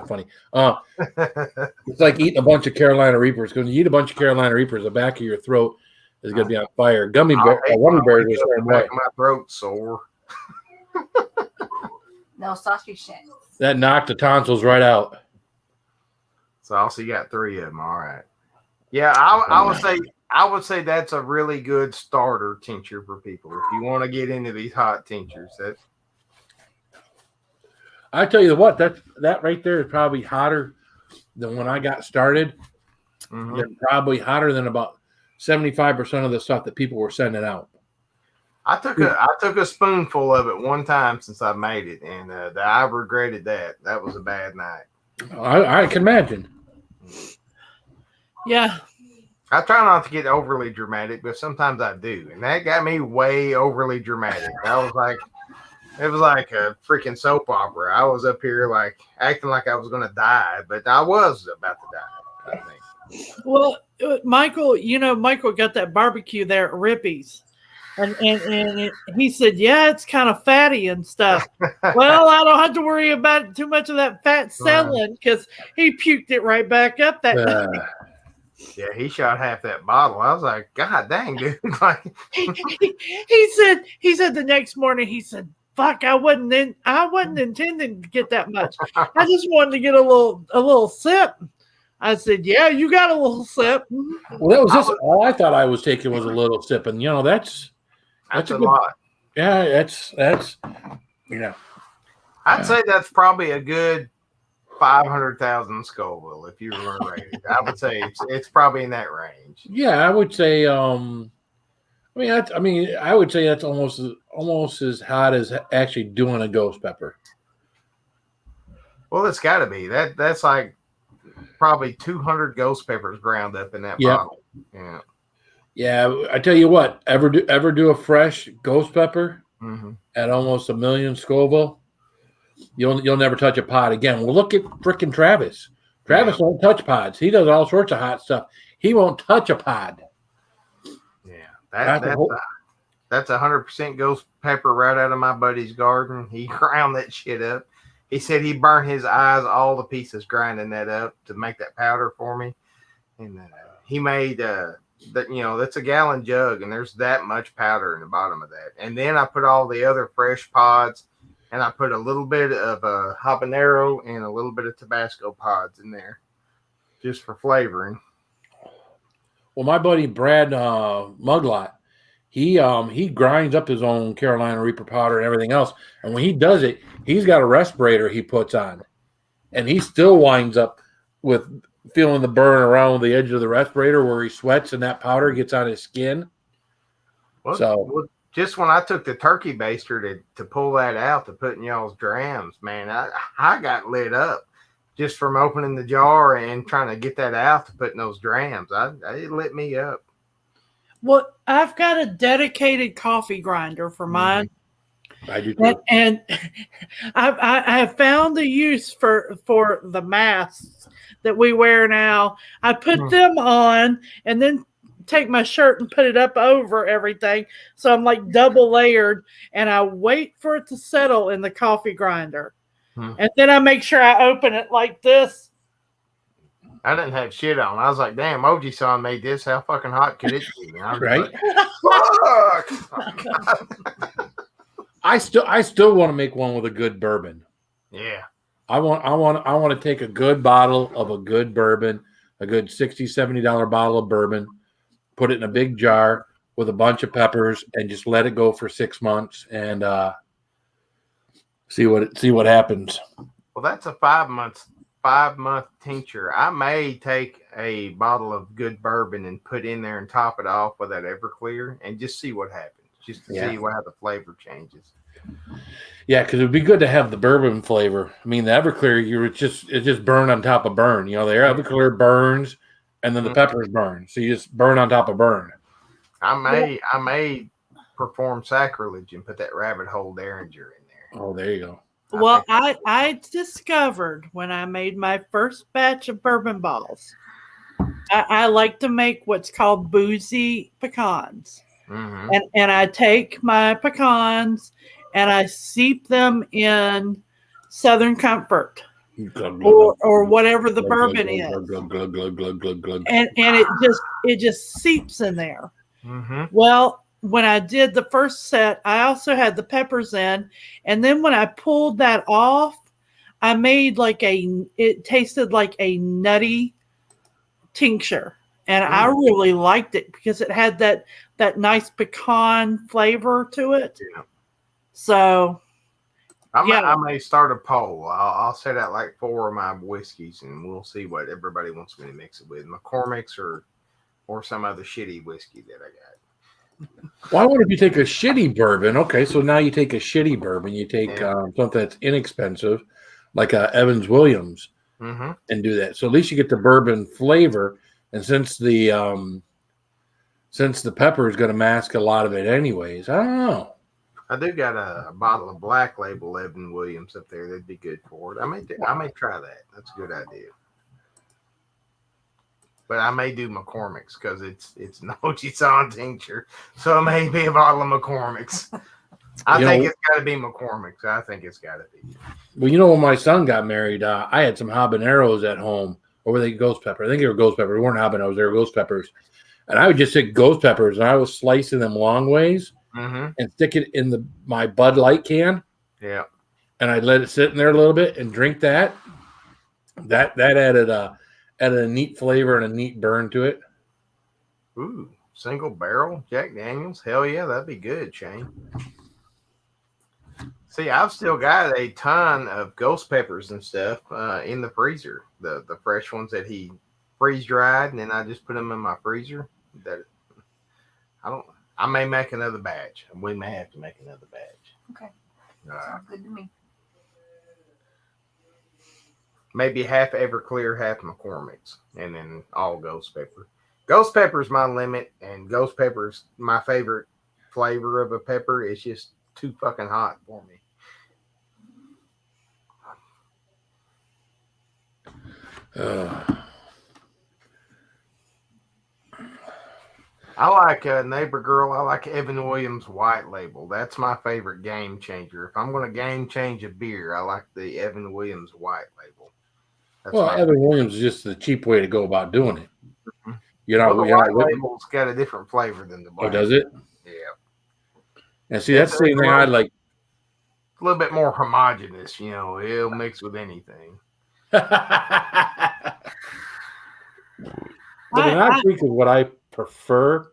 funny. It's like eating a bunch of Carolina Reapers. When you eat a bunch of Carolina Reapers, the back of your throat is going to be on fire. Gummy bears are the same way. My throat sore. No sausage shanks. That knocked the tonsils right out. So you got 3 of them. All right. Yeah, I would say that's a really good starter tincture for people if you want to get into these hot tinctures. I tell you what, that right there is probably hotter than when I got started. Mm-hmm. They're probably hotter than about 75% of the stuff that people were sending out. I took a spoonful of it one time since I made it, and I regretted that. That was a bad night. I can imagine. Yeah. I try not to get overly dramatic, but sometimes I do, and that got me way overly dramatic. It was like a freaking soap opera. I was up here like acting like I was going to die, but I was about to die, I think. Well, Michael, Michael got that barbecue there at Rippy's. And he said, yeah, it's kind of fatty and stuff. Well, I don't have to worry about too much of that fat settling because he puked it right back up that night. Yeah, he shot half that bottle. I was like, God dang, dude. Like, he said the next morning, he said, fuck, I wasn't intending to get that much. I just wanted to get a little sip. I said, yeah, you got a little sip. Well, that was just all I thought I was taking was a little sip. And, that's a good, lot. Yeah, that's I'd say that's probably a good 500,000 Scoville if you were to rate it. I would say it's probably in that range. Yeah, I would say. I would say that's almost as hot as actually doing a ghost pepper. Well, it's got to be that's like probably 200 ghost peppers ground up in that bottle. Yeah. Yeah, I tell you what, ever do a fresh ghost pepper at almost 1 million Scoville, you'll never touch a pod again. Well, look at frickin' Travis. Travis won't touch pods. He does all sorts of hot stuff. He won't touch a pod. Yeah, that's 100% ghost pepper right out of my buddy's garden. He ground that shit up. He said he burned his eyes all the pieces grinding that up to make that powder for me, and he made that's a gallon jug, and there's that much powder in the bottom of that. And then I put all the other fresh pods, and I put a little bit of habanero and a little bit of Tabasco pods in there, just for flavoring. Well, my buddy Brad Muglot, he grinds up his own Carolina Reaper powder and everything else, and when he does it, he's got a respirator he puts on, and he still winds up with feeling the burn around the edge of the respirator where he sweats and that powder gets on his skin. Well, just when I took the turkey baster to pull that out to put in y'all's drams, man, I got lit up just from opening the jar and trying to get that out to put in those drams. It lit me up. Well, I've got a dedicated coffee grinder for mine. I do too. And I have found a use for the masks that we wear now. I put them on and then take my shirt and put it up over everything. So I'm like double layered, and I wait for it to settle in the coffee grinder. And then I make sure I open it like this. I didn't have shit on. I was like, damn, Oji-san made this. How fucking hot could it be? Right? Like, fuck! I still want to make one with a good bourbon. Yeah. I want to take a good bottle of a good bourbon, a good $60, $70 bottle of bourbon, put it in a big jar with a bunch of peppers, and just let it go for 6 months and see what happens. Well, that's a 5 month tincture. I may take a bottle of good bourbon and put in there and top it off with that Everclear and just see what happens, just to see how the flavor changes. Yeah, because it would be good to have the bourbon flavor. I mean, the Everclear, it just burn on top of burn. The Everclear burns, and then the peppers burn. So you just burn on top of burn. I may perform sacrilege and put that Rabbit Hole Derringer in there. Oh, there you go. Well, I discovered when I made my first batch of bourbon balls, I like to make what's called boozy pecans. Mm-hmm. And I take my pecans and I steep them in Southern Comfort or whatever the bourbon is. And it just seeps in there. Mm-hmm. Well, when I did the first set, I also had the peppers in, and then when I pulled that off, I made it tasted like a nutty tincture, and I really liked it because it had that nice pecan flavor to it. Yeah. So, I may start a poll. I'll set out like 4 of my whiskeys, and we'll see what everybody wants me to mix it with: McCormick's or some other shitty whiskey that I got. Why would if you take a shitty bourbon? Okay, so now you take a shitty bourbon, you take something that's inexpensive, like a Evans Williams, and do that. So at least you get the bourbon flavor. And since the pepper is going to mask a lot of it, anyways, I don't know. I do got a bottle of Black Label Evan Williams up there. That'd be good for it. I may try that. That's a good idea. But I may do McCormick's because it's an Ochi-san tincture. So it may be a bottle of McCormick's. I think it's got to be McCormick's. I think it's got to be. Well, when my son got married, I had some habaneros at home. Or were they ghost pepper? I think they were ghost peppers. They weren't habaneros. They were ghost peppers. And I would just take ghost peppers, and I was slicing them long ways and stick it in my Bud Light can. Yeah. And I'd let it sit in there a little bit and drink that. That added a neat flavor and a neat burn to it. Ooh, single barrel Jack Daniels. Hell yeah, that'd be good, Shane. See, I've still got a ton of ghost peppers and stuff in the freezer. The fresh ones that he freeze dried, and then I just put them in my freezer. I may make another batch. We may have to make another batch. Okay. Sounds good to me. Maybe half Everclear, half McCormick's, and then all ghost pepper. Ghost pepper is my limit, and ghost pepper is my favorite flavor of a pepper. It's just too fucking hot for me. I like Neighbor Girl. I like Evan Williams White Label. That's my favorite game changer. If I'm going to game change a beer, I like the Evan Williams White Label. Evan Williams is just the cheap way to go about doing it. The white label's got a different flavor than the black. Oh, does it? Yeah. And see, that's the same thing I like. A little bit more homogenous, it'll mix with anything. But I think of what I prefer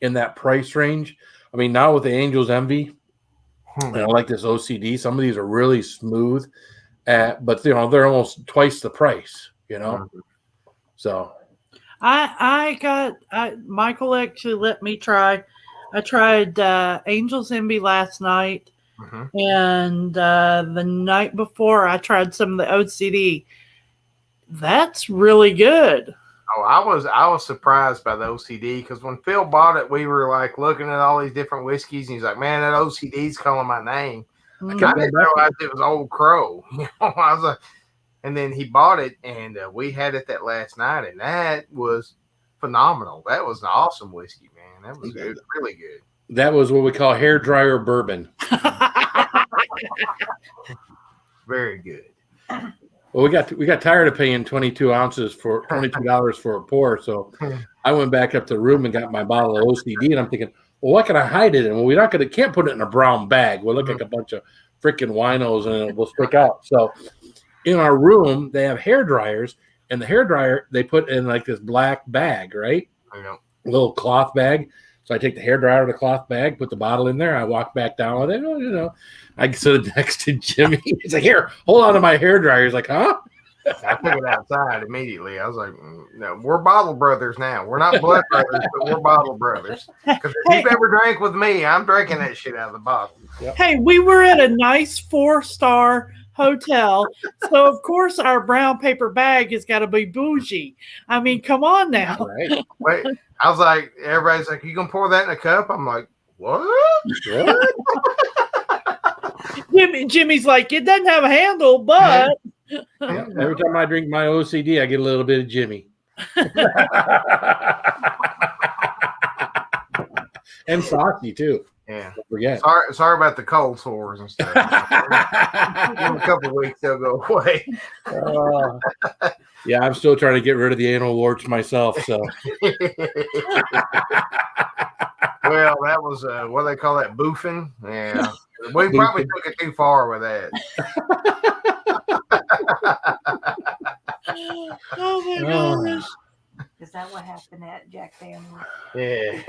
in that price range. I mean, now with the Angel's Envy, and I like this OCD. Some of these are really smooth, but they're almost twice the price. So Michael actually let me try. I tried Angel's Envy last night, and the night before I tried some of the OCD. That's really good. Oh, I was surprised by the OCD because when Phil bought it, we were like looking at all these different whiskeys, and he's like, "Man, that OCD's calling my name." I didn't realize it was Old Crow. I was like, and then he bought it, and we had it that last night, and that was phenomenal. That was an awesome whiskey, man. That was good, really good. That was what we call hair dryer bourbon. Very good. Well, we got tired of paying 22 ounces for $22 for a pour, so I went back up to the room and got my bottle of OCD, and I'm thinking, well, what can I hide it in? Well, can't put it in a brown bag. We'll look like a bunch of freaking winos, and it will stick out. So, in our room, they have hair dryers, and the hair dryer they put in like this black bag, right? I know. A little cloth bag. So I take the hair dryer in the cloth bag, put the bottle in there. I walk back down with it. I sit next to Jimmy. He's like, "Here, hold on to my hair dryer." He's like, "Huh?" I took it outside immediately. I was like, "No, we're bottle brothers now. We're not blood brothers, but we're bottle brothers." Because if you've ever drank with me, I'm drinking that shit out of the bottle. Yep. Hey, we were at a nice 4-star hotel, so of course our brown paper bag has got to be bougie. I mean, come on now. Right. Wait, I was like, everybody's like, "You gonna pour that in a cup?" I'm like, "What?" Jimmy's like, it doesn't have a handle, but Every time I drink my OCD, I get a little bit of Jimmy. And saucy too. Yeah. Don't forget. Sorry about the cold sores and stuff. In a couple of weeks they'll go away. Yeah, I'm still trying to get rid of the anal warts myself. So. Well, that was what do they call that? Boofing. Yeah. We probably took it too far with that. oh my gosh. Is that what happened at Jack Daniels? Yeah.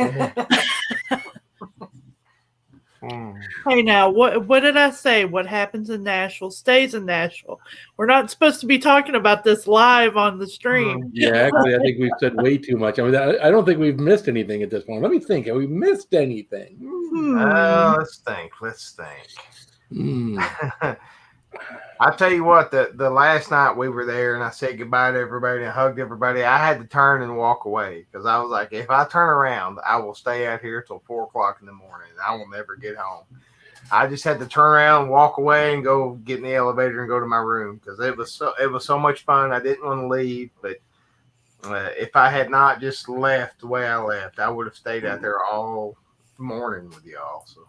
Hey, now, what did I say? What happens in Nashville stays in Nashville. We're not supposed to be talking about this live on the stream. Yeah, actually, I think we've said way too much. I mean, I don't think we've missed anything at this point. Let me think. Have we missed anything? Let's think. I tell you what, the last night we were there and I said goodbye to everybody and hugged everybody, I had to turn and walk away because I was like, if I turn around, I will stay out here till 4 o'clock in the morning. I will never get home. I just had to turn around and walk away and go get in the elevator and go to my room because it was so much fun. I didn't want to leave, but if I had not just left the way I left, I would have stayed out there all morning with y'all. So.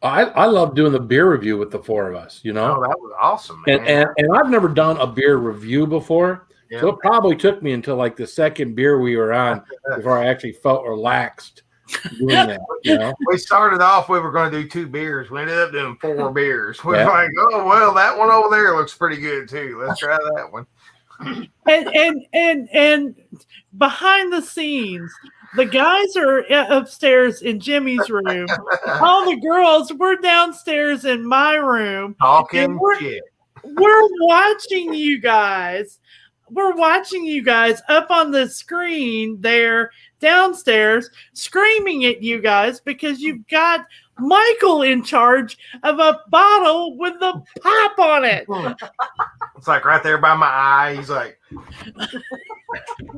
I love doing the beer review with the four of us, you know. Oh, that was awesome, man. And I've never done a beer review before. Yeah. So it probably took me until like the second beer we were on before I actually felt relaxed doing that. You know? We started off, we were going to do 2 beers. We ended up doing 4 beers. We were like, oh, well, that one over there looks pretty good too. Let's try that one. And behind the scenes, the guys are upstairs in Jimmy's room. All the girls, we're downstairs in my room. Talking shit. We're watching you guys. We're watching you guys up on the screen there downstairs, screaming at you guys because you've got Michael in charge of a bottle with the pop on it. It's like right there by my eye. He's like,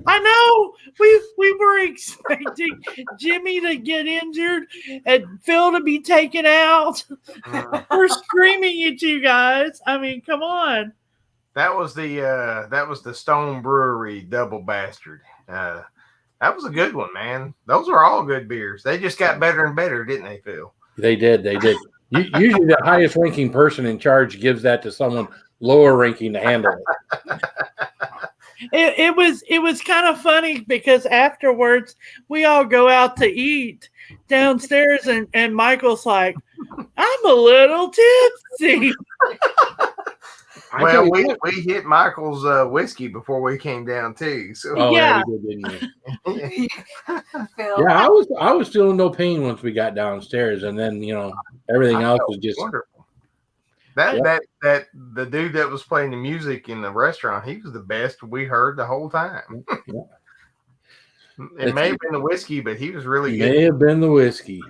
I know. We were expecting Jimmy to get injured and Phil to be taken out. We're screaming at you guys. I mean, come on. That was the Stone Brewery Double Bastard. That was a good one, man. Those are all good beers. They just got better and better, didn't they, Phil? They did. Usually the highest ranking person in charge gives that to someone lower ranking to handle it. It was kind of funny because afterwards we all go out to eat downstairs and Michael's like, I'm a little tipsy. Well, we hit Michael's whiskey before we came down too. So yeah, we did, didn't you? Yeah, I was feeling no pain once we got downstairs, and then everything else was just wonderful. That the dude that was playing the music in the restaurant, he was the best we heard the whole time. It may have been the whiskey, but he was really good. May have been the whiskey.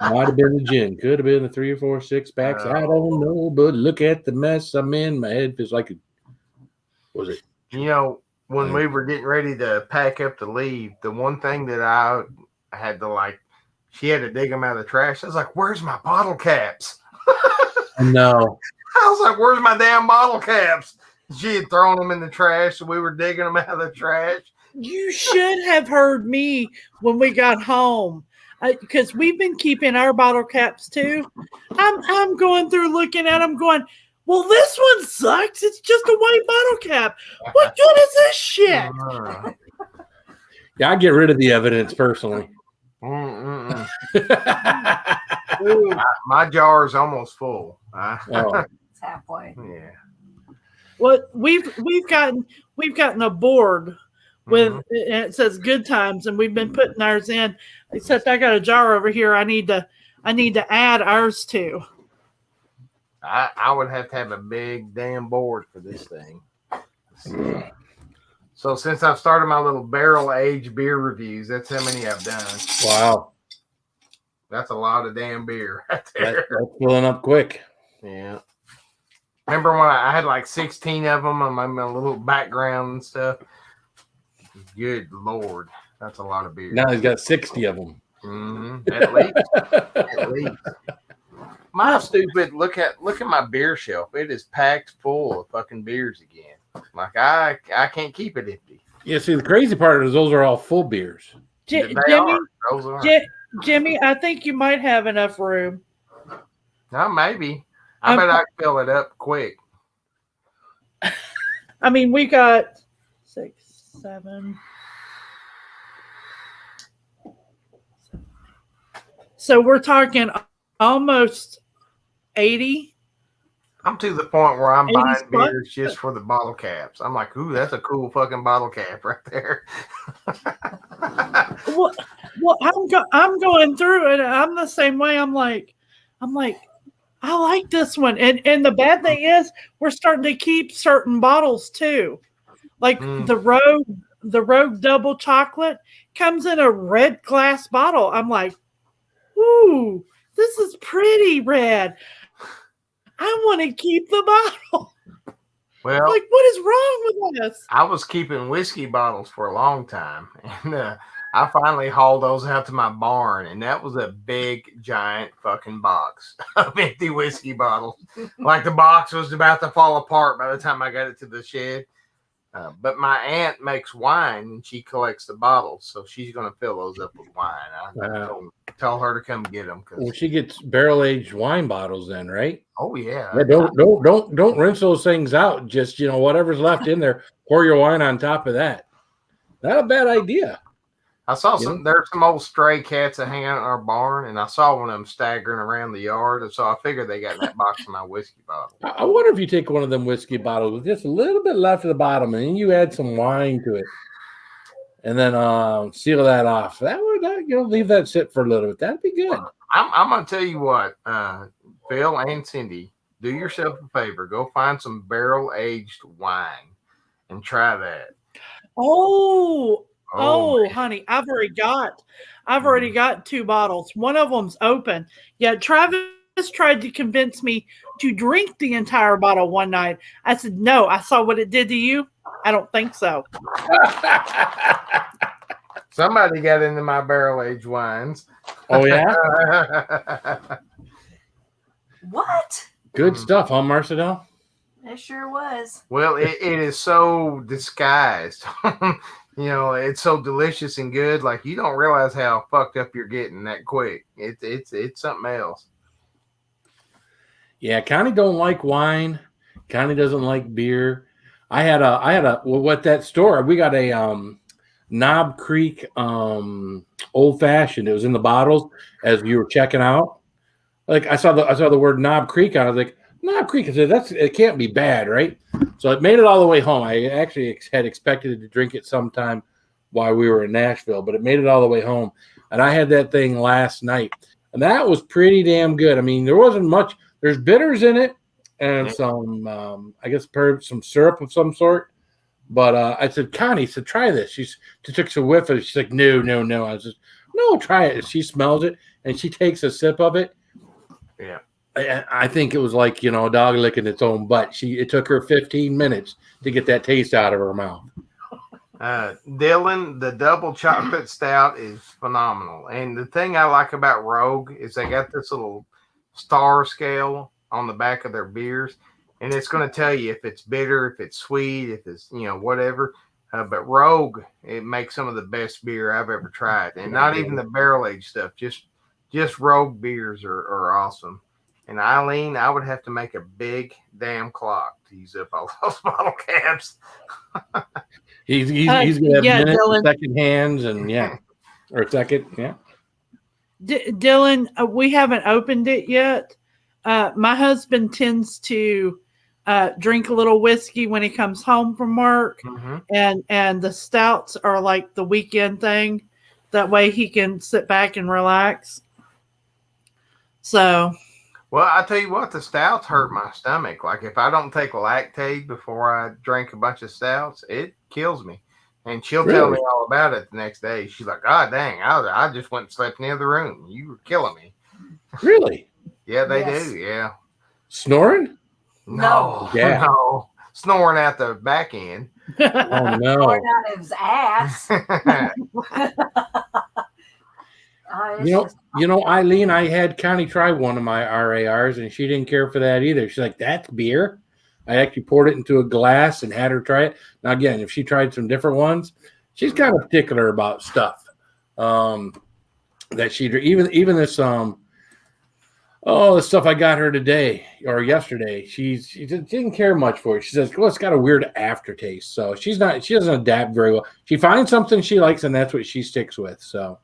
Might have been the gin. Could have been the 3 or 4 6-packs. I don't know, but look at the mess I'm in. My head feels like was it? When we were getting ready to pack up to leave, the one thing that I had to she had to dig them out of the trash. I was like, "Where's my bottle caps?" No. I was like, "Where's my damn bottle caps?" She had thrown them in the trash, so we were digging them out of the trash. You should have heard me when we got home. Because we've been keeping our bottle caps too. I'm going through looking at them going, well, this one sucks. It's just a white bottle cap. What good is this shit? Yeah, I get rid of the evidence personally. My jar is almost full. It's halfway. Yeah. Well, we've gotten a board with and it says good times, and we've been putting ours in. Except I got a jar over here. I need to add ours to. I would have to have a big damn board for this thing. So since I've started my little barrel aged beer reviews, that's how many I've done. Wow, that's a lot of damn beer right there. That's filling up quick. Yeah. Remember when I had like 16 of them on my little background and stuff? Good Lord. That's a lot of beer. Now he's got 60 of them. At least. my stupid look at my beer shelf. It is packed full of fucking beers again. Like I can't keep it empty. Yeah, see, the crazy part is those are all full beers. They Jimmy, are. Those are. Jimmy, I think you might have enough room. No, maybe. I bet I can fill it up quick. I mean, we got 6, 7. So we're talking almost 80. I'm to the point where I'm 80 buying spots? beers just for the bottle caps. I'm like, ooh, that's a cool fucking bottle cap right there. Well, I'm going through it. I'm the same way. I'm like, I like this one. And the bad thing is, we're starting to keep certain bottles too. Like the Rogue Double Chocolate comes in a red glass bottle. I'm like, ooh, this is pretty red. I want to keep the bottle. Well, like, what is wrong with this? I was keeping whiskey bottles for a long time, and I finally hauled those out to my barn, and that was a big, giant fucking box of empty whiskey bottles. Like the box was about to fall apart by the time I got it to the shed. But my aunt makes wine, and she collects the bottles, so she's going to fill those up with wine. I tell her to come get them. Well, she gets barrel-aged wine bottles then, right? Oh yeah. Don't rinse those things out. Just whatever's left in there, pour your wine on top of that. Not a bad idea. I saw there's some old stray cats that hang out in our barn, and I saw one of them staggering around the yard, and so I figured they got in that box of my whiskey bottle. I wonder if you take one of them whiskey bottles with just a little bit left at the bottom, and then you add some wine to it, and then seal that off. That would leave that sit for a little bit. That'd be good. I'm gonna tell you what, Phil and Cindy, do yourself a favor. Go find some barrel aged wine and try that. Oh, honey, I've already got 2 bottles. One of them's open. Yeah, Travis tried to convince me to drink the entire bottle one night. I said, no, I saw what it did to you. I don't think so. Somebody got into my barrel aged wines. Oh, yeah? What? Good stuff, huh, Marcedel? It sure was. Well, it is so disguised. It's so delicious and good. Like, you don't realize how fucked up you're getting that quick. It's something else. Yeah, Connie don't like wine. Connie doesn't like beer. I had a what that store, we got a Knob Creek old fashioned. It was in the bottles as you were checking out. Like I saw the word Knob Creek on it. I was like, Knob Creek. I said, it can't be bad, right? So it made it all the way home. I actually had expected to drink it sometime while we were in Nashville, but it made it all the way home. And I had that thing last night, and that was pretty damn good. I mean, there wasn't much. There's bitters in it and some, I guess, some syrup of some sort. But I said, Connie, try this. She took a whiff of it. She's like, no. I was just, no, try it. She smells it, and she takes a sip of it. Yeah. I think it was like, a dog licking its own butt. It took her 15 minutes to get that taste out of her mouth. Dylan, the double chocolate stout is phenomenal. And the thing I like about Rogue is they got this little star scale on the back of their beers. And it's going to tell you if it's bitter, if it's sweet, if it's, whatever. But Rogue, it makes some of the best beer I've ever tried. And not even the barrel-aged stuff. Just Rogue beers are awesome. And Eileen, I would have to make a big damn clock to use up all those bottle caps. He's going to have minutes, second hands, and or second, yeah. Dylan, we haven't opened it yet. My husband tends to drink a little whiskey when he comes home from work, and the stouts are like the weekend thing. That way he can sit back and relax. So. Well, I tell you what, the stouts hurt my stomach. Like if I don't take Lactaid before I drink a bunch of stouts, it kills me. And she'll tell me all about it the next day. She's like, "God dang, I just went and slept in the other room. You were killing me." Really? Yeah, they do. Yeah. Snoring? No. Yeah. No. Snoring out the back end. Oh no. Snoring out of his ass. Eileen, I had Connie try one of my RARs, and she didn't care for that either. She's like, "That's beer." I actually poured it into a glass and had her try it. Now, again, if she tried some different ones, she's kind of particular about stuff. That she even this the stuff I got her today or yesterday, she didn't care much for it. She says, "Well, it's got a weird aftertaste," so she doesn't adapt very well. She finds something she likes, and that's what she sticks with. So,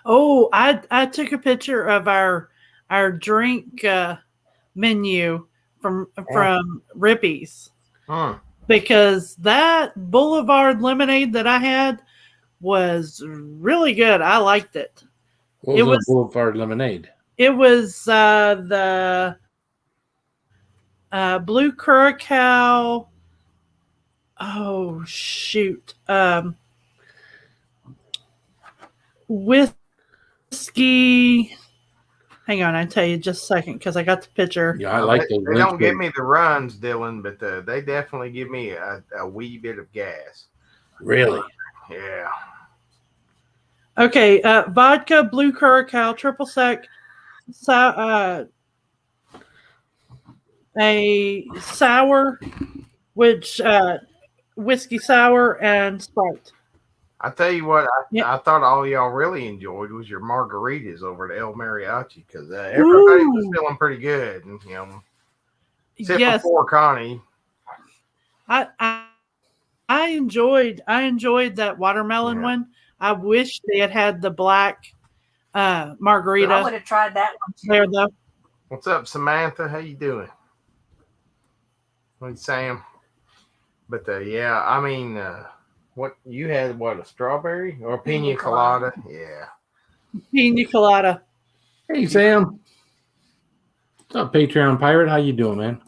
I took a picture of our drink menu from Rippy's because that Boulevard lemonade that I had was really good. I liked it. What was Boulevard lemonade? It was the blue curacao. Oh shoot! Whiskey. Hang on, I'll tell you just a second because I got the picture. Yeah, I like those. They don't give me the runs, Dylan, but they definitely give me a wee bit of gas. Really? Yeah. Okay, vodka, blue curacao, triple sec, a sour, which whiskey sour and Sprite. I tell you what, I thought all y'all really enjoyed was your margaritas over at El Mariachi because everybody was feeling pretty good, and except before Connie. I enjoyed that watermelon one. I wish they had the black margarita. I would have tried that one too. There though. What's up, Samantha? How you doing? Hey, Sam. But I mean, what you had? What, a strawberry or a pina colada? Yeah, pina colada. Hey, Sam. What's up, Patreon Pirate? How you doing, man?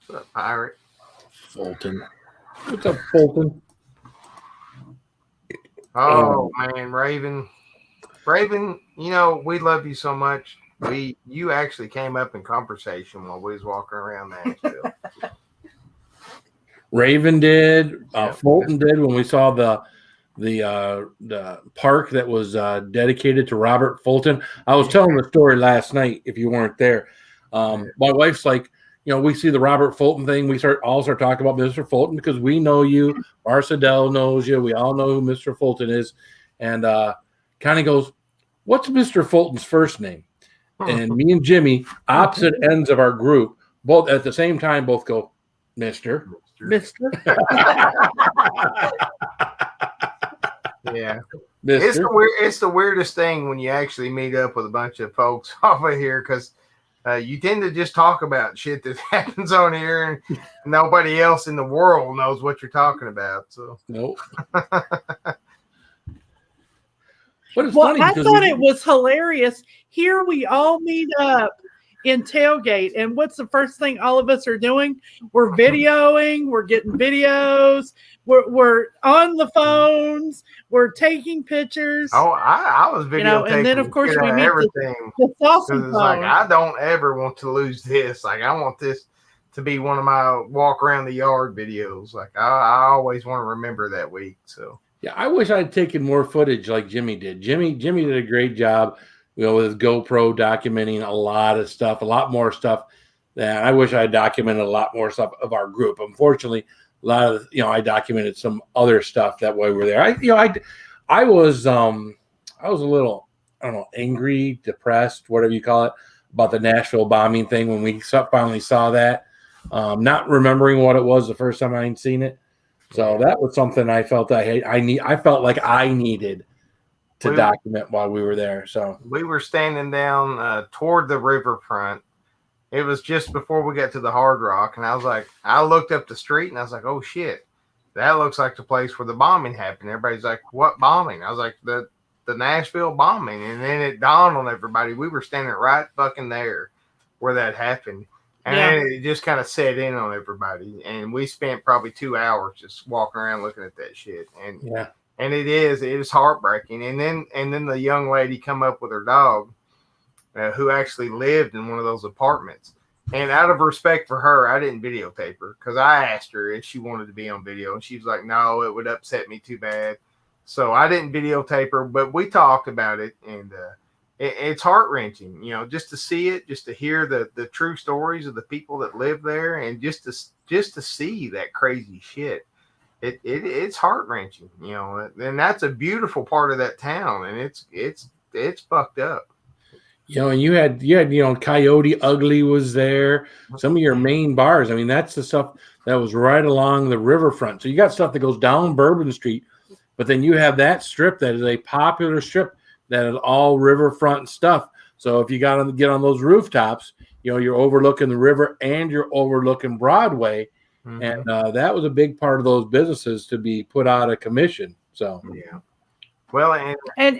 What's up, Pirate? Fulton. What's up, Fulton? Oh man, Raven, we love you so much. You actually came up in conversation while we was walking around Nashville. Raven did, Fulton did when we saw the park that was dedicated to Robert Fulton. I was telling the story last night if you weren't there. My wife's like, we see the Robert Fulton thing. We start talking about Mr. Fulton because we know you. Marcedel knows you. We all know who Mr. Fulton is. And Connie goes, "What's Mr. Fulton's first name?" And me and Jimmy, opposite ends of our group, both at the same time, both go, Mr. Yeah. It's the weirdest thing when you actually meet up with a bunch of folks off of here because you tend to just talk about shit that happens on here, and nobody else in the world knows what you're talking about. So nope. Funny I thought it was hilarious. Here we all meet up in tailgate, and what's the first thing all of us are doing? We're videoing. We're getting videos. We're on the phones. We're taking pictures. Oh, I was videotaping. And then of course we meet everything. The awesome it's like I don't ever want to lose this. Like I want this to be one of my walk around the yard videos. Like I always want to remember that week. So yeah, I wish I'd taken more footage like Jimmy did. Jimmy did a great job, with his GoPro documenting a lot of stuff, a lot more stuff. That I wish I had documented a lot more stuff of our group. Unfortunately, a lot of I documented some other stuff that way we're there. I was a little, I don't know, angry, depressed, whatever you call it, about the Nashville bombing thing when we finally saw that. Not remembering what it was the first time I'd seen it. So that was something I felt I felt like I needed to document while we were there. So we were standing down toward the riverfront. It was just before we got to the Hard Rock, and I looked up the street and I was like, "Oh shit, that looks like the place where the bombing happened." Everybody's like, "What bombing?" I was like, "The Nashville bombing." And then it dawned on everybody we were standing right fucking there where that happened. And then it just kind of set in on everybody. And we spent probably 2 hours just walking around looking at that shit. And and it is heartbreaking. And then the young lady come up with her dog who actually lived in one of those apartments. And out of respect for her, I didn't videotape her because I asked her if she wanted to be on video. And she was like, "No, it would upset me too bad." So I didn't videotape her, but we talked about it, and it's heart wrenching, just to see it, just to hear the true stories of the people that live there, and just to see that crazy shit. It's heart wrenching, and that's a beautiful part of that town, and it's fucked up. And you had Coyote Ugly was there. Some of your main bars. I mean, that's the stuff that was right along the riverfront. So you got stuff that goes down Bourbon Street, but then you have that strip that is a popular strip that is all riverfront stuff. So if you get on those rooftops, you're overlooking the river and you're overlooking Broadway. Mm-hmm. And that was a big part of those businesses to be put out of commission. So yeah. Well, and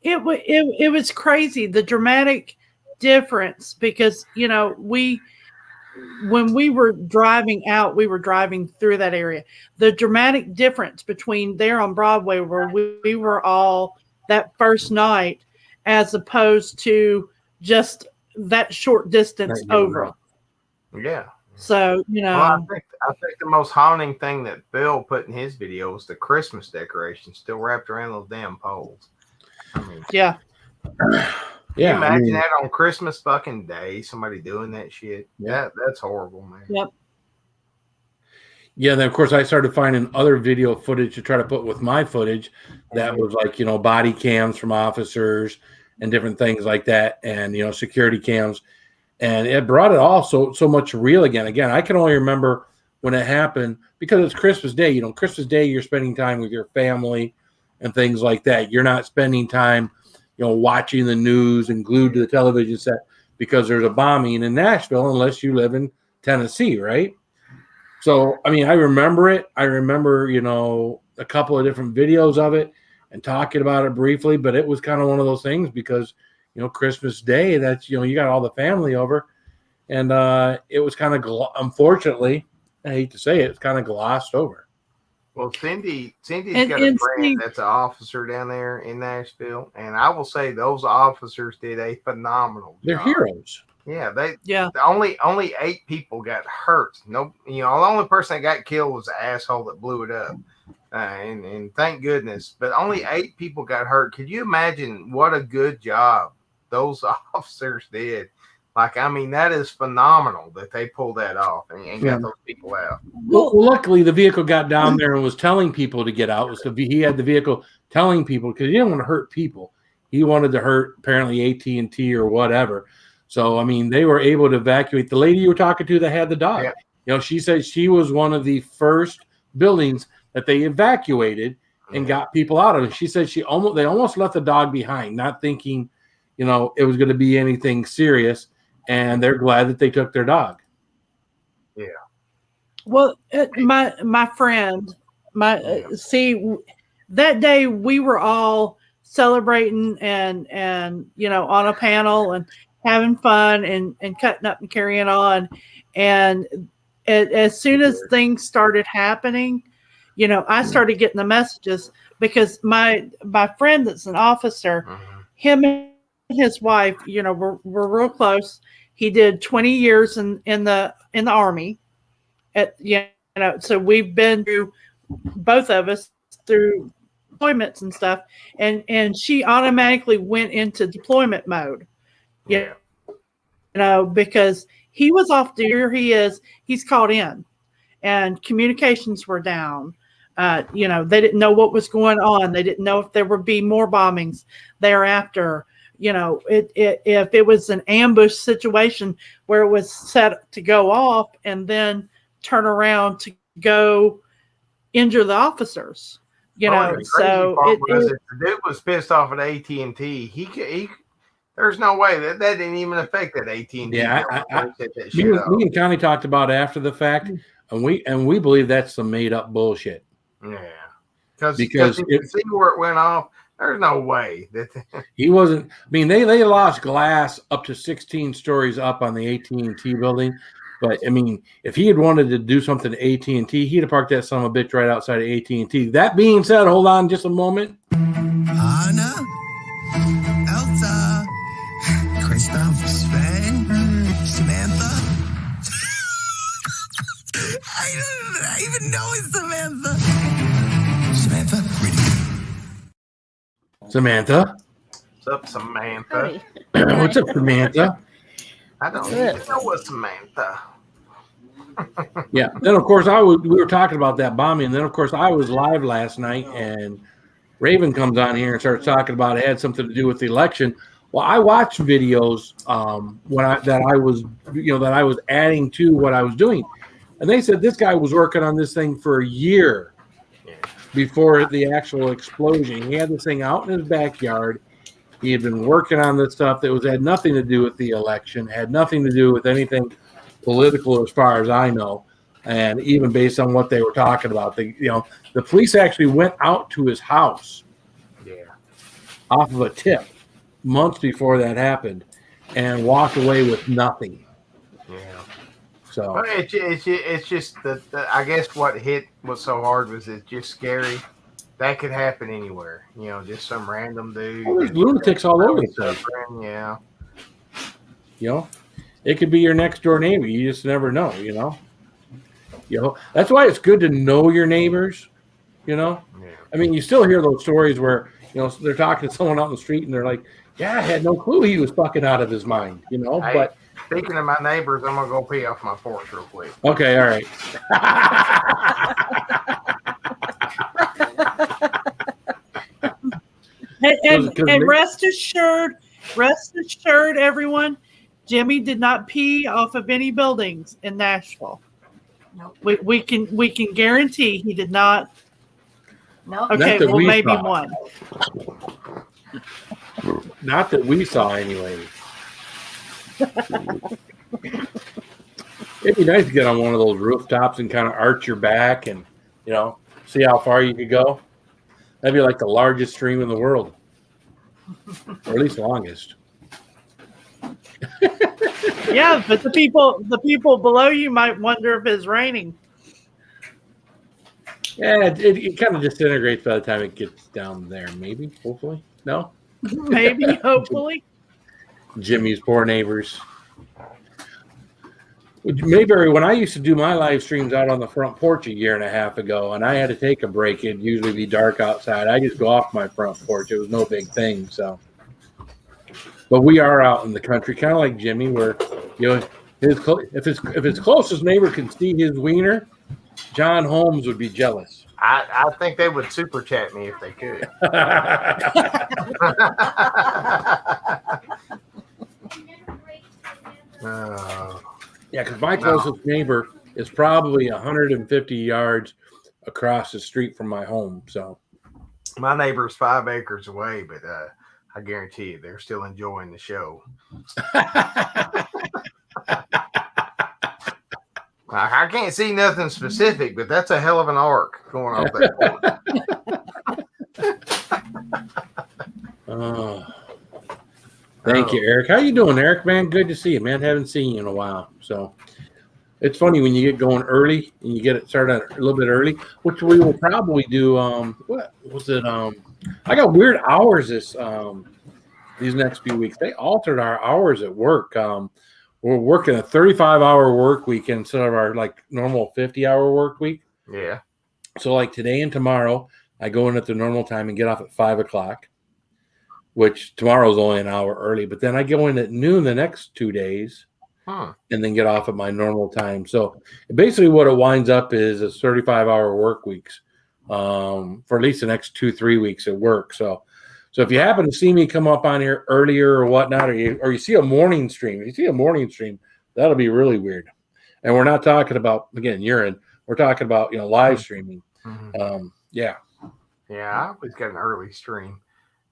it was crazy, the dramatic difference, because when we were driving out, we were driving through that area. The dramatic difference between there on Broadway, where we were all that first night, as opposed to just that short distance over. Yeah. So well, I think the most haunting thing that Bill put in his video was the Christmas decorations still wrapped around those damn poles. I mean, yeah. Can you imagine that on Christmas fucking Day, somebody doing that shit? Yeah. That's horrible, man. Yep. Yeah, then of course I started finding other video footage to try to put with my footage that was like, body cams from officers and different things like that, and security cams. And it brought it all so much real again. Again, I can only remember when it happened because it's Christmas Day. Christmas Day, you're spending time with your family and things like that. You're not spending time, watching the news and glued to the television set because there's a bombing in Nashville, unless you live in Tennessee, right? So, I remember it. I remember, a couple of different videos of it and talking about it briefly, but it was kind of one of those things because, Christmas Day, that's, you got all the family over, and it was kind of, unfortunately, I hate to say it, it's kind of glossed over. Well, Cindy's got a friend that's an officer down there in Nashville, and I will say those officers did a phenomenal job. They're heroes. Yeah, only 8 people got hurt. No, the only person that got killed was the asshole that blew it up, and thank goodness. But only 8 people got hurt. Could you imagine what a good job those officers did? That is phenomenal that they pulled that off and got those people out. Well, luckily the vehicle got down there and was telling people to get out. He had the vehicle telling people because he didn't want to hurt people. He wanted to hurt apparently AT&T or whatever. So, they were able to evacuate. The lady you were talking to that had the dog, she said she was one of the first buildings that they evacuated and got people out of it. She said they almost left the dog behind, not thinking, it was going to be anything serious. And they're glad that they took their dog. Yeah. Well, my friend, that day we were all celebrating and on a panel and having fun and cutting up and carrying on. And as soon as things started happening, I started getting the messages because my friend that's an officer, him and his wife, were real close. He did 20 years in the Army. So we've been through, both of us, through deployments and stuff. And she automatically went into deployment mode. Because he was off duty. He's called in, and communications were down. They didn't know what was going on. They didn't know if there would be more bombings thereafter. If it was an ambush situation where it was set to go off and then turn around to go injure the officers, so the dude was pissed off at AT&T. He there's no way that didn't even affect that AT&T. Yeah, me and Connie talked about after the fact, and we believe that's some made up bullshit. Yeah, because if you see where it went off, there's no way that he wasn't. They lost glass up to 16 stories up on the AT&T building. But if he had wanted to do something to AT&T, he'd have parked that son of a bitch right outside of AT&T. That being said, hold on just a moment. Anna, Elsa, Christoph, Sven, Samantha. I don't even know it's Samantha. Samantha, ready. Samantha. What's up, Samantha? What's up, Samantha? I don't even know what Samantha. Yeah. Then of course we were talking about that bombing, and then of course I was live last night, and Raven comes on here and starts talking about it had something to do with the election. Well, I watched videos that I was adding to what I was doing, and they said this guy was working on this thing for a year before the actual explosion. He had this thing out in his backyard. He had been working on this stuff that had nothing to do with the election, had nothing to do with anything political as far as I know, and even based on what they were talking about, the police actually went out to his house, off of a tip, months before that happened, and walked away with nothing. Yeah. So well, it's just that I guess what hit was so hard was it's just scary. That could happen anywhere, just some random dude. Well, there's lunatics all over the place. Yeah. It could be your next door neighbor. You just never know, That's why it's good to know your neighbors, I mean, you still hear those stories where, they're talking to someone out in the street and they're like, yeah, I had no clue he was fucking out of his mind, Hey, but speaking of my neighbors, I'm going to go pee off my porch real quick. Okay, all right. And rest assured, everyone, Jimmy did not pee off of any buildings in Nashville. Nope. We can guarantee he did not. Nope. Okay, well maybe saw. one. Not that we saw, anyway. It'd be nice to get on one of those rooftops and kind of arch your back and, see how far you could go. That'd be like the largest stream in the world, or at least longest. Yeah, but the people below you might wonder if it's raining. Yeah, it kind of disintegrates by the time it gets down there. Maybe, hopefully, no. Maybe, hopefully. Jimmy's poor neighbors. Mayberry, when I used to do my live streams out on the front porch a year and a half ago, and I had to take a break, it'd usually be dark outside. I just go off my front porch. It was no big thing. So, but we are out in the country, kind of like Jimmy, where if his closest neighbor can see his wiener, John Holmes would be jealous. I think they would super chat me if they could. Yeah, because my closest neighbor is probably 150 yards across the street from my home. So my neighbor's 5 acres away, but I guarantee you they're still enjoying the show. I can't see nothing specific, but that's a hell of an arc going off that. Thank you, Eric. How you doing, Eric? Man, good to see you, man. Haven't seen you in a while. So it's funny when you get going early and you get it started a little bit early, which we will probably do. What was it? I got weird hours these next few weeks. They altered our hours at work. We're working a 35-hour work week instead of our normal 50-hour work week. Yeah. So like today and tomorrow, I go in at the normal time and get off at 5:00. Which tomorrow's only an hour early, but then I go in at noon the next 2 days and then get off at my normal time. So basically what it winds up is 35-hour work weeks for at least the next 2-3 weeks at work. So if you happen to see me come up on here earlier or whatnot, or you see a morning stream, that'll be really weird. And we're not talking about, again, urine. We're talking about, live streaming. Yeah. Yeah, I always got an early stream.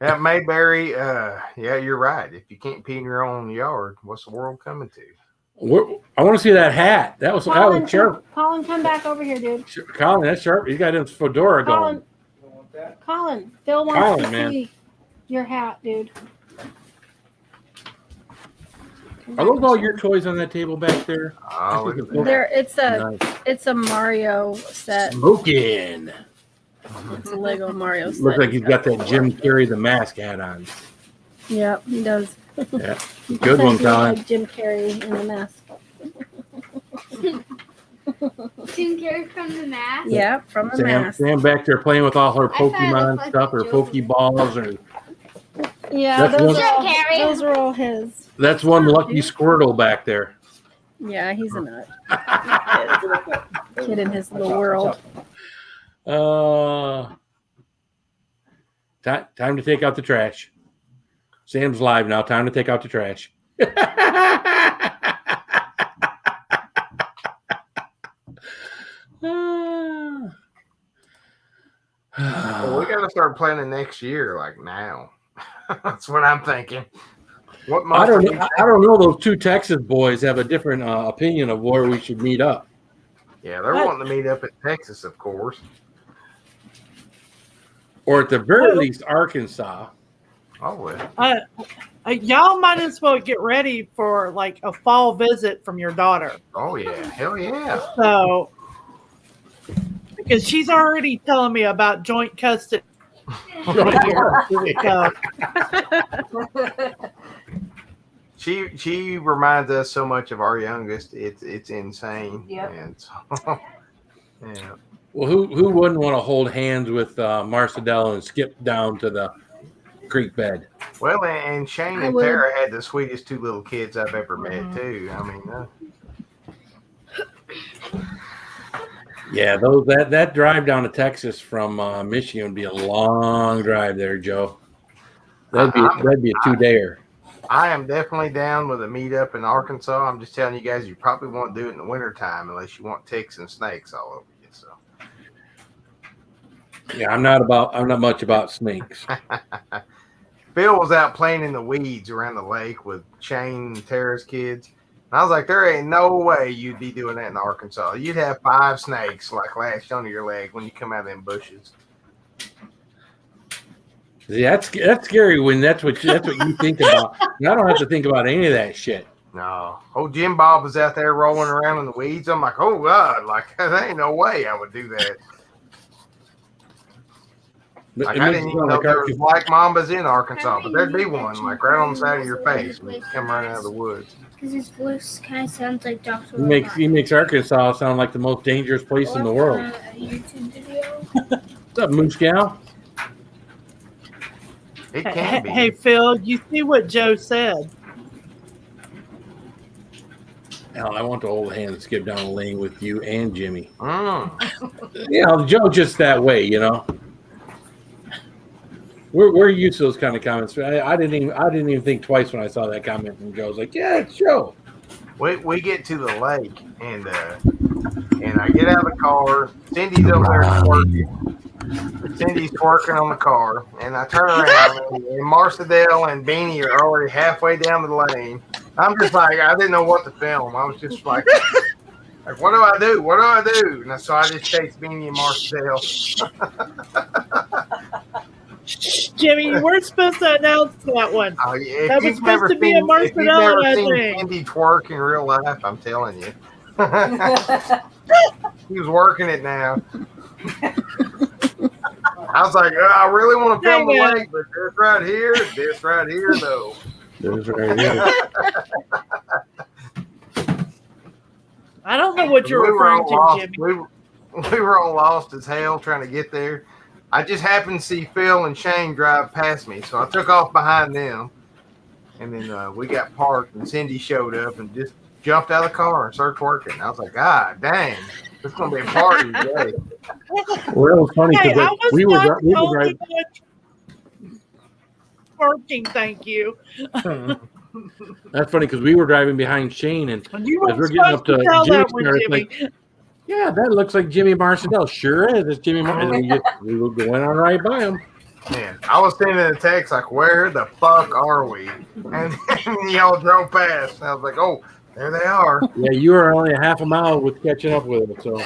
Yeah, Mayberry, yeah, you're right. If you can't pee in your own yard, what's the world coming to? I want to see that hat. That was sharp. Colin, come back over here, dude. Colin, that's sharp. He's got his fedora going. Colin, Phil wants to see your hat, dude. Are those all your toys on that table back there? Oh, It's a Mario set. Smoking. It's a Lego Mario set. Looks like he's got that Jim Carrey the mask hat on. Yep, he does. Yeah, good one, Colin. Like Jim Carrey in the mask. Jim Carrey from the mask. Yeah, from the mask. Sam back there playing with all her I thought it Pokemon looked like stuff, the her Joker. Pokeballs, or Yeah, That's those one- are, all, Jim Carrey. those are all his. that's one lucky Squirtle back there. Yeah, he's a nut. Kid in his little world. Time to take out the trash. Sam's live now. Time to take out the trash. Well, we got to start planning next year, like now. That's what I'm thinking. What I don't month? know. I don't know. Those two Texas boys have a different opinion of where we should meet up. Yeah, they're wanting to meet up in Texas, of course. Or at the very least, Arkansas. Oh, well. Y'all might as well get ready for like a fall visit from your daughter. Oh, yeah. Hell yeah. So, because she's already telling me about joint custody. So, She reminds us so much of our youngest. It's insane. Yep. And so, yeah. Well, who wouldn't want to hold hands with Marcedel and skip down to the creek bed? Well, and Shane I and would. Tara had the sweetest two little kids I've ever met, too. I mean, Yeah, that drive down to Texas from Michigan would be a long drive there, Joe. That'd be a 2-dayer. I am definitely down with a meetup in Arkansas. I'm just telling you guys, you probably won't do it in the wintertime unless you want ticks and snakes all over you. So, Yeah, I'm not much about snakes. Phil was out playing in the weeds around the lake with Shane and Tara's kids. And I was like, there ain't no way you'd be doing that in Arkansas. You'd have 5 snakes like lashed onto your leg when you come out of them bushes. Yeah, that's scary when that's what you think about. And I don't have to think about any of that shit. No. Old Jim Bob was out there rolling around in the weeds. I'm like, oh, God, like, there ain't no way I would do that. Like, I didn't even know there was black mambas in Arkansas, but there'd be one, like, right on the side of your face when you come right out of the woods. Because his voice kind of sounds like Dr. He makes Arkansas sound like the most dangerous place in the world. A YouTube video. What's up, Moose Gal? It can be. hey, Phil, you see what Joe said? Hell, I want to hold hands and skip down the lane with you and Jimmy. Mm. You know, Joe just that way, you know. We're used to those kind of comments. I didn't even think twice when I saw that comment from Joe. I was like, yeah, it's Joe. We get to the lake and I get out of the car. Cindy's over there twerking. Cindy's twerking on the car, and I turn around and Marcedel and Beanie are already halfway down the lane. I'm just like, I didn't know what to film. I was just like what do I do? What do I do? And so I just chased Beanie and Marcedel. Jimmy, you weren't supposed to announce that one. Oh, yeah. That was supposed to be a If you've Marcedel, never I seen think. Cindy twerk in real life, I'm telling you. He was working it now. I was like, I really want to film the lake, but this right here, though. This right here. I don't know what you're referring to, Jimmy. We were all lost as hell trying to get there. I just happened to see Phil and Shane drive past me, so I took off behind them. And then we got parked, and Cindy showed up and just jumped out of the car and started twerking. I was like, God dang, this is going to be a party today. Well, it was funny Hey, I because was we not were told driving. twerking, thank you. That's funny because we were driving behind Shane, and You as were we're getting up to supposed to tell Jimmy's that one, car, it's Jimmy. like, yeah, that looks like Jimmy Marcedel. Sure is. It's Jimmy Marcedel. We were going on right by him. Man, I was sending a text like, where the fuck are we? And y'all drove past. And I was like, oh, there they are. Yeah, you were only a half a mile with catching up with it. So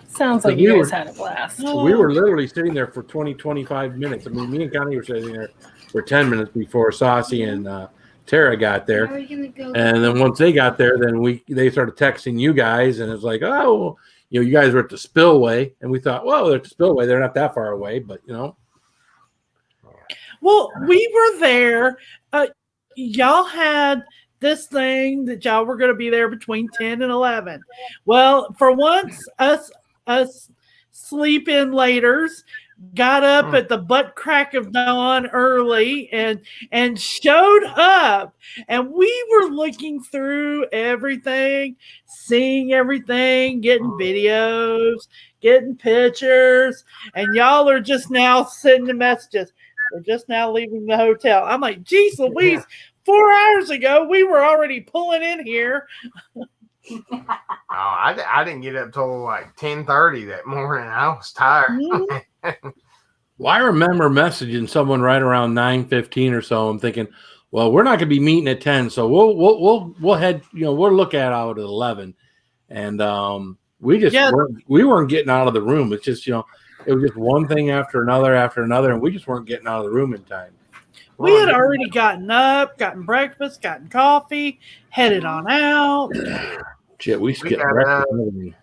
Sounds So like we you were- guys had a blast. we were literally sitting there for 20, 25 minutes. I mean, me and Connie were sitting there for 10 minutes before Saucy and Tara got there. How are we gonna go? And then once they got there, then they started texting you guys, and it's like, oh, you know, you guys were at the spillway, and we thought, well, they're at the spillway, they're not that far away, but you know, Well, we were there. Y'all had this thing that y'all were going to be there between 10 and 11. Well, for once, us sleep-in laters got up at the butt crack of dawn early and showed up, and we were looking through everything, seeing everything, getting videos, getting pictures, and y'all are just now sending messages. We're just now leaving the hotel. I'm like, geez Louise, 4 hours ago we were already pulling in here. Oh, I didn't get up till like 10:30 that morning. I was tired. Well, I remember messaging someone right around 9:15 or so. I'm thinking, well, we're not going to be meeting at 10, so we'll head. We'll look at out at 11, and we weren't getting out of the room. It's just it was just one thing after another, and we just weren't getting out of the room in time. We had already gotten up, gotten breakfast, gotten coffee, headed on out. Shit, we skipped breakfast.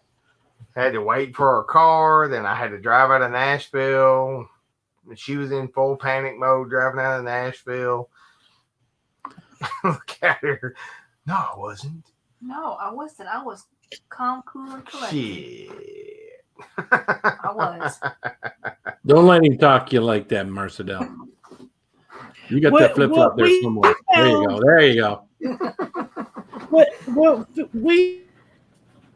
Had to wait for our car. Then I had to drive out of Nashville. She was in full panic mode driving out of Nashville. Look at her. No, I wasn't. No, I wasn't. I was calm, cool, and collected. Shit. I was. Don't let him talk you like that, Marcedel. You got that flip flop there somewhere. There you go. What we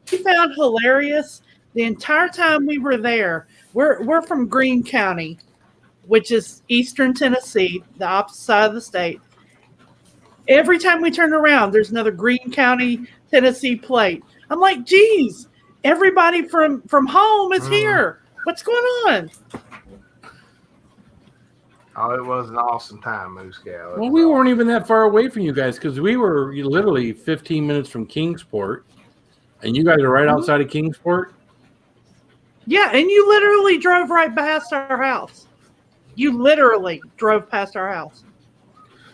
found hilarious the entire time we were there. We're from Greene County, which is eastern Tennessee, the opposite side of the state. Every time we turn around, there's another Greene County, Tennessee plate. I'm like, geez, everybody from home is here. What's going on? Oh, it was an awesome time, Moose Gal. Well, we weren't even that far away from you guys because we were literally 15 minutes from Kingsport, and you guys are right outside of Kingsport. Yeah, and you literally drove right past our house. You literally drove past our house.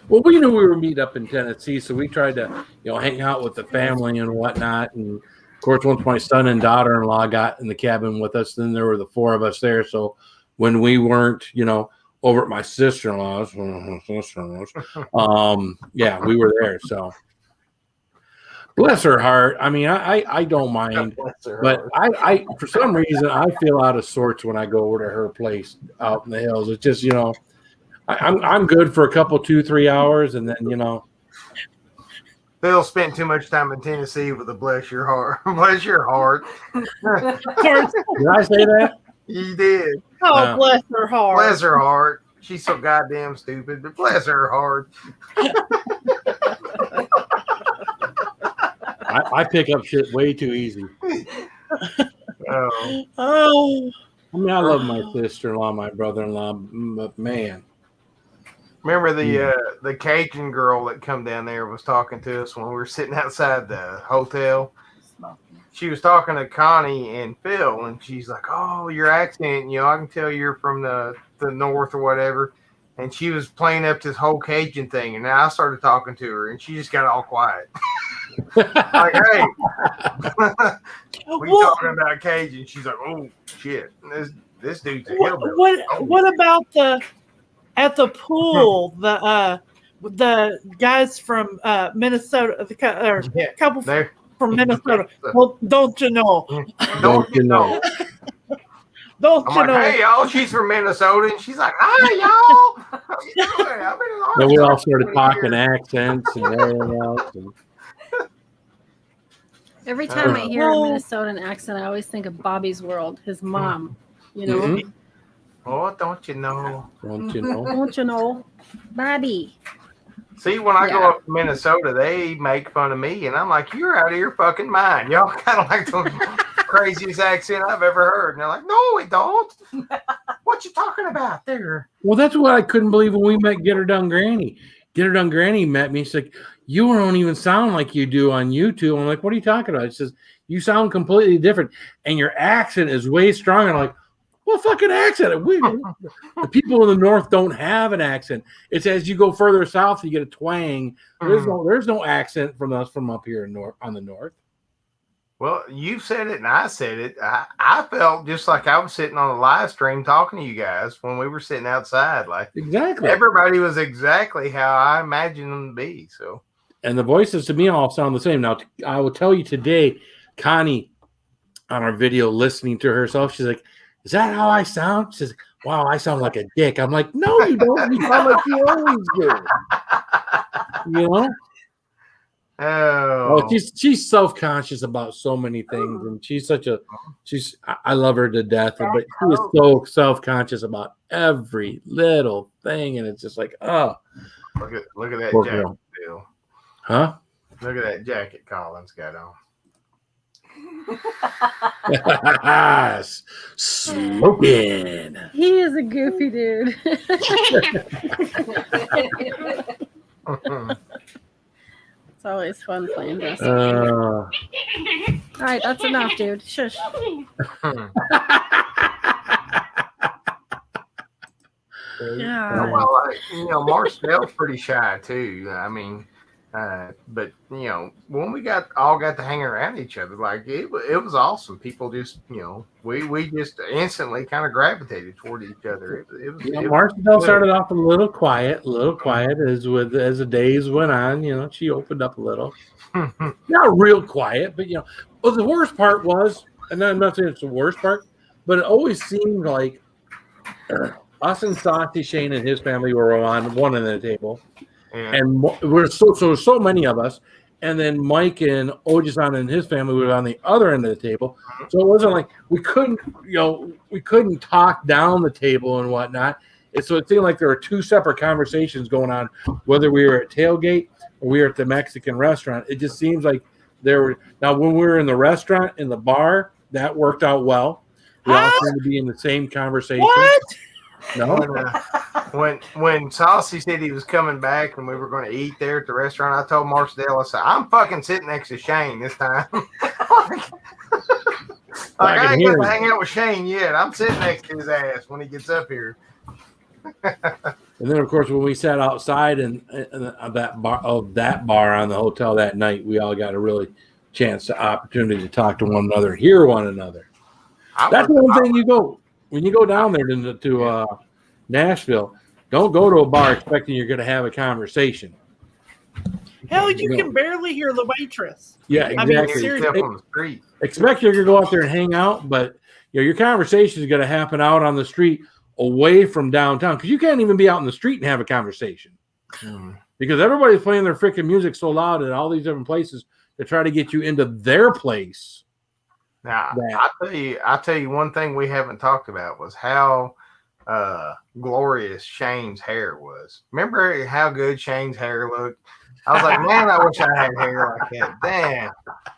Well, we knew we were meet up in Tennessee, so we tried to, hang out with the family and whatnot. And of course, once my son and daughter-in-law got in the cabin with us, then there were the four of us there. So when we weren't, over at my sister-in-law's, yeah, we were there. So bless her heart. I mean, I don't mind, but I for some reason I feel out of sorts when I go over to her place out in the hills. It's just I'm good for a couple 2-3 hours, and then Phil spent too much time in Tennessee with a bless your heart. Bless your heart. Did I say that? You did. Oh, bless her heart. Bless her heart. She's so goddamn stupid, but bless her heart. I pick up shit way too easy. Oh. I mean, I love my sister-in-law, my brother-in-law, but man. Remember the Cajun girl that come down there was talking to us when we were sitting outside the hotel? She was talking to Connie and Phil, and she's like, "Oh, your accent, I can tell you're from the north or whatever." And she was playing up this whole Cajun thing, and now I started talking to her, and she just got all quiet. Like, hey, we talking about Cajun? She's like, "Oh shit, this dude's a hillbilly." What about at the pool? The guys from Minnesota, couple from Minnesota. Well, don't you know? Don't you know? Don't you know? Hey, y'all, she's from Minnesota, and she's like, "Hi, y'all. How you doing? I've been in Arkansas." Then we all started talking accents and everything else. Every time I hear a Minnesotan accent, I always think of Bobby's World, his mom. Mm-hmm. Oh, don't you know? Don't you know? Don't you know, Bobby? See, when I go up to Minnesota, they make fun of me, and I'm like, "You're out of your fucking mind. Y'all kind of like the craziest accent I've ever heard." And they're like, "No, we don't. What you talking about there?" Well, that's what I couldn't believe when we met Get Her Done Granny. Get Her Done Granny met me. She's like, "You don't even sound like you do on YouTube." I'm like, "What are you talking about?" She says, "You sound completely different, and your accent is way stronger." I'm like, "What fucking accent? The people in the north don't have an accent. It's as you go further south, you get a twang. There's no accent from us from up here on the north." Well, you said it and I said it. I felt just like I was sitting on a live stream talking to you guys when we were sitting outside. Like exactly, everybody was exactly how I imagined them to be. So, And the voices to me all sound the same. Now, I will tell you today, Connie, on our video, listening to herself, she's like, "Is that how I sound?" She's like, "Wow, I sound like a dick." I'm like, "No, you don't. You sound like you always do." You know? Oh, she's self-conscious about so many things, and I love her to death, but she is so self-conscious about every little thing, and it's just like, oh, look at that poor jacket, girl. Bill. Huh? Look at that jacket Colin's got on. Smoking. He is a goofy dude. It's always fun playing this. All right, that's enough, dude. Shush. Yeah. Well, Marcedel's pretty shy too. I mean, but when we all got to hang around each other, like it was awesome. People just, we just instantly kind of gravitated toward each other. Marcedel started off a little quiet as the days went on. She opened up a little, not real quiet, but well, the worst part was, and I'm not saying it's the worst part, but it always seemed like us and Saucy Shane and his family were on one end of the table. Yeah. And we're so many of us, and then Mike and Ojisan and his family were on the other end of the table. So it wasn't like we couldn't talk down the table and whatnot. So it seemed like there were two separate conversations going on, whether we were at tailgate or we were at the Mexican restaurant. It just seems like there were. Now, when we were in the restaurant, in the bar, that worked out well. We all seemed to be in the same conversation. What? No. When Saucy said he was coming back and we were going to eat there at the restaurant, I told Marcedel, I said, "I'm fucking sitting next to Shane this time." I ain't going to hang out with Shane yet. I'm sitting next to his ass when he gets up here. And then, of course, when we sat outside and that bar on the hotel that night, we all got a really opportunity to talk to one another, hear one another. That's the one thing when you go down there to Nashville. Don't go to a bar expecting you're going to have a conversation. Hell, you can barely hear the waitress. Yeah, exactly. I mean, seriously. Expect you're going to go out there and hang out, but your conversation is going to happen out on the street away from downtown, because you can't even be out in the street and have a conversation because everybody's playing their freaking music so loud at all these different places to try to get you into their place. Now, I'll tell you one thing we haven't talked about was how glorious Shane's hair was. Remember how good Shane's hair looked? I was like, man, I wish I had hair like that. Damn,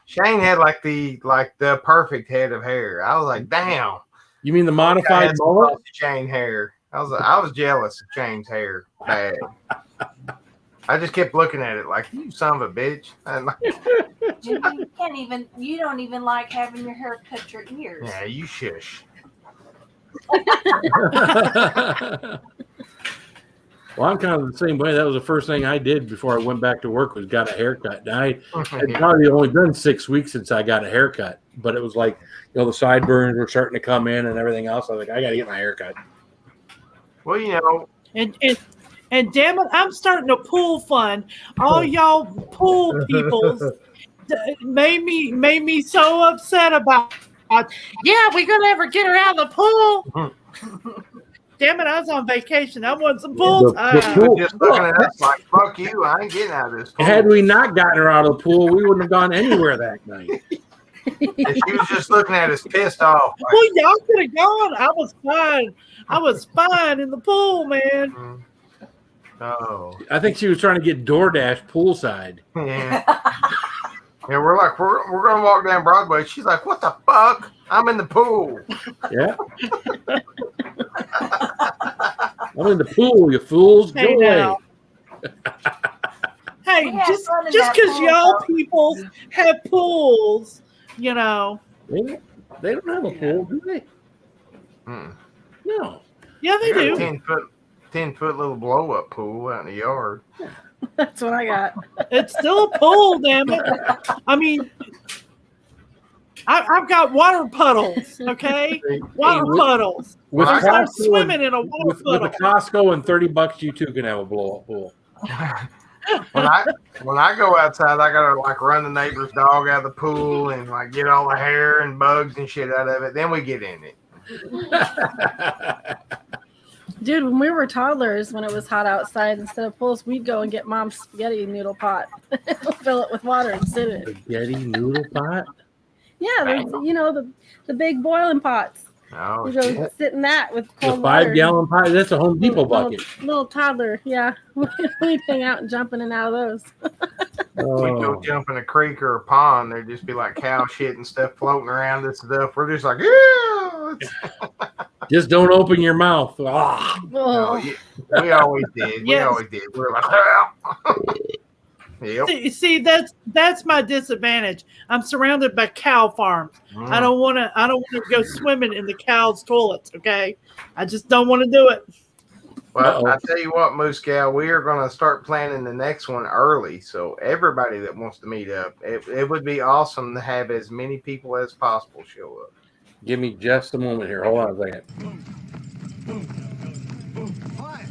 Shane had like the perfect head of hair. I was like, damn. You mean the modified mullet? Shane hair. I was jealous of Shane's hair bad. I just kept looking at it like, you son of a bitch. Jimmy, you don't even like having your hair cut your ears. Yeah, you shush. Well, I'm kind of the same way. That was the first thing I did before I went back to work was got a haircut. And it's probably only been 6 weeks since I got a haircut, but it was like, the sideburns were starting to come in and everything else. I was like, I got to get my haircut. Well, and damn it, I'm starting a pool fund. All y'all pool people made me so upset about. Yeah, we gonna ever get her out of the pool? Damn it, I was on vacation. I want some pool time. Just looking at us like, fuck you, I ain't getting out of this pool. Had we not gotten her out of the pool, we wouldn't have gone anywhere that night. And she was just looking at us pissed off. Like, well, y'all could have gone. I was fine. I was fine in the pool, man. Oh. I think she was trying to get DoorDash poolside. Yeah. Yeah, we're gonna walk down Broadway. She's like, "What the fuck? I'm in the pool." Yeah. I'm in the pool, you fools. Hey, go away. Hey, just because y'all people have pools, They don't have a pool, do they? No. Yeah, they do. 10-foot little blow-up pool out in the yard. That's what I got. It's still a pool, damn it. I mean, I've got water puddles, okay? Water puddles. I start swimming in a water puddle. With the Costco and $30, you too can have a blow-up pool. when I go outside, I gotta like run the neighbor's dog out of the pool and like get all the hair and bugs and shit out of it. Then we get in it. Dude, when we were toddlers, when it was hot outside, instead of pools, we'd go and get mom's spaghetti noodle pot, fill it with water and sit in it. Spaghetti noodle pot? Yeah, the big boiling pots. Oh, you go sit in that with cold the water. 5-gallon pot. That's a Home Depot bucket. Little toddler, yeah. We'd hang out and jump in and out of those. We'd go jump in a creek or a pond. There'd just be like cow shit and stuff floating around and stuff. We're just like, yeah. Just don't open your mouth. Ah. No, we always did. We always did. We were like, yep. See, that's my disadvantage. I'm surrounded by cow farms. I don't want to go swimming in the cows' toilets. Okay, I just don't want to do it. Well, I tell you what, Moose Cow, we are going to start planning the next one early. So everybody that wants to meet up, it would be awesome to have as many people as possible show up. Give me just a moment here. Hold on a second. All right.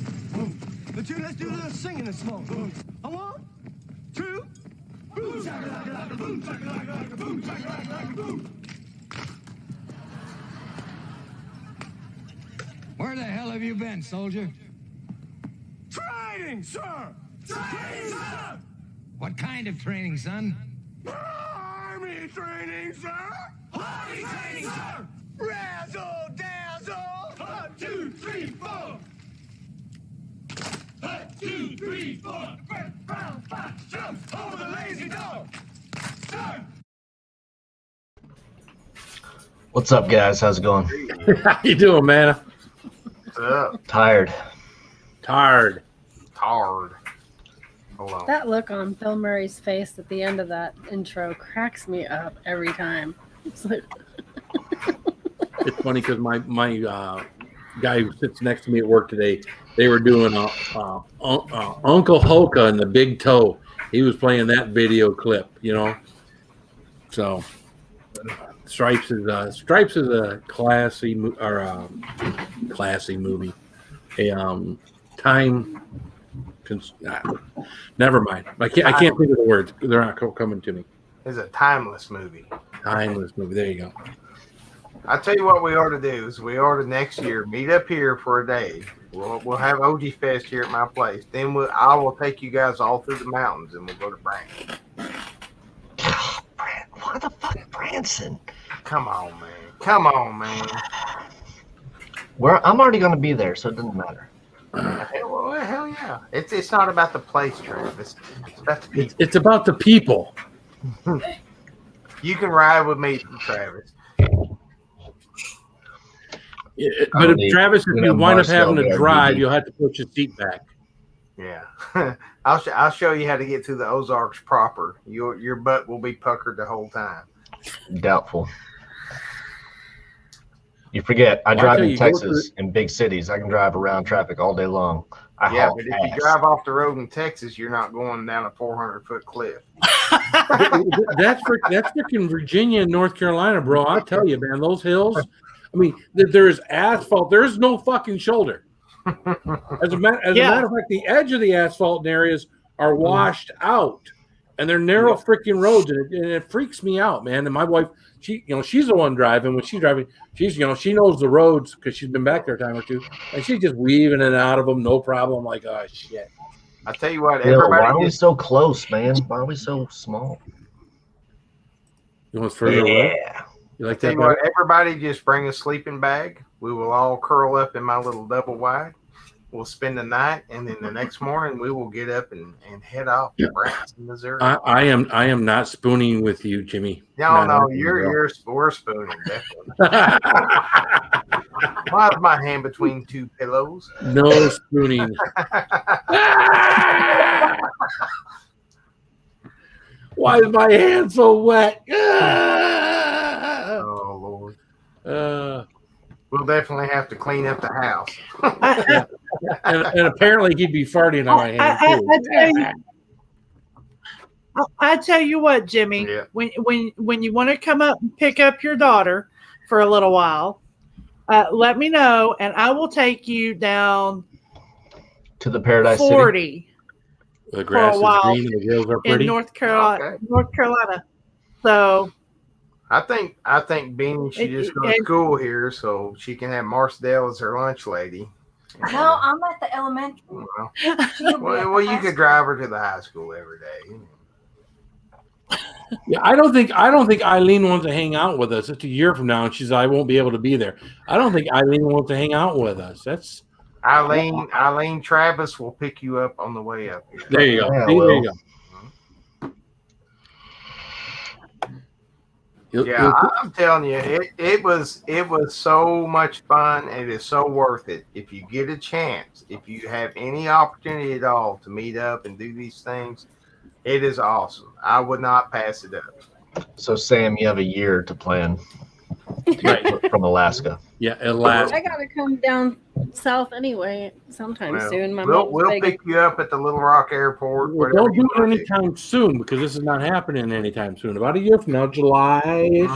Let's do a little singing this morning. A 1, 2. Boom, shakalaka, boom, shakalaka, boom, shakalaka, boom. Where the hell have you been, soldier? Training, sir! Training, sir! What kind of training, son? Army training, sir! Army training, sir! Razzle dazzle! 1, 2, 3, 4! 1, 2, 3, 4! Red, brown, black, jump over the lazy dog! Sir! What's up, guys? How's it going? How you doing, man? What's up? Tired. Tired. Hold on. That look on Bill Murray's face at the end of that intro cracks me up every time. It's like It's funny because my guy who sits next to me at work today, they were doing Uncle Hoka and the Big Toe. He was playing that video clip, So Stripes is a classy movie. Never mind. I can't think of the words. They're not coming to me. It's a timeless movie. Timeless movie. There you go. I tell you what we ought to do is we ought to next year meet up here for a day. We'll have OG Fest here at my place. Then I will take you guys all through the mountains and we'll go to Branson. What the fuck, Branson? Come on, man. I'm already going to be there, so it doesn't matter. Hell yeah. It's not about the place, Travis. It's about the people. It's about the people. You can ride with me, Travis. But if Travis, if you wind up having to drive, you'll have to put your seat back. Yeah. I'll show you how to get to the Ozarks proper. Your butt will be puckered the whole time. Doubtful. You forget, I drive in Texas in big cities. I can drive around traffic all day long. But if you drive off the road in Texas, you're not going down a 400-foot cliff. That's freaking Virginia and North Carolina, bro. I'll tell you, man, those hills. I mean, there's asphalt. There's no fucking shoulder. As a matter of fact, the edge of the asphalt in areas are washed out, and they're narrow freaking roads, and it freaks me out, man. And my wife, she's the one driving. When she's driving, she knows the roads because she's been back there a time or two, and she's just weaving in and out of them, no problem. Like, oh shit. I tell you what, why are we so close, man? Why are we so small? You want further away? You like that? What, everybody just bring a sleeping bag. We will all curl up in my little double wide. We'll spend the night, and then the next morning we will get up and head off to Branson, Missouri. I am not spooning with you, Jimmy. No, we're spooning, definitely. Why is my hand between two pillows? No spooning. Why is my hand so wet? Oh Lord. We'll definitely have to clean up the house. and apparently he'd be farting on my hand too. I tell you what, Jimmy, when you want to come up and pick up your daughter for a little while, let me know, and I will take you down to the Paradise 40. City. The grass is while green and the girls are pretty. in North Carolina. Okay. North Carolina. So I think Beanie should just go to school here so she can have Marcedel as her lunch lady. No, I'm at the elementary. Well, you could drive her to the high school every day. Yeah, I don't think Eileen wants to hang out with us. It's a year from now, and she's I won't be able to be there. I don't think Eileen wants to hang out with us. That's Eileen Travis will pick you up on the way up here. There you go. Yeah, See, there you go. I'm telling you, it was so much fun. It is so worth it. If you get a chance, if you have any opportunity at all to meet up and do these things, it is awesome. I would not pass it up. So Sam, you have a year to plan. Right. From Alaska. Yeah, Alaska. I gotta come down south anyway sometime soon. We'll pick you up at the Little Rock Airport. Well, don't do it anytime soon because this is not happening anytime soon. About a year from now, July-ish.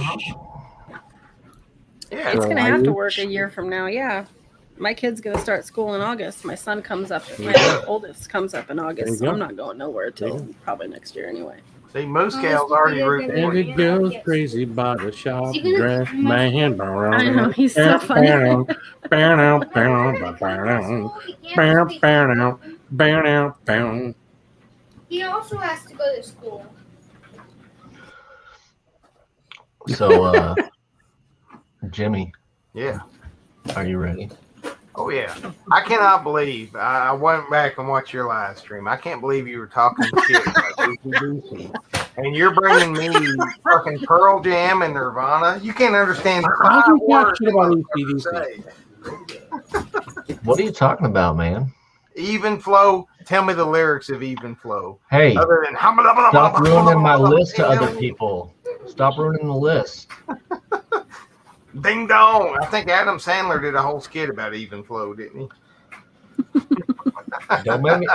Yeah, It's gonna have to work a year from now. Yeah, my kid's gonna start school in August. My son comes up. My oldest comes up in August, so I'm not going nowhere till probably next year anyway. See, Moose Cal's already rooting for And you. it goes crazy by the shop dress man. I know, he's so funny. He also has to go to school. So, Jimmy. Yeah. Are you ready? Oh yeah, I cannot believe I went back and watched your live stream. I can't believe you were talking shit about ACDC. And you're bringing me fucking Pearl Jam and Nirvana. You can't understand. I can talk shit about ACDC. What are you talking about, man? Even Flow. Tell me the lyrics of Even Flow. Hey, other than stop ruining my list to other people. Stop ruining the list. Ding dong. I think Adam Sandler did a whole skit about Even Flow, didn't he? Don't make me,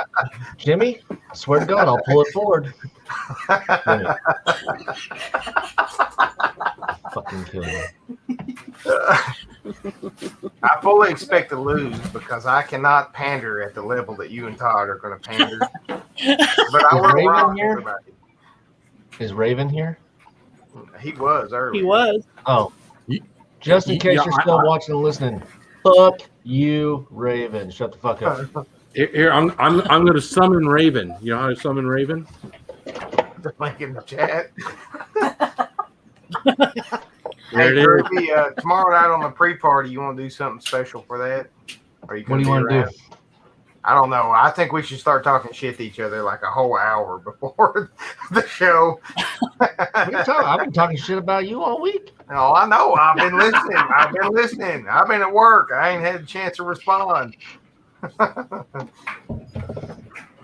Jimmy. I swear to God, I'll pull it forward. Fucking kill you. I fully expect to lose because I cannot pander at the level that you and Todd are going to pander. But I Is will Raven rock here? everybody. Is Raven here? He was earlier. He was. Oh, just in case you're still watching and listening, fuck you, Raven. Shut the fuck up. Here, I'm going to summon Raven. You know how to summon Raven? The link in the chat. There it is. Kirby, tomorrow night on the pre-party, you want to do something special for that? Or What do you want to do? I don't know. I think we should start talking shit to each other like a whole hour before the show. I've been talking shit about you all week. No, I know. I've been listening. I've been at work. I ain't had a chance to respond. But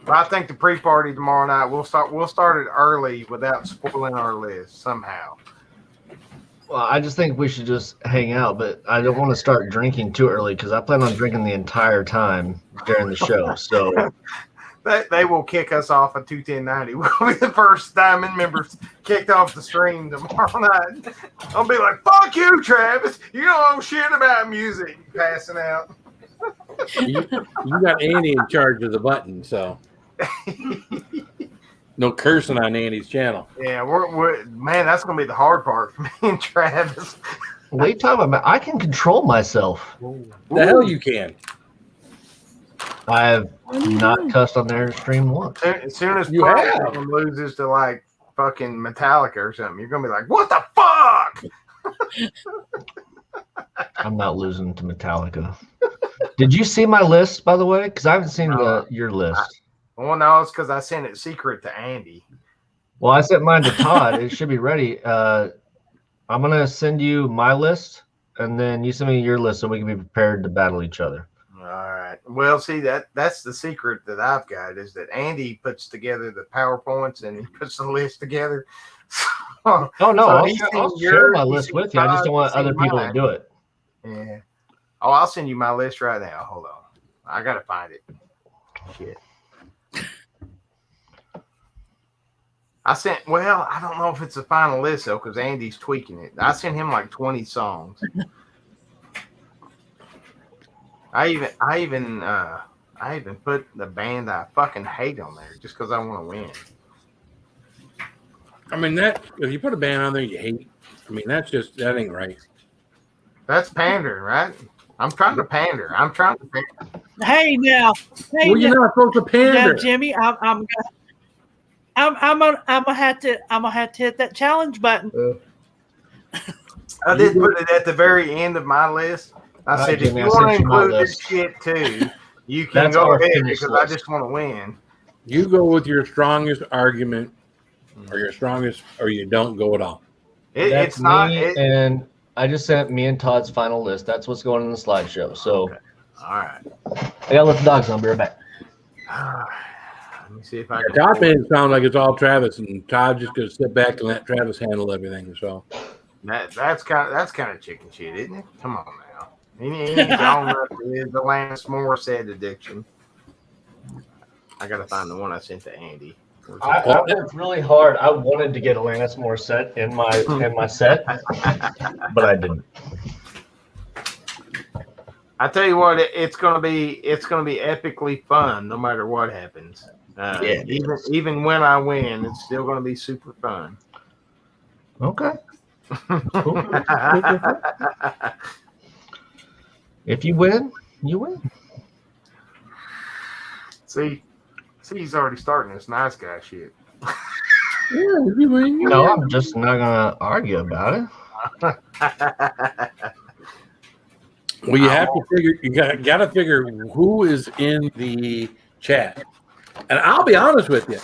I think the pre-party tomorrow night we'll start it early without spoiling our list somehow. Well, I just think we should just hang out, but I don't want to start drinking too early because I plan on drinking the entire time during the show. So they will kick us off at 21090. We'll be the first Diamond members kicked off the stream tomorrow night. I'll be like, "Fuck you, Travis! You don't know shit about music." Passing out. You got Andy in charge of the button, so no cursing on Andy's channel. Yeah, we're man, that's gonna be the hard part for me and Travis. what are you talking about? I can control myself. The hell you can. I have not cussed on their stream once. As soon as You have. Pearl loses to like fucking Metallica or something, you're gonna be like, "What the fuck?" I'm not losing to Metallica. Did you see my list, by the way? Because I haven't seen your list. Well, no, it's because I sent it secret to Andy. Well, I sent mine to Todd. It should be ready. I'm gonna send you my list, and then you send me your list so we can be prepared to battle each other. All right. Well, see that's the secret that I've got is that Andy puts together the PowerPoints and he puts the list together. Oh no, So I'll he share sends my yours, list he with you. I just don't want sends other people to mine. do it. Yeah. Oh, I'll send you my list right now. Hold on. I gotta find it. Shit. Well, I don't know if it's the final list though, because Andy's tweaking it. I sent him like 20 songs. I I even put the band that I fucking hate on there just because I want to win. I mean, that if you put a band on there you hate, I mean, that ain't right. That's pandering, right? I'm trying to pander. Hey now, well, you're not supposed to pander. Now, Jimmy, I'm gonna have to hit that challenge button. I did put it at the very end of my list. I said, Jimmy, if you want to sent you my include this list. shit too, you can That's go our ahead finished because I list. just want to win. You go with your strongest argument, or you don't go at all. That's me, and I just sent me and Todd's final list. That's what's going in the slideshow. So, okay. All right. I gotta let the dogs know. I'll be right back. Let me see if I can. Todd made it sound like it's all Travis, and Todd just gonna sit back and let Travis handle everything. So That's kind of chicken shit, isn't it? Come on now. He needs to own up to his Alanis Morissette addiction. I gotta find the one I sent to Andy. I worked really hard. I wanted to get Alanis Morissette in my set, but I didn't. I tell you what, it's gonna be epically fun no matter what happens. Even when I win, it's still gonna be super fun. Okay. If you win, you win. See, he's already starting this nice guy shit. No, I'm just not gonna argue about it. well, you have to figure. You got to figure who is in the chat. And I'll be honest with you,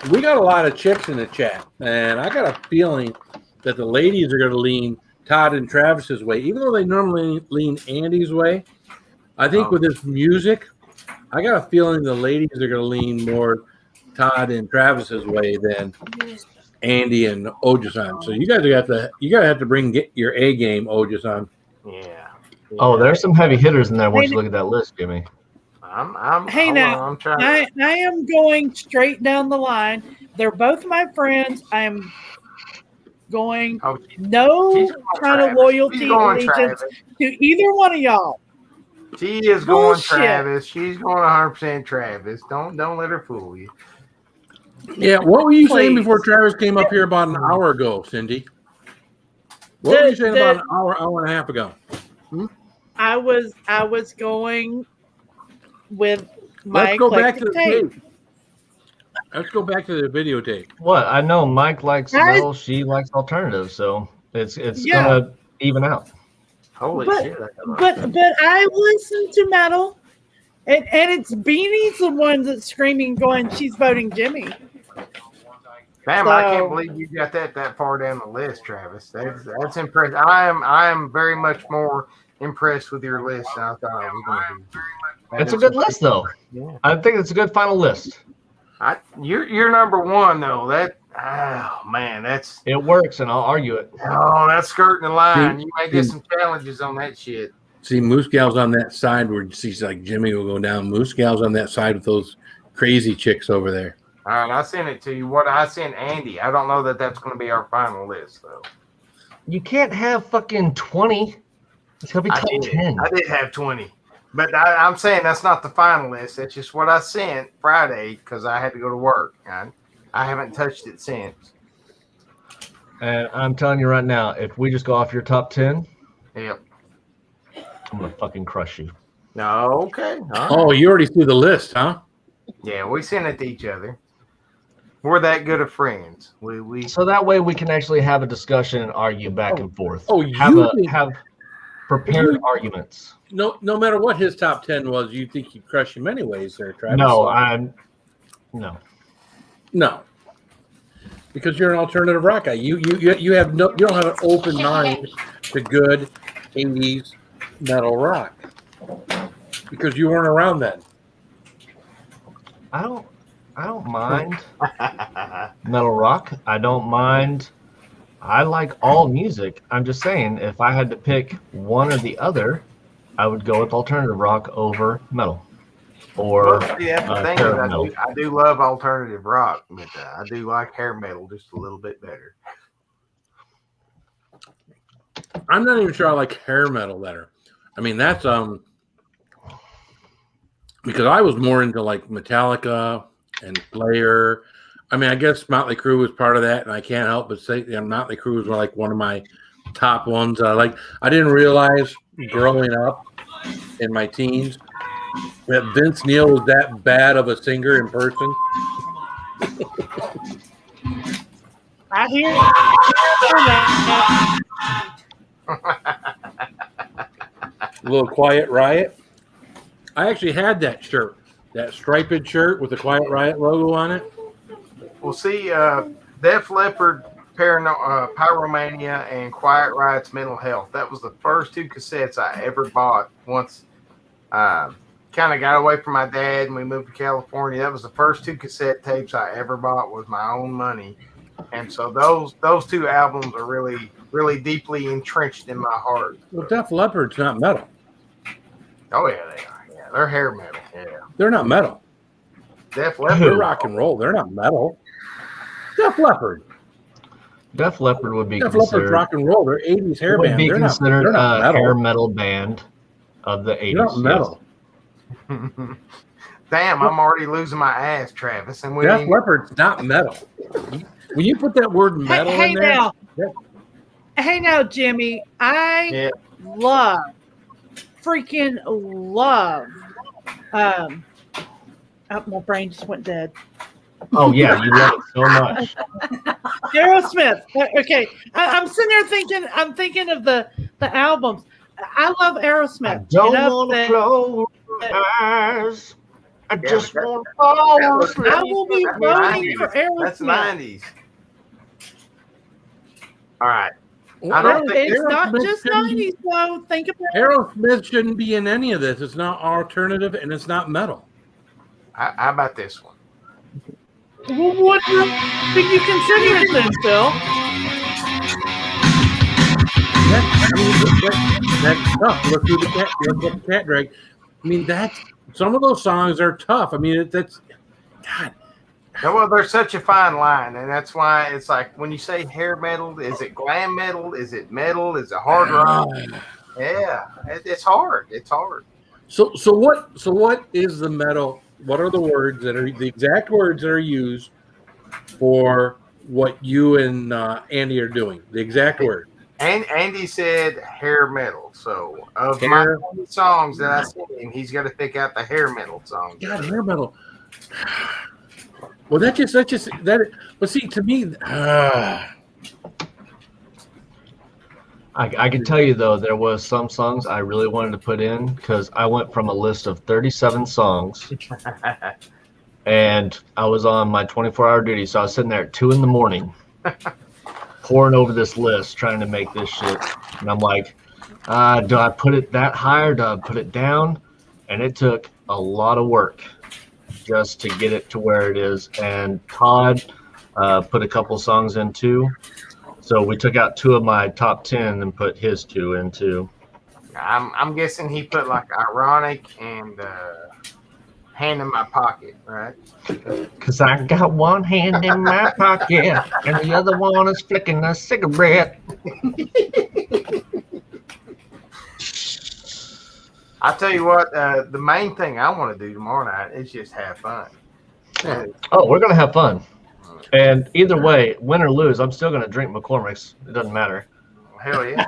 we got a lot of chicks in the chat, and I got a feeling that the ladies are going to lean Todd and Travis's way, even though they normally lean Andy's way. I think with this music, I got a feeling the ladies are going to lean more Todd and Travis's way than Andy and Ojason. So you guys have to get your A game, Ojason. Yeah. Oh, there's some heavy hitters in there. Once you look at that list, Jimmy. I'm trying. I am going straight down the line. They're both my friends. I am going no kind of loyalty allegiance to either one of y'all. She is going Travis. She's going 100% Travis. Don't let her fool you. Yeah, what were you saying before Travis came up here about an hour ago, Cindy? What were you saying about an hour and a half ago? I was going with my Let's go back to the tape. tape. Let's go back to the videotape. What? I know Mike likes metal. She likes alternative. So it's gonna even out. Holy shit! But I listen to metal, and it's Beanie's the one that's screaming, going, "She's voting Jimmy." Damn, I can't believe you got that far down the list, Travis. That's impressive. I am very much more impressed with your list than I thought I was going to be. It's a good list, though. Yeah. I think it's a good final list. You're number one, though. It works, and I'll argue it. Oh, that's skirting the line. You may get some challenges on that shit. See, Moose Gal's on that side where she's like Jimmy will go down. Moose Gal's on that side with those crazy chicks over there. All right, I sent it to you. What I sent Andy. I don't know that that's going to be our final list, though. You can't have fucking 20. It's going to be top 10. I did have 20. But I'm saying that's not the final list. That's just what I sent Friday because I had to go to work. I haven't touched it since. And I'm telling you right now, if we just go off your top 10, yep, I'm going to fucking crush you. No, okay. Right. Oh, you already see the list, huh? Yeah, we sent it to each other. We're that good of friends. We So that way we can actually have a discussion and argue back and forth. Oh, have prepared arguments. No matter what his top 10 was, you think you'd crush him anyways, there, Travis? No. Because you're an alternative rock guy. You don't have an open mind to good 80s metal rock. Because you weren't around then. I don't mind metal rock. I don't mind. I like all music. I'm just saying, if I had to pick one or the other, I would go with alternative rock over metal. Or the thing is, I do love alternative rock, but I do like hair metal just a little bit better. I'm not even sure I like hair metal better. I mean, that's because I was more into like Metallica and Slayer. I mean, I guess Motley Crue was part of that, and I can't help but say Motley Crue was like one of my top ones. I didn't realize growing up in my teens that Vince Neil was that bad of a singer in person. I hear A little Quiet Riot. I actually had that shirt, that striped shirt with the Quiet Riot logo on it. Well, see, Def Leppard, Pyromania, and Quiet Riot's Mental Health. That was the first 2 cassettes I ever bought once kind of got away from my dad and we moved to California. That was the first 2 cassette tapes I ever bought with my own money. And so those 2 albums are really, really deeply entrenched in my heart. Well, Def Leppard's not metal. Oh, yeah, they are. Yeah, they're hair metal. Yeah. They're not metal. Def Leppard. They're rock and roll. They're not metal. Def Leppard. Def Leppard would be Def considered Leppard's rock and roll. They're 80s hair would band. be They're considered not a metal. hair metal band of the 80s. They're not metal. Damn, I'm already losing my ass, Travis. And Def Leppard's not metal. When you put that word metal in there, now. Hey now, Jimmy. I freaking love. My brain just went dead. Oh yeah, you love it so much. Aerosmith. Okay, I'm sitting there thinking. I'm thinking of the albums. I love Aerosmith. Don't want to close my eyes. I just want to fall asleep. I will be voting for Aerosmith. That's 90s. All right. I don't think it's not just 90s, though. Think about it. Aerosmith shouldn't be in any of this. It's not alternative and it's not metal. How about this one? Well, what do you consider it then, Phil? That's tough. Look through the cat drag. I mean, some of those songs are tough. I mean, that's God. Well, there's such a fine line, and that's why it's like when you say hair metal, is it glam metal? Is it metal? Is it hard rock? Yeah, it's hard. It's hard. So what is the metal? What are the words that are the exact words that are used for what you and Andy are doing? The exact word. And Andy said hair metal. So of my songs that I sent him, he's got to pick out the hair metal song. God, hair metal. Well, but see, to me, I can tell you though, there was some songs I really wanted to put in because I went from a list of 37 songs, and I was on my 24-hour duty, so I was sitting there at 2 a.m, pouring over this list, trying to make this shit, and I'm like, do I put it that high or do I put it down? And it took a lot of work just to get it to where it is. And Todd put a couple songs in too. So we took out 2 of my top 10 and put his 2 into. I'm guessing he put like ironic and hand in my pocket, right? Cause I got one hand in my pocket and the other one is flicking a cigarette. I tell you what, the main thing I want to do tomorrow night is just have fun. Oh, we're gonna have fun, and either way, win or lose, I'm still gonna drink McCormick's. It doesn't matter. Hell yeah!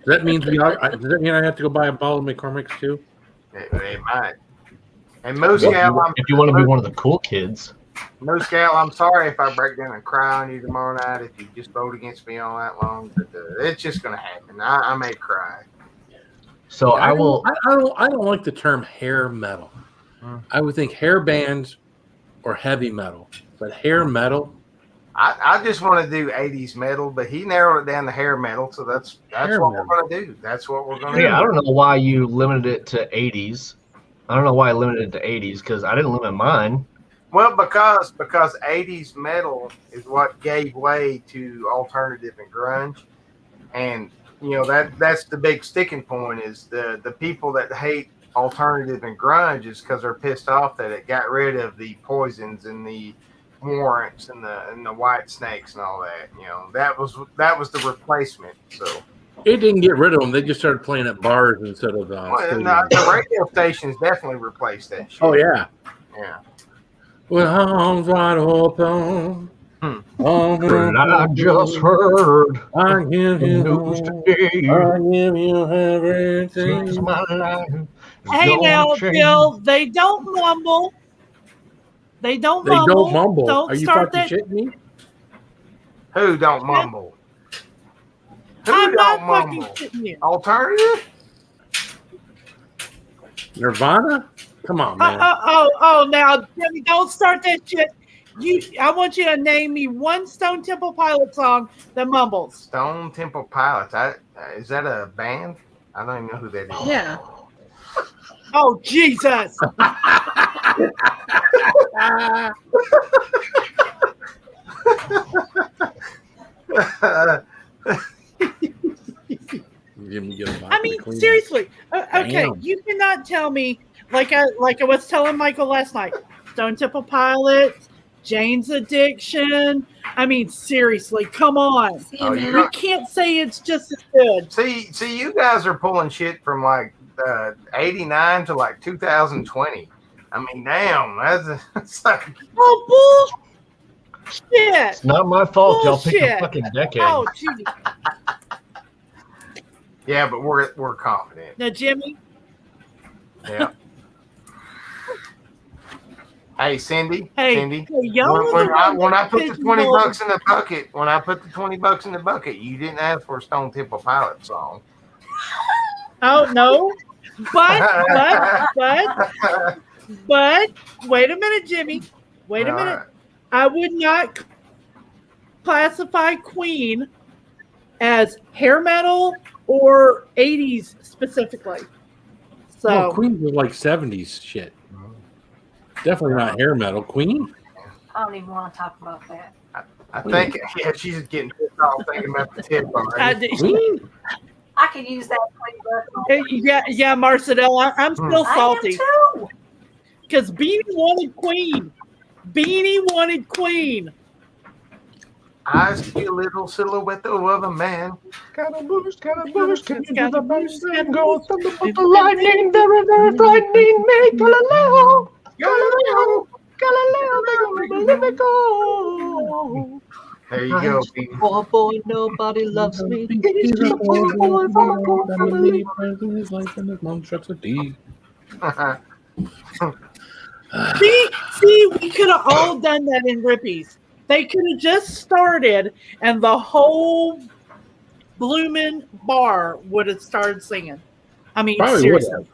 Does that mean I have to go buy a bottle of McCormick's too? It might. And Moose Gal, if you want to be one of the cool kids. Moose Gal, I'm sorry if I break down and cry on you tomorrow night if you just vote against me all that long, but it's just gonna happen. I may cry. So I don't like the term hair metal. I would think hair bands or heavy metal, but hair metal. I just want to do 80s metal, but he narrowed it down to hair metal, so that's what we're going to do. That's what we're going to do. I don't know why you limited it to 80s. I don't know why I limited it to 80s because I didn't limit mine. Well, because 80s metal is what gave way to alternative and grunge, and you know that's the big sticking point is the people that hate alternative and grunge is because they're pissed off that it got rid of the Poisons and the Warrants and the White Snakes and all that. You know that was the replacement. So It didn't get rid of them. They just started playing at bars instead of. Well, no, the radio stations definitely replaced that shit. Oh yeah. Yeah. With arms wide open. Well, I just heard I give the you news today. I give you everything. Seems my life is Hey gonna now, change. Bill, they don't mumble. They don't mumble. Don't Are you start fucking that. shitting me? Who don't mumble? Who I'm not don't fucking mumble? shitting you. Alternative? Nirvana? Come on, man. Now, Jimmy, don't start that shit. I want you to name me one Stone Temple Pilot song that mumbles. Stone Temple Pilots. Is that a band? I don't even know who that is. Yeah. Oh, Jesus. I mean, seriously. Okay, Damn. you cannot tell me, like I was telling Michael last night, Stone Temple Pilots, Jane's Addiction. I mean, seriously, come on. Oh, You can't say it's just as good. See, you guys are pulling shit from like 89 to like 2020. I mean, damn, that's like. Oh, bullshit. It's not my fault. Y'all picked a Bullshit. fucking decade. Oh, geez. Yeah, but we're confident. Now, Jimmy. Yeah. Hey, Cindy. Hey, Cindy. hey, y'all are the one When I that put the picked 20 me bucks in the bucket, you didn't ask for a Stone Temple Pilot song. Oh no, but wait a minute, Jimmy. Wait a minute. I would not classify Queen as hair metal or 80s specifically. So No, Queen was like 70s shit. Definitely not hair metal. Queen? I don't even want to talk about that. I think, yeah, she's getting pissed off thinking about the tip already. Queen? I could use that $20. Yeah, Marcedel, I'm still salty. I am too. Because Beanie wanted Queen. Beanie wanted Queen. I see a little silhouette of a man. Can you do the best and go thunderbolt the lightning, very, very frightening me, Galileo. Galileo, Magnifico. There you go. Poor boy, nobody loves me. He's just a poor boy from a poor family. See, we could have all done that in Rippies. They could have just started, and the whole bloomin' bar would have started singing. I mean, Probably seriously. would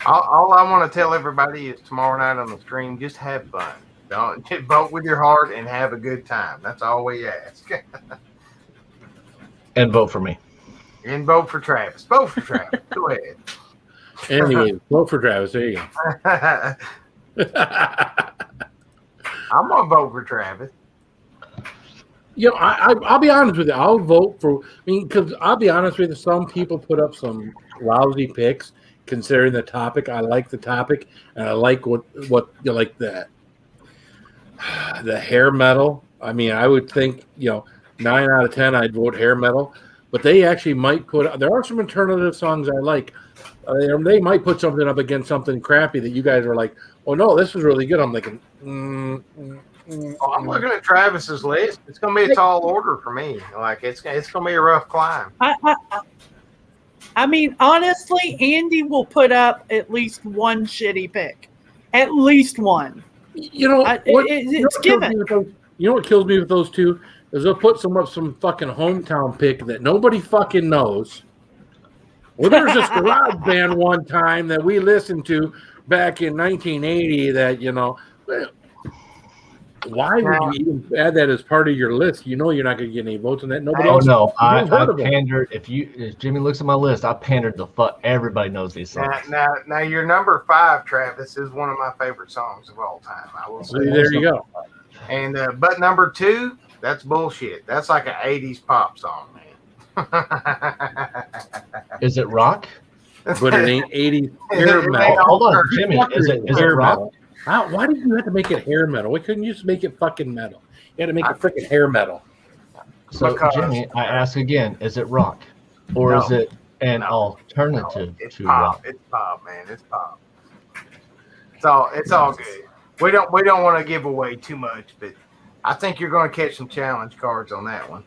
All I want to tell everybody is tomorrow night on the stream, just have fun. Don't just vote with your heart and have a good time. That's all we ask. And vote for me. And vote for Travis. Vote for Travis. Go ahead. Anyway, vote for Travis. There you go. I'm gonna vote for Travis. You know, I'll be honest with you. I'll vote for. I mean, because I'll be honest with you. Some people put up some lousy picks considering the topic. I like the topic, and I like what you like the hair metal. I mean, I would think 9 out of 10 I'd vote hair metal, but they actually might put. There are some alternative songs I like. They might put something up against something crappy that you guys are like, oh no, this is really good. I'm thinking. I'm looking at Travis's list. It's gonna be a tall order for me. Like it's gonna be a rough climb. I mean, honestly, Andy will put up at least one shitty pick. At least one. You know, it's given. You know what kills me with those two is they'll put some fucking hometown pick that nobody fucking knows. Well, there's this garage band one time that we listened to back in 1980 that why would you even add that as part of your list? You know you're not going to get any votes on that. Nobody else. No, I heard of it. pandered. If Jimmy looks at my list, I pandered the fuck. Everybody knows these songs. Now your number 5, Travis, is one of my favorite songs of all time. I will say. There you go. And but number 2, that's bullshit. That's like an 80s pop song, man. Is it rock? But it ain't 80s hair metal. Hold on, Jimmy. Is it rock? Metal. Why did you have to make it hair metal? Why couldn't you just make it fucking metal? You had to make it freaking hair metal. So, Jimmy, I ask again, is it rock? or No. is it an No. alternative It's to pop. rock? It's pop, man. It's pop. It's all good. We don't want to give away too much, but I think you're going to catch some challenge cards on that one.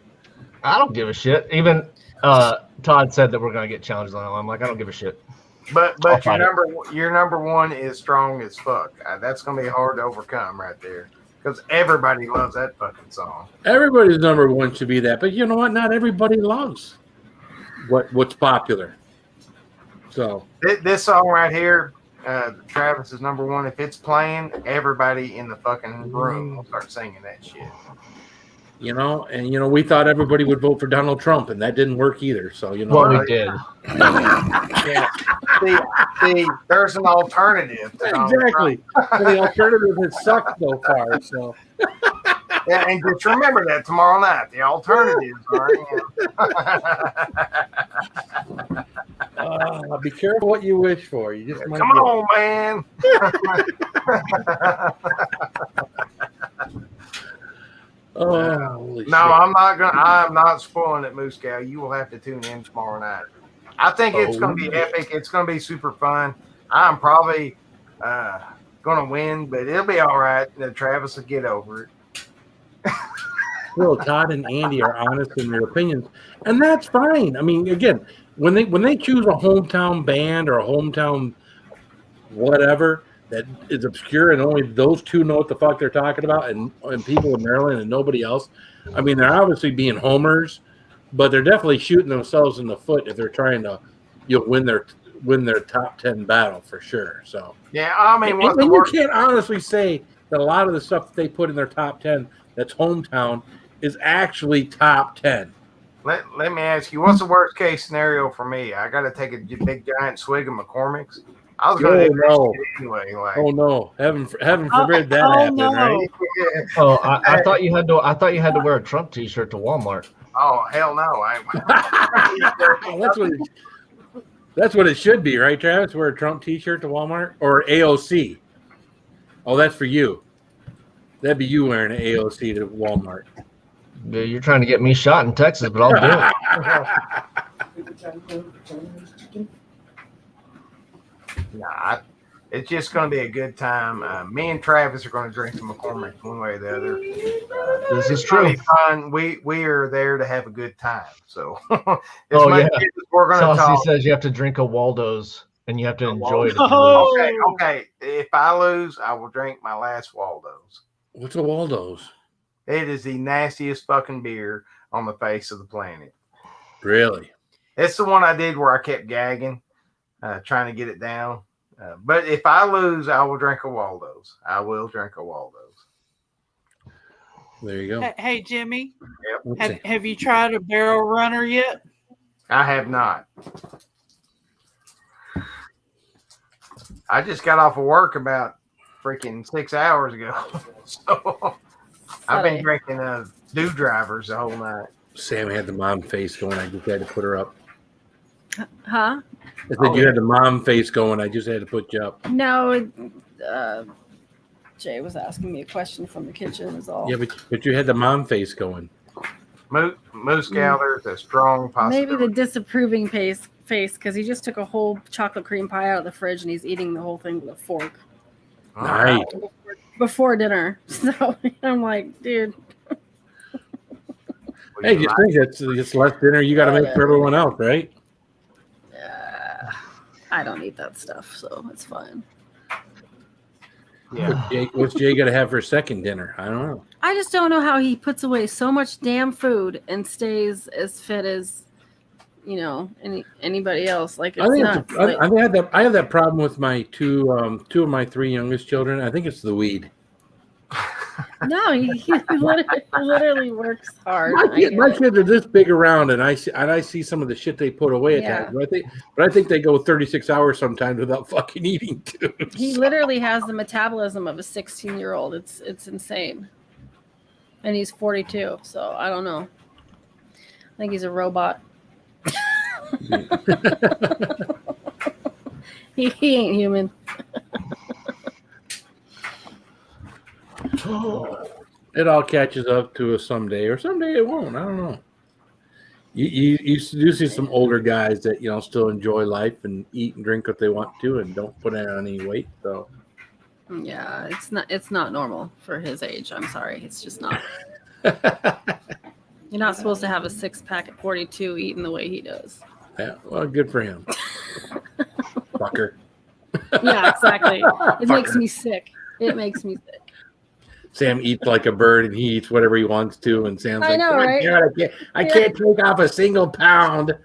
I don't give a shit. Even Todd said that we're gonna get challenges on it. I'm like, I don't give a shit. But I'll your fight it. number one is strong as fuck. That's going to be hard to overcome right there because everybody loves that fucking song. Everybody's number one should be that, but you know what? Not everybody loves what's popular. So This song right here, Travis is number one. If it's playing, everybody in the fucking room will start singing that shit. you know, and you know, we thought everybody would vote for Donald Trump, and that didn't work either. So you know, Well, we did. Yeah. See, there's an alternative. To Donald exactly. Trump. So the alternative has sucked so far. So Yeah, and just remember that tomorrow night, the alternatives are. be careful what you wish for. You just might Come get on, man. holy No, shit. I'm not spoiling it, Moose Cow. You will have to tune in tomorrow night. I think it's going to be epic. It's going to be super fun. I'm probably going to win, but it'll be all right. Travis will get over it. Well, Todd and Andy are honest in their opinions, and that's fine. I mean, again, when they choose a hometown band or a hometown whatever that is obscure and only those two know what the fuck they're talking about, and people in Maryland and nobody else. I mean, they're obviously being homers, but they're definitely shooting themselves in the foot if they're trying to, win their top 10 battle for sure. So yeah, I mean, and you can't honestly say that a lot of the stuff that they put in their top 10 that's hometown is actually top 10. Let me ask you, what's the worst case scenario for me? I got to take a big giant swig of McCormick's. I was going to do that shit anyway. Like, oh no, heaven forbid that happen, no. right? Oh, I thought you had to wear a Trump T-shirt to Walmart. Oh hell no! That's what it should be, right, Travis? Wear a Trump T-shirt to Walmart or AOC. Oh, that's for you. That'd be you wearing an AOC to Walmart. Yeah, you're trying to get me shot in Texas, but I'll do it. Nah, it's just going to be a good time. Me and Travis are going to drink some McCormick one way or the other. This is it's gonna true. be fun. We are there to have a good time. So, Oh yeah. We're going to Saucy talk. says you have to drink a Waldo's and you have to enjoy it. Okay. If I lose, I will drink my last Waldo's. What's a Waldo's? It is the nastiest fucking beer on the face of the planet. Really? It's the one I did where I kept gagging, trying to get it down. But if I lose, I will drink a Waldo's. I will drink a Waldo's. There you go. Hey, Jimmy. Yep. Have you tried a barrel runner yet? I have not. I just got off of work about freaking 6 hours ago. So I've been drinking dew drivers the whole night. Sam had the mom face going. I just had to put her up. Huh? I said you had the mom face going. I just had to put you up. No, Jay was asking me a question from the kitchen is all. Yeah, but you had the mom face going. Moose Cow, there's a strong possibility. Maybe the disapproving face because he just took a whole chocolate cream pie out of the fridge and he's eating the whole thing with a fork. Nice. Before dinner. So I'm like, dude. Hey, just think it's less dinner you got to make for everyone else, right? I don't eat that stuff, so it's fine. Yeah. What's Jay got to have for second dinner? I don't know. I just don't know how he puts away so much damn food and stays as fit as, anybody else. Like it's nuts. I have that problem with my two of my three youngest children. I think it's the weed. No, he literally works hard. My kids are this big around, and I see some of the shit they put away at times. But I think they go 36 hours sometimes without fucking eating too. He literally has the metabolism of a 16-year-old. It's insane, and he's 42. So I don't know. I think he's a robot. He ain't human. It all catches up to us someday, or someday it won't. I don't know. You do see some older guys that still enjoy life and eat and drink what they want to and don't put on any weight. So Yeah, it's not normal for his age. I'm sorry, it's just not. You're not supposed to have a 6-pack at 42 eating the way he does. Yeah, well, good for him. Fucker. Yeah, exactly. It makes me sick. It makes me sick. Sam eats like a bird and he eats whatever he wants to, and Sam's I know, "God, right? God, I can't take off a single pound."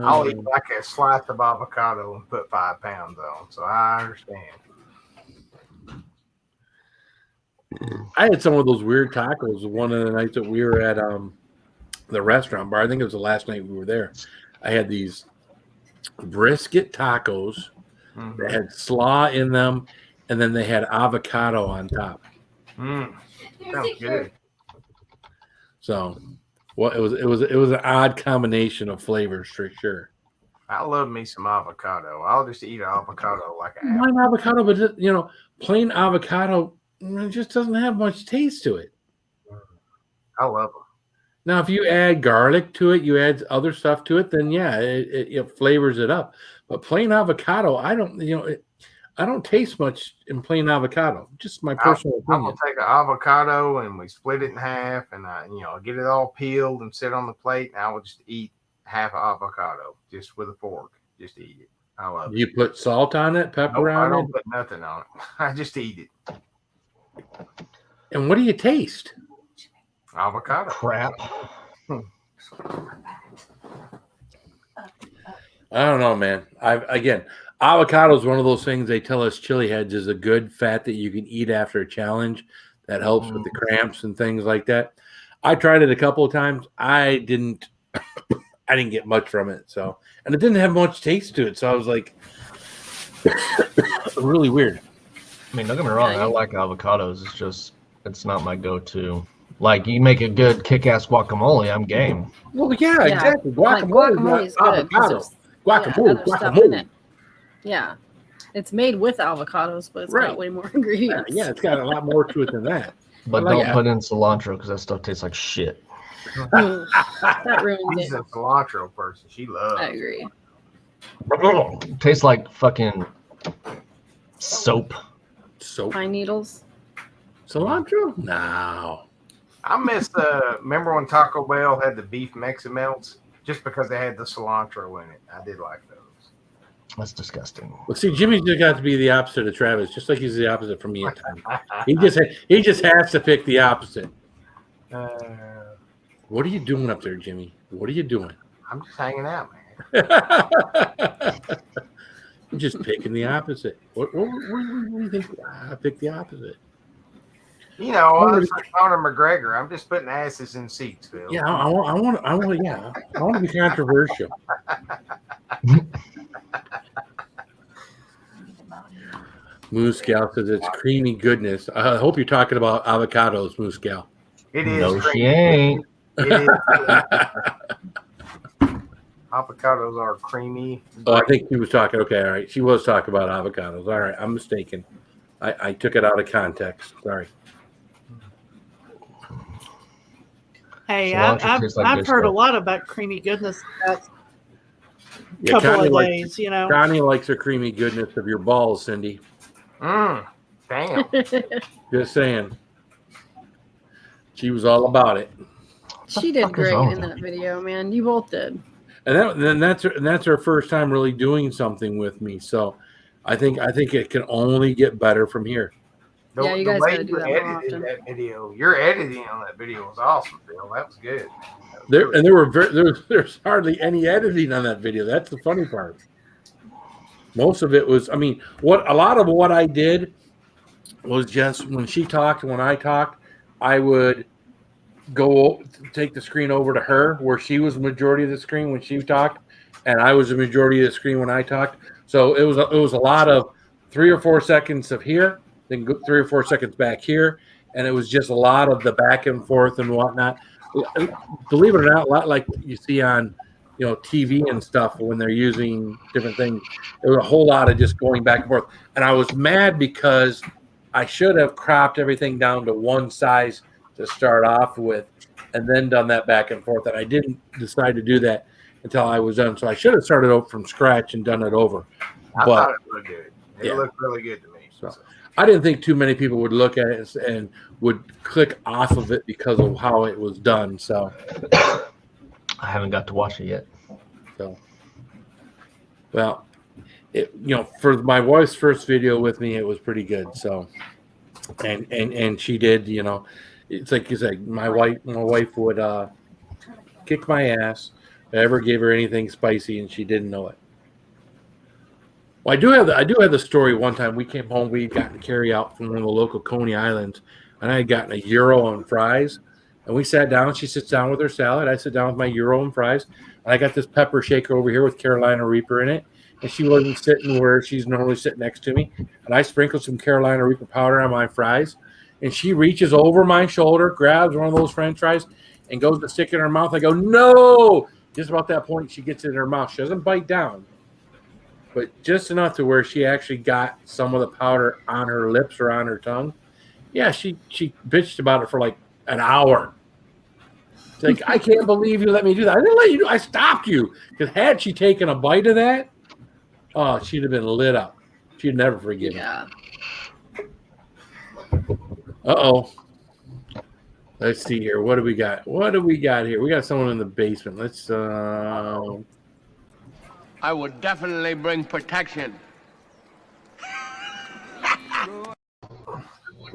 I'll eat like a slice of avocado and put 5 pounds on, so I understand. I had some of those weird tacos one of the nights that we were at the restaurant bar. I think it was the last night we were there. I had these brisket tacos that had slaw in them, and then they had avocado on top. Sounds good. So, well, it was an odd combination of flavors for sure. I love me some avocado. I'll just eat an avocado like an apple. Plain avocado, but plain avocado it just doesn't have much taste to it. I love them. Now, if you add garlic to it, you add other stuff to it, then yeah, it flavors it up. But plain avocado, I don't taste much in plain avocado. Just my personal I'm opinion. gonna take an avocado and we split it in half, and I get it all peeled and sit on the plate, and I will just eat half an avocado just with a fork. Just eat it. I love it. You put salt on it, pepper I on don't it, put nothing on it. I just eat it. and what do you taste? Avocado. Crap. I don't know, man. Avocado is one of those things they tell us chili heads is a good fat that you can eat after a challenge that helps with the cramps and things like that. I tried it a couple of times. I didn't get much from it. So, and it didn't have much taste to it. So I was like, really weird. I mean, don't get me wrong. I like avocados. It's not my go-to. Like, you make a good kick-ass guacamole, I'm game. Well, yeah. Exactly. Guacamole is good. Avocado. Guacamole. Yeah. It's made with avocados, but it's got way more ingredients. Yeah, it's got a lot more to it than that. But don't put in cilantro because that stuff tastes like shit. That ruins She's it. a cilantro person. She loves. I agree. Tastes like fucking soap. Pine needles. Cilantro? No. I miss remember when Taco Bell had the beef Meximelts just because they had the cilantro in it. I did like those. That's disgusting. Well, see, Jimmy's just got to be the opposite of Travis, just like he's the opposite from me at times. He just has to pick the opposite. What are you doing up there, Jimmy? What are you doing? I'm just hanging out, man. I'm just picking the opposite. What do you think? I picked the opposite. I was like Conor McGregor. I'm just putting asses in seats, Phil. Yeah, I want to be controversial. Moose Gal says it's creamy goodness. I hope you're talking about avocados, Moose Gal. It is. No, creamy. she ain't. It is. Avocados are creamy. Oh, I think she was talking. Okay, all right. She was talking about avocados. All right, I'm mistaken. I took it out of context. Sorry. Hey, Cilantro tastes like I've good heard a stuff. lot about creamy goodness that Yeah, couple Connie of likes- days, Connie likes the creamy goodness of your balls, Cindy. Damn. Just saying. She was all about it. She did fuck is great wrong in with that video, man. You both did. And that's her first time really doing something with me. So I think it can only get better from here. Yeah, you guys way gotta do you that more edited often. that video. Your editing on that video was awesome, Phil. That was good. There's hardly any editing on that video. That's the funny part. Most of it was, a lot of what I did was just when she talked and when I talked, I would go take the screen over to her where she was the majority of the screen when she talked, and I was the majority of the screen when I talked. So it was a lot of 3 or 4 seconds of here, then 3 or 4 seconds back here, and it was just a lot of the back and forth and whatnot. Believe it or not, a lot like you see on TV and stuff when they're using different things. There was a whole lot of just going back and forth, and I was mad because I should have cropped everything down to one size to start off with, and then done that back and forth. And I didn't decide to do that until I was done. So I should have started out from scratch and done it over. I thought it looked good. It looked really good to me. So I didn't think too many people would look at it and would click off of it because of how it was done. So I haven't got to watch it yet. So, well, for my wife's first video with me, it was pretty good. So, and she did, it's like you said, my wife would kick my ass if I ever gave her anything spicy, and she didn't know it. Well, I do have the story. One time we came home, we had gotten carry out from one of the local Coney Islands, and I had gotten a gyro and fries. And we sat down. She sits down with her salad. I sit down with my gyro and fries. And I got this pepper shaker over here with Carolina Reaper in it. And she wasn't sitting where she's normally sitting next to me. And I sprinkled some Carolina Reaper powder on my fries. And she reaches over my shoulder, grabs one of those French fries, and goes to stick it in her mouth. I go, no! Just about that point, she gets it in her mouth. She doesn't bite down, but just enough to where she actually got some of the powder on her lips or on her tongue. Yeah, she bitched about it for like an hour. It's like, I can't believe you let me do that. I didn't let you do. I stopped you, because had she taken a bite of that, oh, she'd have been lit up. She'd never forgive me. Uh-oh. Let's see here. What do we got? Here? We got someone in the basement. Let's I would definitely bring protection.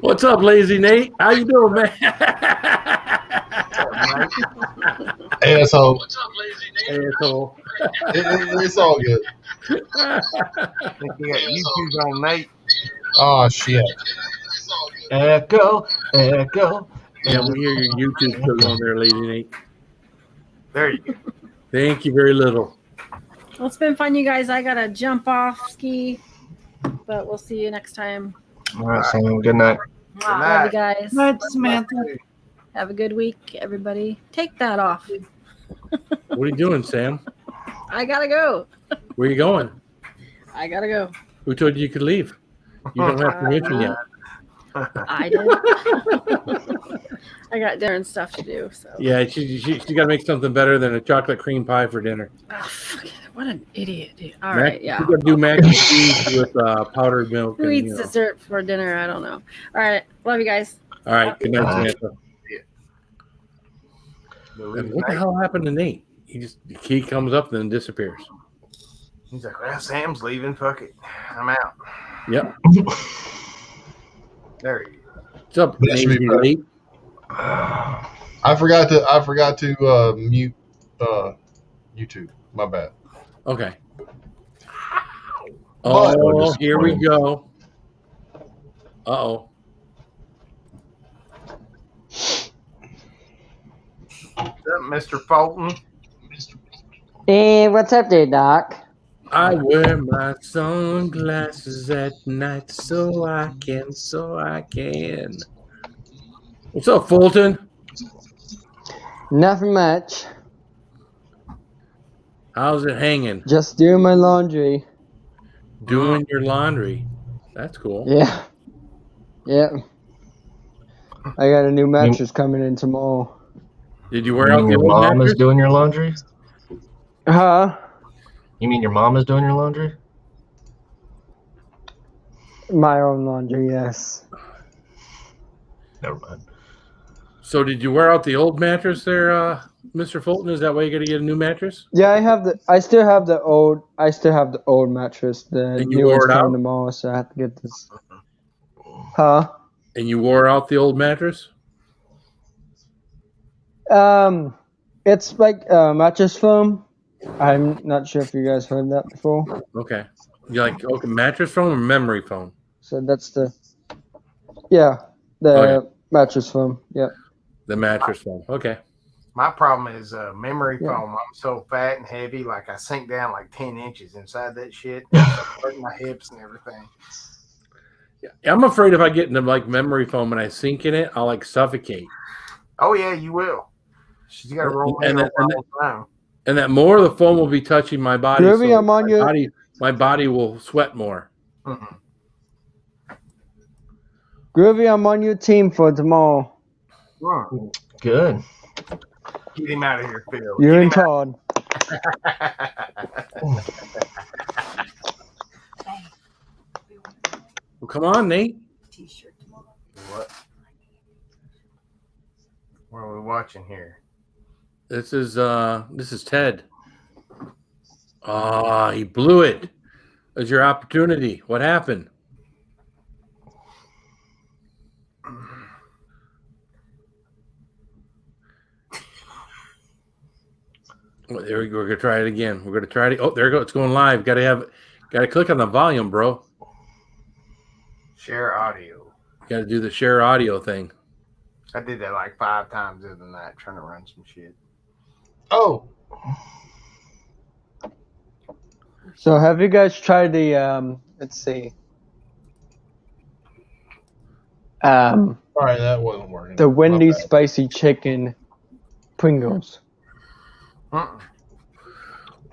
What's up, Lazy Nate? How you doing, man? Hey, asshole. What's up, Lazy Nate? Asshole. It's all good. I think you got YouTube's on Nate. Oh, shit. Echo. Yeah, we hear your YouTube still on there, Lazy Nate. There you go. Thank you very little. Well, it's been fun, you guys. I got to jump off ski, but we'll see you next time. All right, Sam. Good night. Love you guys. Good night, Samantha. Have a good week, everybody. Take that off. What are you doing, Sam? I got to go. Where are you going? I got to go. Who told you could leave? You don't have permission yet. I did. I got dinner and stuff to do. So Yeah, she got to make something better than a chocolate cream pie for dinner. Oh, fuck it. What an idiot, dude. All right, yeah. You got to do mac and cheese with powdered milk. Who eats dessert for dinner? I don't know. All right. Love you guys. All right. Good night, Samantha. What the hell happened to Nate? He comes up and then disappears. He's like, well, Sam's leaving. Fuck it. I'm out. Yep. There you go. What's up, Nate? I forgot to mute YouTube. My bad. Okay. Oh, here we go. Uh-oh. What's up, Mr. Fulton? Hey, what's up there, Doc? I wear my sunglasses at night so I can. What's up, Fulton? Nothing much. How's it hanging? Just doing my laundry. Doing your laundry. That's cool. Yeah. Yeah. I got a new mattress coming in tomorrow. Did you wear out your the old mom mattress? is doing your laundry? Huh? You mean your mom is doing your laundry? My own laundry, yes. Never mind. So did you wear out the old mattress there, Mr. Fulton? Is that why you got to get a new mattress? Yeah, I still have the old mattress. The And you new wore one's it out? coming tomorrow, so I have to get this. Huh? And you wore out the old mattress? It's like mattress foam. I'm not sure if you guys heard that before. Okay. You like mattress foam or memory foam? So that's the mattress foam. Yeah. The mattress foam. Okay. My problem is memory foam. I'm so fat and heavy, like I sink down like 10 inches inside that shit. Hurting my hips and everything. Yeah, I'm afraid if I get into like memory foam and I sink in it, I'll like suffocate. Oh yeah, you will. She's got to roll me over all the time. And that more of the foam will be touching my body. Groovy, I'm on your... my body will sweat more. Groovy, I'm on your team for tomorrow. Good. Get him out of here, Phil. You're Get in him Todd. Well, come on, Nate. What? What are we watching here? This is Ted. He blew it. It was your opportunity. What happened? Well, there we go. We're gonna try it again. We're gonna try it. Oh, there we go. It's going live. Gotta click on the volume, bro. Share audio. Gotta do the share audio thing. I did that like 5 times the other night trying to run some shit. Oh. So have you guys tried the let's see. All right, that wasn't working. The Wendy's spicy chicken Pringles.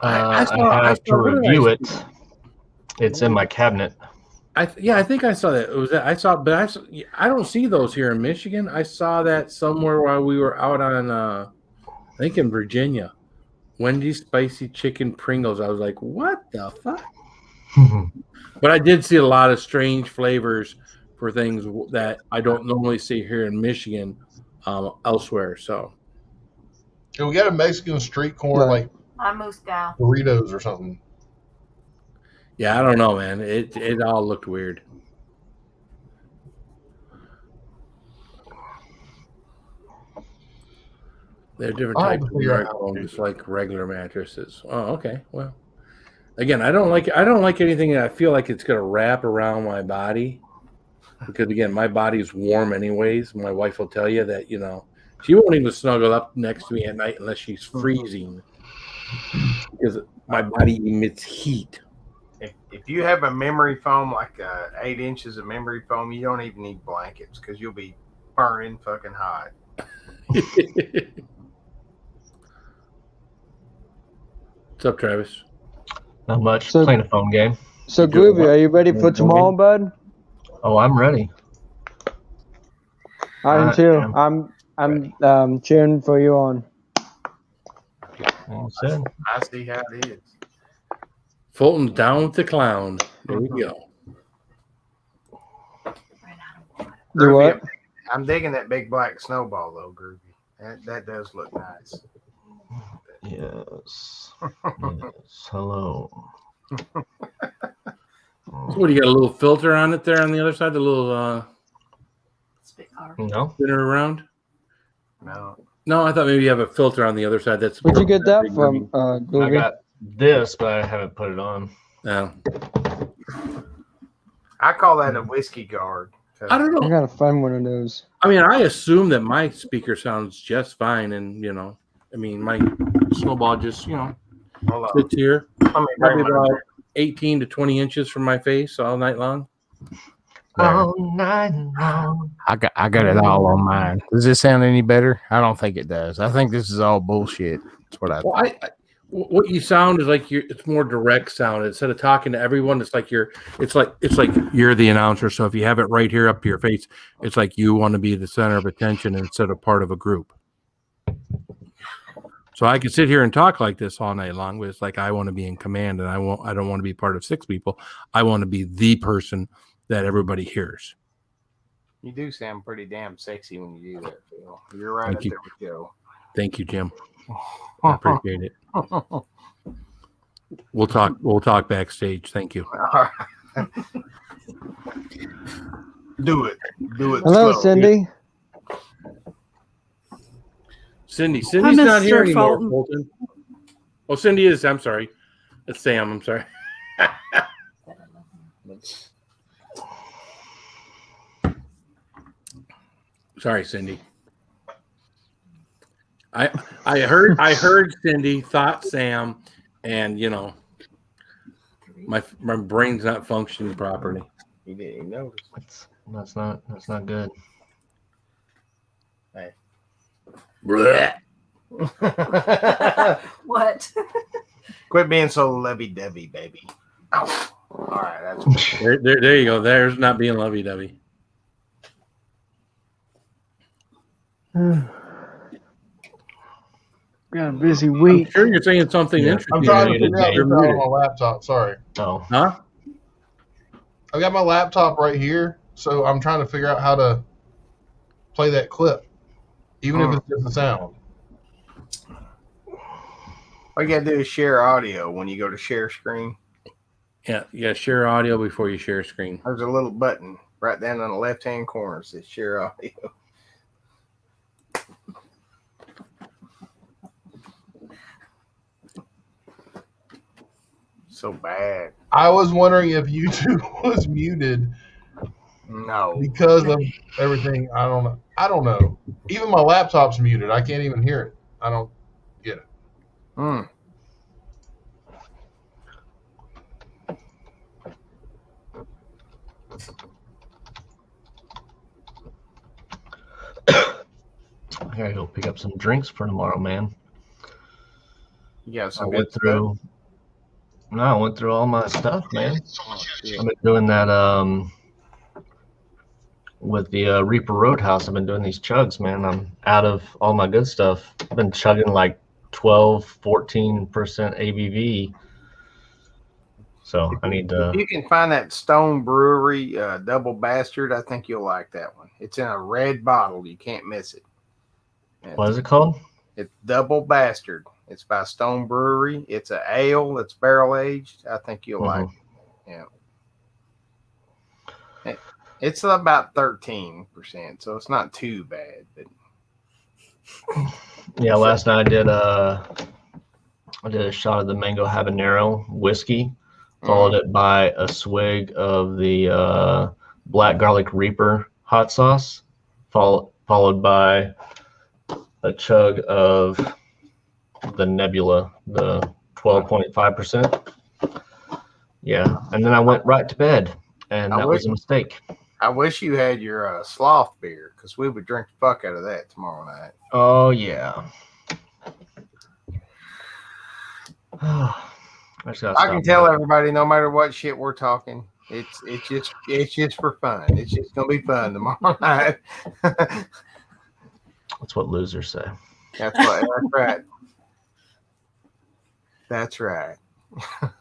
I have to review it. It's in my cabinet. I think I saw that. It was that I saw, but I don't see those here in Michigan. I saw that somewhere while we were out on, I think in Virginia. Wendy's spicy chicken Pringles. I was like, what the fuck? But I did see a lot of strange flavors for things that I don't normally see here in Michigan, elsewhere. So, Yeah, we got a Mexican street corn like I'm Moose Gal. burritos or something. yeah, I don't know, man. It all looked weird. They're different types of microphones, just like regular mattresses. Oh, okay. Well, again, I don't like anything that I feel like it's gonna wrap around my body, because again, my body's warm anyways. My wife will tell you that, she won't even snuggle up next to me at night unless she's freezing, because my body emits heat. If you have a memory foam, like 8 inches of memory foam, you don't even need blankets because you'll be burning fucking hot. What's up, Travis? Not much. Playing a phone game. So Groovy, are you ready for tomorrow, bud? Oh, I'm ready. I am too. I'm cheering for you on. I see how it is. Fulton's down with the clown. There we go. Do what? I'm digging that big black snowball though, Groovy. That does look nice. Yes. Yes. Hello. So what, do you got a little filter on it there on the other side? The little no spinner around? No, I thought maybe you have a filter on the other side. That's Where'd you get that from, I Groovy? got this, but I haven't put it on. No. I call that a whiskey guard. I don't know. I gotta find one of those. I mean, I assume that my speaker sounds just fine, and my snowball just sits here, probably about 18 to 20 inches from my face all night long. All night long. I got it all on mine. Does this sound any better? I don't think it does. I think this is all bullshit. That's what I think. What you sound is like it's more direct sound. Instead of talking to everyone, it's like you're the announcer. So if you have it right here up to your face, it's like you want to be the center of attention instead of part of a group. So I could sit here and talk like this all night long, but it's like I want to be in command, and I don't want to be part of 6 people. I want to be the person that everybody hears. You do sound pretty damn sexy when you do that, Phil. You're right up there with Joe. Thank you, Jim. I appreciate it. We'll talk backstage. Thank you. Do it. Hello, slow. Cindy. Cindy's Hi, not here Mr. anymore, Fulton. Fulton. Oh, Cindy is. I'm sorry. It's Sam. I'm sorry. Sorry, Cindy. I heard Cindy, thought Sam, and my brain's not functioning properly. You didn't even notice. That's not good. Hey. What? Quit being so lovey-dovey, baby. Oh. All right, that's there you go. There's not being lovey-dovey. Got a busy week. I'm sure you're saying something interesting. I'm trying to You're figure out this out muted. on my laptop. Sorry. Oh. Huh? I got my laptop right here, so I'm trying to figure out how to play that clip, even if it's just the sound. All you gotta do is share audio when you go to share screen. Yeah, share audio before you share screen. There's a little button right down on the left-hand corner that says share audio. So bad. I was wondering if YouTube was muted. No. Because of everything. I don't know. Even my laptop's muted. I can't even hear it. I don't get it. Hmm. I gotta go pick up some drinks for tomorrow, man. You got I some went good through. No, I went through all my stuff, man. I've been doing that with the Reaper Roadhouse. I've been doing these chugs, man. I'm out of all my good stuff. I've been chugging like 12-14% ABV. So I need to. If you can find that Stone Brewery Double Bastard, I think you'll like that one. It's in a red bottle. You can't miss it. What is it called? It's Double Bastard. It's by Stone Brewery. It's an ale that's barrel aged. I think you'll like it. Yeah. It's about 13%, so it's not too bad. But Yeah, last night I did a shot of the mango habanero whiskey, followed it by a swig of the black garlic reaper hot sauce, followed by a chug of the Nebula, the 12.5%. Yeah, and then I went right to bed, and that was a mistake. I wish you had your sloth beer, because we would drink the fuck out of that tomorrow night. Oh yeah. I can tell everybody, no matter what shit we're talking, it's just for fun. It's just gonna be fun tomorrow night. That's what losers say. That's right. That's right.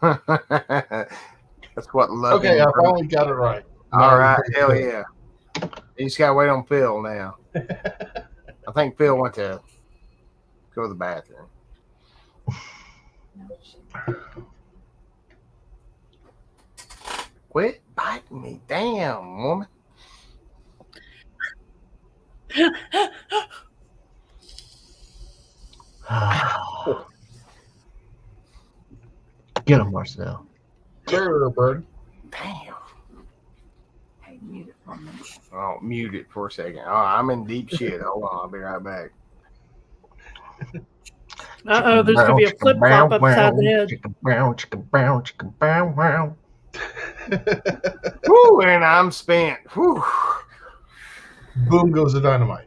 That's what love. Okay, I finally got it right. All right, hell yeah. You just gotta wait on Phil now. I think Phil went to go to the bathroom. Quit biting me, damn woman. Get him, Marcedel. Sure, bird. Damn. Hey, mute it for a minute. Oh, mute it for a second. Oh, I'm in deep shit. Hold on, I'll be right back. Uh-oh, there's going to be a flip-flop upside the head. Chicken brown, chicken brown, chicken brown, brown. Woo, and I'm spent. Whew. Boom goes the dynamite.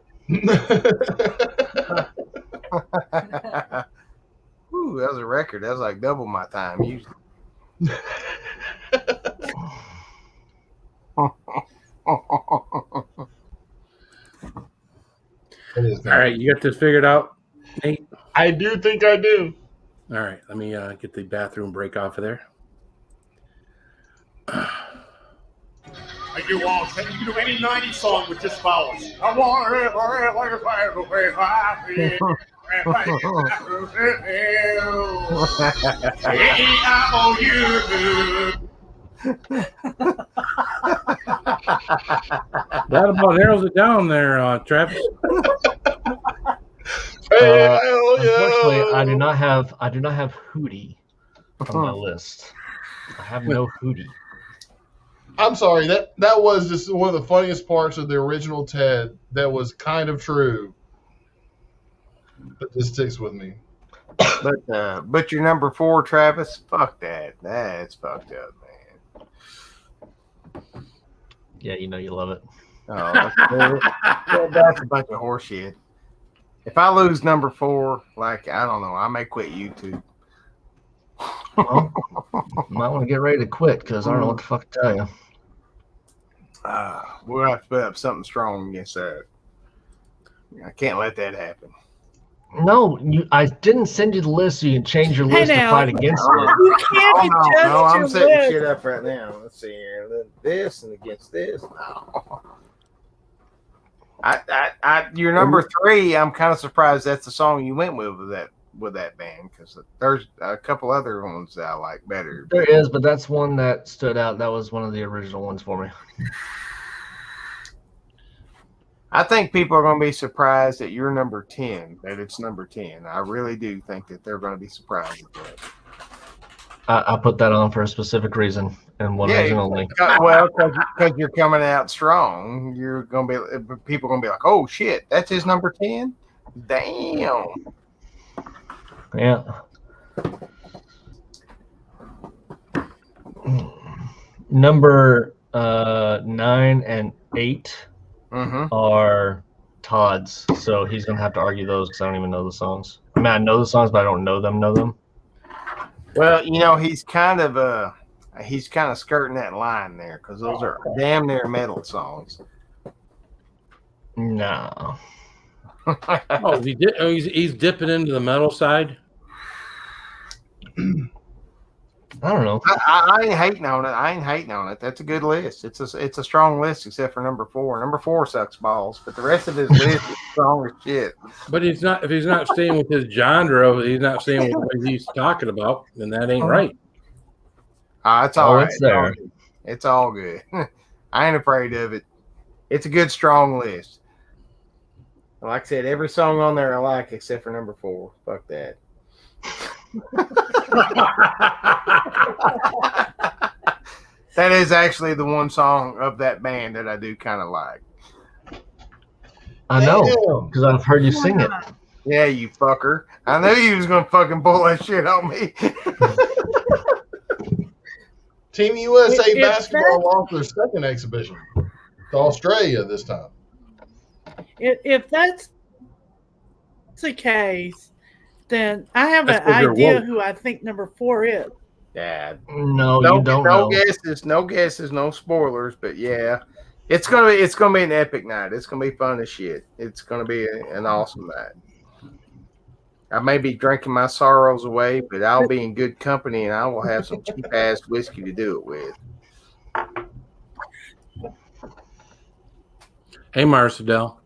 Ooh, that was a record. That was like double my time usually. All right, you got this figured out, Nate? I do think I do. All right, let me get the bathroom break off of there. You all can do any 90s song with just vowels. I want it forever, That about narrows it down there, Travis. Unfortunately, I do not have Hootie on my list. I have no Hootie. I'm sorry, that was just one of the funniest parts of the original Ted that was kind of true. But this sticks with me. But your number 4, Travis, fuck that. That's fucked up, man. Yeah, you know you love it. Oh, that's a bunch of horseshit. If I lose number 4, like, I don't know, I may quit YouTube. Well, might want to get ready to quit because I don't know what the fuck to tell you. We'll have to put up something strong against that. I can't let that happen. No, I didn't send you the list so you can change your list to fight against it. You can't No, I'm your setting list. shit up right now. Let's see here. This and against this. No. Your number 3. I'm kind of surprised that's the song you went with that band, because there's a couple other ones that I like better. There is, but that's one that stood out. That was one of the original ones for me. I think people are going to be surprised that you're number 10, that it's number 10. I really do think that they're going to be surprised at that. I put that on for a specific reason and one reason only. Well, because you're coming out strong, you're going to be, people are going to be like, oh shit, that's his number 10? Damn. Yeah. Number 9 and 8 are Todd's, so he's gonna have to argue those because I don't even know the songs. I mean, I know the songs, but I don't know them. Well, he's kind of skirting that line there, because those are damn near metal songs. No. Oh, he's dipping into the metal side. I don't know. I ain't hating on it. That's a good list. It's a strong list, except for number 4. Number 4 sucks balls, but the rest of his list is strong as shit. But if he's not staying with his genre, he's not saying what he's talking about, then that ain't right. It's all right. It's there. It's all good. I ain't afraid of it. It's a good, strong list. Like I said, every song on there I like except for number 4. Fuck that. That is actually the one song of that band that I do kind of like. I know, because I've heard you sing it. Yeah, you fucker. I knew you was going to fucking pull that shit on me. Team USA basketball lost their second exhibition to Australia this time. If that's the case, then I have an idea who I think number 4 is. Yeah. No, you don't know. No guesses, no spoilers, but yeah. It's gonna be an epic night. It's gonna be fun as shit. It's gonna be an awesome night. I may be drinking my sorrows away, but I'll be in good company and I will have some cheap ass whiskey to do it with. Hey, Marcedel.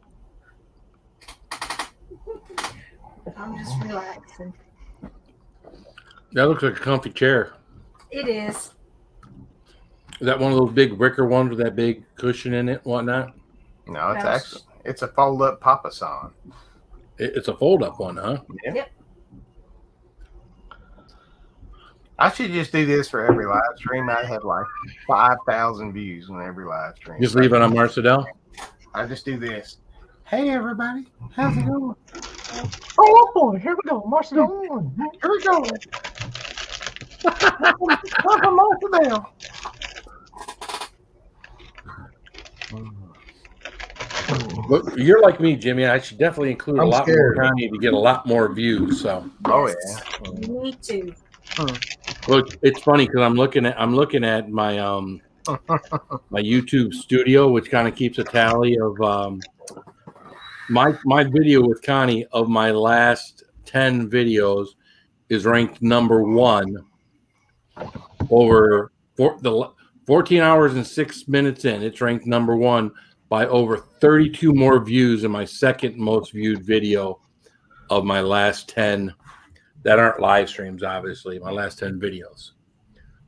I'm just relaxing. That looks like a comfy chair. It is. Is that one of those big wicker ones with that big cushion in it and whatnot? No, it's a fold up papasan. It's a fold up one, huh? Yeah. Yep. I should just do this for every live stream. I'd have like 5,000 views on every live stream. Just leave it on Marcedel? I just do this. Hey everybody, how's it going? Oh boy, here we go, Marcedel. Here we go. Welcome, Marcedel. But you're like me, Jimmy. I should definitely include a lot more Connie to get a lot more views. So. Oh yeah. Me too. Look, it's funny because I'm looking at my my YouTube studio, which kind of keeps a tally of my video with Connie of my last 10 videos is ranked number 1 over the 14 hours and 6 minutes in. It's ranked number 1 by over 32 more views than my second most viewed video of my last 10 that aren't live streams, obviously, my last 10 videos.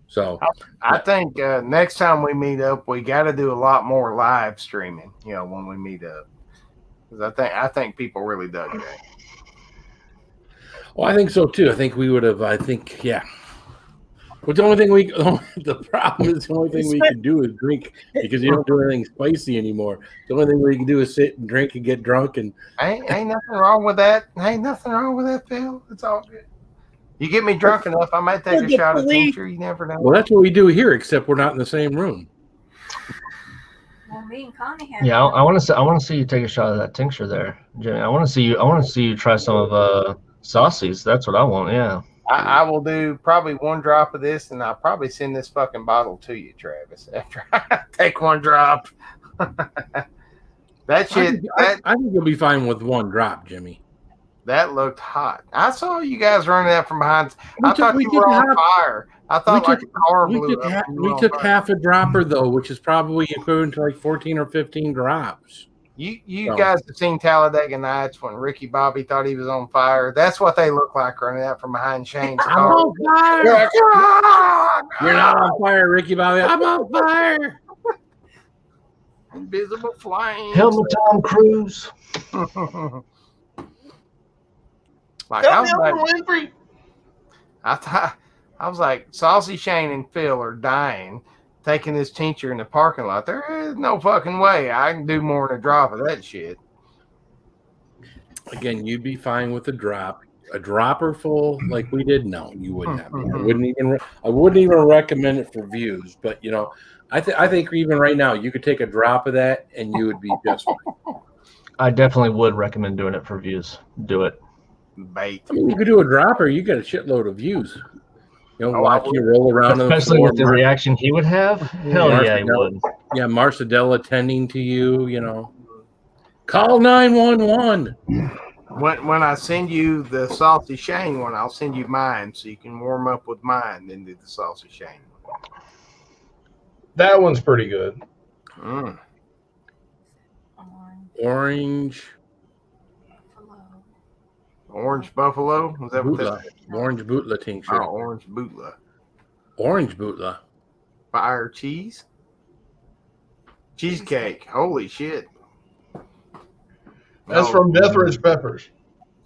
So I think next time we meet up, we got to do a lot more live streaming, when we meet up. Because I think people really dug that. Well, I think so too. I think we would have. Yeah. But the problem is the only thing we can do is drink, because you don't do anything spicy anymore. The only thing we can do is sit and drink and get drunk. And ain't nothing wrong with that. Ain't nothing wrong with that, Phil. It's all good. You get me drunk enough, I might take a shot of tincture. You never know. Well, that's what we do here, except we're not in the same room. Well, me and Connie have. Yeah, I want to see you take a shot of that tincture there, Jimmy. I want to see you try some of Saucy's. That's what I want. Yeah. I will do probably one drop of this, and I'll probably send this fucking bottle to you, Travis, after I take one drop. That shit. I think you'll be fine with one drop, Jimmy. That looked hot. I saw you guys running out from behind. I thought you were on fire. I thought like a car blew up. We took half a dropper though, which is probably equivalent to like 14 or 15 drops. You guys have seen Talladega Nights when Ricky Bobby thought he was on fire. That's what they look like running out from behind Shane's car. I'm on fire. You're like, You're not on fire, Ricky Bobby. I'm on fire. Invisible flames. Helmet Tom Cruise. Like I was like, Saucy Shane and Phil are dying, taking this tincture in the parking lot. There is no fucking way I can do more than a drop of that shit. Again, you'd be fine with a drop. A dropper full like we did? No, you would not. I wouldn't even recommend it for views. But you know, I think even right now you could take a drop of that and you would be just fine. I definitely would recommend doing it for views. Do it. Bait. I mean, you could do a dropper. You get a shitload of views. You know, watch you roll around. Especially with the reaction he would have. Hell yeah, he would. Yeah, Marcedel attending to you. You know, call 911. When I send you the Saucy Shane one, I'll send you mine so you can warm up with mine, then do the Saucy Shane. That one's pretty good. Orange Buffalo? Was that what that is? Orange Bootla tincture. Oh, Orange Bootla. Orange Bootla. Fire cheese? Cheesecake. Holy shit. That's from Death Wish Peppers.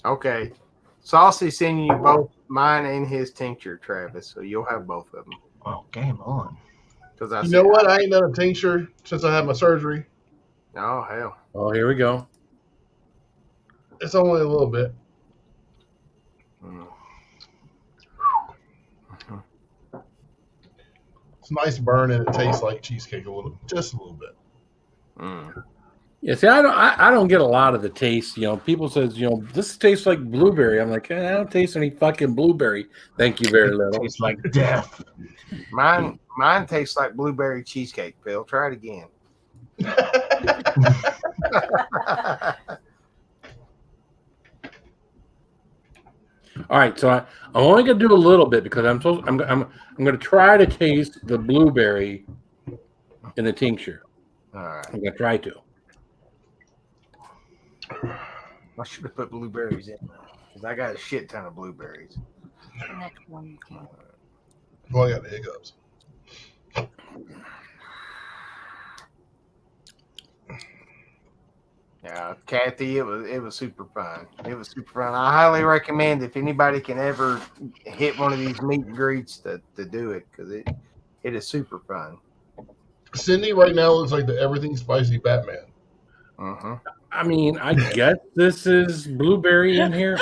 Okay. Saucy sending you both mine and his tincture, Travis, so you'll have both of them. Oh, game on. Because you know what? I ain't done a tincture since I had my surgery. Oh, hell. Oh, here we go. It's only a little bit. It's nice burn and it tastes like cheesecake just a little bit. Yeah, see, I don't get a lot of the taste. You know, people says, you know, this tastes like blueberry. I'm like, I don't taste any fucking blueberry. Thank you very little. Tastes like death. Mine tastes like blueberry cheesecake, Phil. Try it again. All right, so I'm only gonna do a little bit because I'm gonna try to taste the blueberry in the tincture. All right. I'm gonna try to. I should have put blueberries in because I got a shit ton of blueberries. The next one you can. Well, I got the hiccups. Yeah, Kathy, it was super fun. It was super fun. I highly recommend if anybody can ever hit one of these meet and greets to do it because it is super fun. Cindy right now looks like the Everything Spicy Batman. I mean, I guess this is blueberry in here.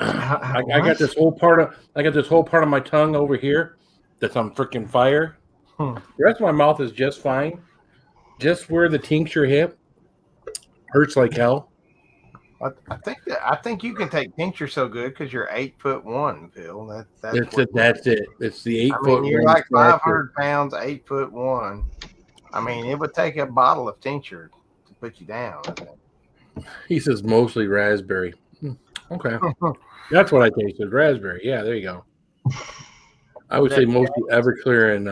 I got this whole part of my tongue over here that's on freaking fire. The rest of my mouth is just fine. Just where the tincture hit hurts like hell. I think you can take tincture so good because you're 8'1", Phil. That's it. It's the 8 foot. You're like 500 pounds, 8'1". I mean, it would take a bottle of tincture to put you down. He says mostly raspberry. Okay, that's what I tasted. Raspberry. Yeah, there you go. I would say mostly Everclear and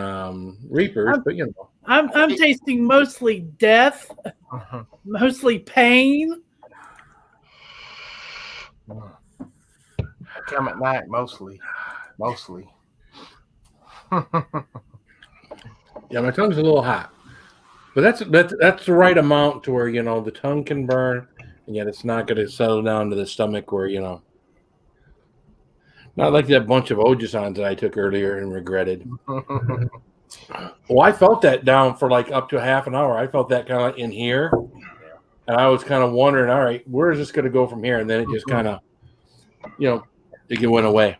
Reapers, but you know. I'm tasting mostly death, mostly pain. Come at night, mostly. Yeah, my tongue's a little hot, but that's the right amount to where you know the tongue can burn, and yet it's not going to settle down to the stomach where you know. Not like that bunch of Ojasons that I took earlier and regretted. Well, I felt that down for like up to a half an hour. I felt that kind of in here, and I was kind of wondering, all right, where is this going to go from here? And then it just kind of, you know, it went away.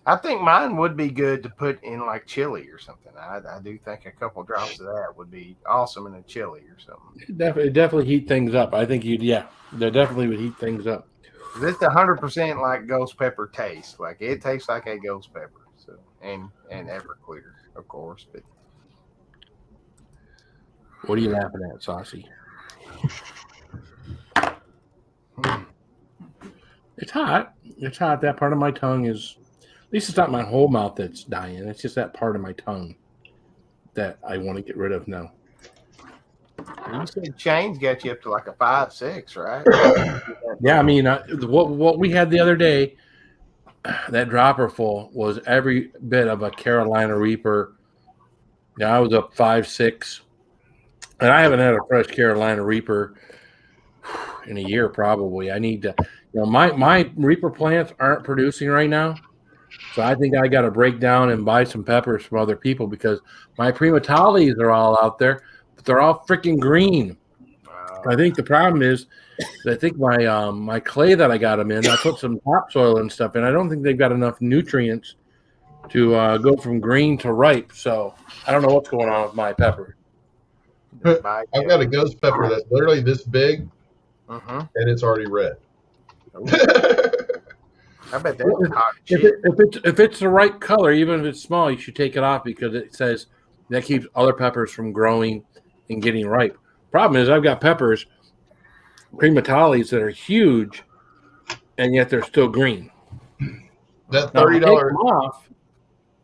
I think mine would be good to put in like chili or something. I do think a couple drops of that would be awesome in a chili or something. It definitely heat things up. I think they definitely would heat things up. This 100% like ghost pepper taste. Like it tastes like a ghost pepper. So and Everclear, of course, but What are you laughing at, Saucy? It's hot. It's hot. That part of my tongue is, at least it's not my whole mouth that's dying. It's just that part of my tongue that I want to get rid of now. You said chains got you up to like a 5'6", right? Yeah, I mean, what we had the other day, that dropper full was every bit of a Carolina Reaper. Yeah, I was up 5'6", and I haven't had a fresh Carolina Reaper in a year probably. I need to, my Reaper plants aren't producing right now, so I think I got to break down and buy some peppers from other people because my primatalis are all out there, but they're all freaking green. I think the problem is, I think my clay that I got them in, I put some topsoil and stuff in. I don't think they've got enough nutrients to go from green to ripe. So I don't know what's going on with my pepper. I've got a ghost pepper that's literally this big, and it's already red. I bet that's hot shit. If it's the right color, even if it's small, you should take it off because it says that keeps other peppers from growing and getting ripe. Problem is, I've got peppers, primatalis that are huge, and yet they're still green. That $30 off,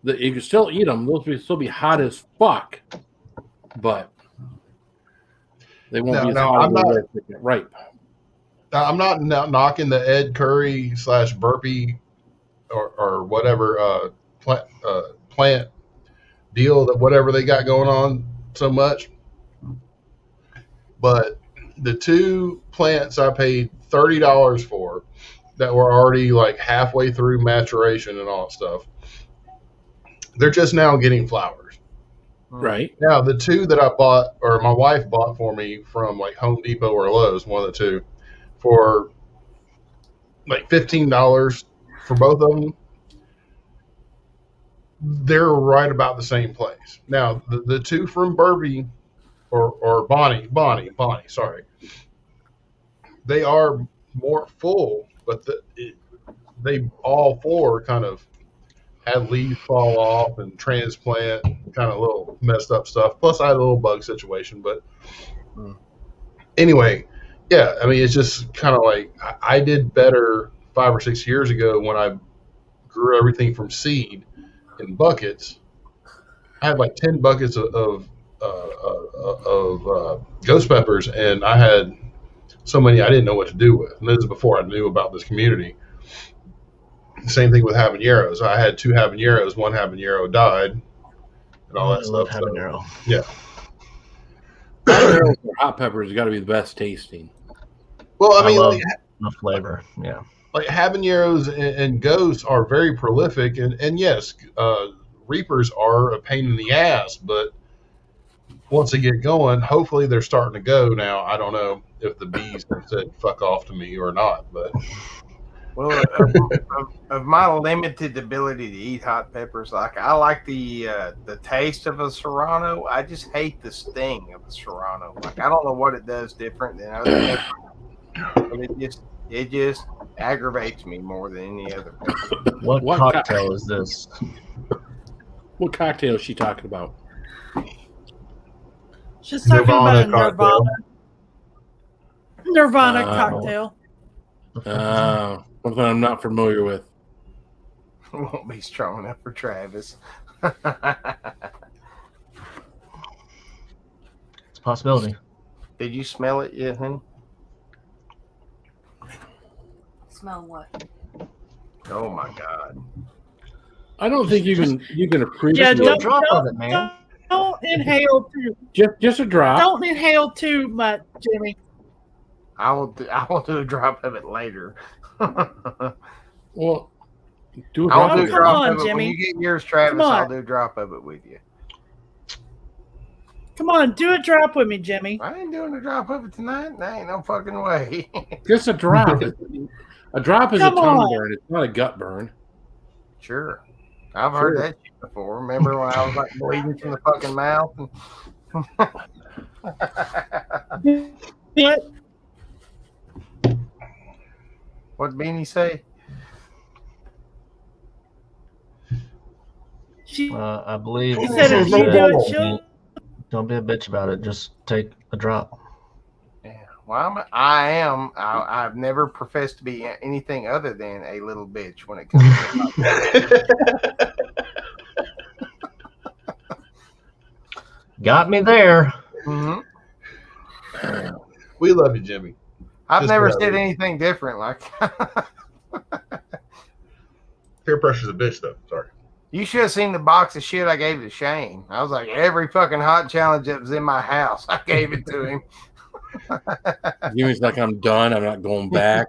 you can still eat them. They'll still be hot as fuck, but they won't be as hot as they get ripe. I'm not knocking the Ed Curry / Burpee or whatever plant deal that whatever they got going on so much. But the two plants I paid $30 for that were already like halfway through maturation and all that stuff, they're just now getting flowers. Right. Now, the two that I bought, or my wife bought for me from like Home Depot or Lowe's, one of the two, for like $15 for both of them, they're right about the same place. Now, the two from Burby or Bonnie, sorry, they are more full, but they all four kind of had leaves fall off and transplant, kind of little messed up stuff. Plus, I had a little bug situation, but anyway, yeah, I mean, it's just kind of like I did better 5 or 6 years ago when I grew everything from seed in buckets. I had like 10 buckets of ghost peppers, and I had so many I didn't know what to do with. And this is before I knew about this community. Same thing with habaneros. I had 2 habaneros. One habanero died, and all that stuff. Habanero. So, yeah. Habaneros or hot peppers got to be the best tasting. Well, I mean, love the flavor. Yeah. Like habaneros and ghosts are very prolific, and yes, reapers are a pain in the ass, but once they get going, hopefully they're starting to go now. I don't know if the bees have said fuck off to me or not, but well, of my limited ability to eat hot peppers, like I like the taste of a serrano. I just hate the sting of a serrano. Like I don't know what it does different than other peppers, but it just aggravates me more than any other pepper. What cocktail is this? What cocktail is she talking about? She's talking about a cocktail. Nirvana cocktail. Something I'm not familiar with. Won't be strong enough for Travis. It's a possibility. Did you smell it yet, honey? Smell what? Oh my God! I don't think you can appreciate. Yeah, drop of it, man. Don't inhale too. Just a drop. Don't inhale too much, Jimmy. I will do a drop of it later. Well, do a I'll do a Come drop on, of it Jimmy. when you get yours, Travis. Come on. I'll do a drop of it with you. Come on, do a drop with me, Jimmy. I ain't doing a drop of it tonight. There ain't no fucking way. Just a drop. A drop is Come a tongue on. burn. It's not a gut burn. Sure. I've heard that shit before. Remember when I was like bleeding from the fucking mouth? What? What'd Beanie say? I believe He said if you do it, she'll Don't be a bitch about it. Just take a drop. Well, I've never professed to be anything other than a little bitch when it comes to Got me there. Mm-hmm. We love you, Jimmy. I've Just never for that said reason. anything different. Like Peer pressure's a bitch, though. Sorry. you should have seen the box of shit I gave to Shane. I was like, every fucking hot challenge that was in my house, I gave it to him. Jimmy's like, I'm done. I'm not going back.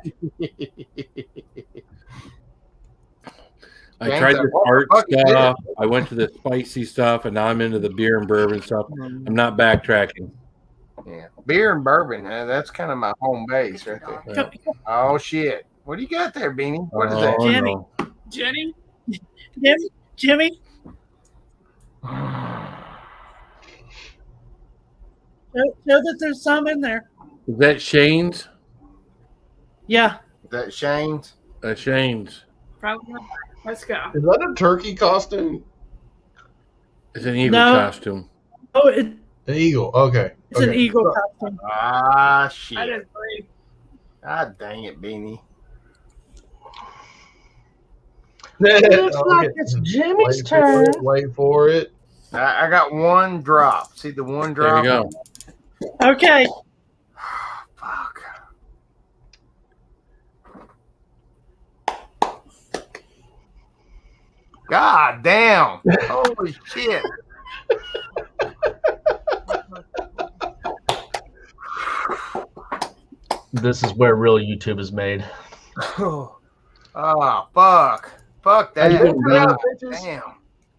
I tried the art stuff. I went to the spicy stuff, and now I'm into the beer and bourbon stuff. I'm not backtracking. Yeah, beer and bourbon. That's kind of my home base right there. Oh shit! What do you got there, Beanie? What is that? Jimmy. No. Jenny? Jimmy? Show that there's some in there. Is that Shane's? Yeah. Is that Shane's? That's Shane's. Probably not. Let's go. Is that a turkey costume? It's an eagle No. costume. Oh, it's An eagle. Okay. an eagle costume. Ah I shit! didn't agree. God dang it, Beanie. Looks like it's Jimmy's turn. Wait for it. I got one drop. See the one There drop? you go. Okay. Fuck. God damn. Holy shit. This is where real YouTube is made. Oh, fuck. Fuck that. How you doing, God Beanie? damn.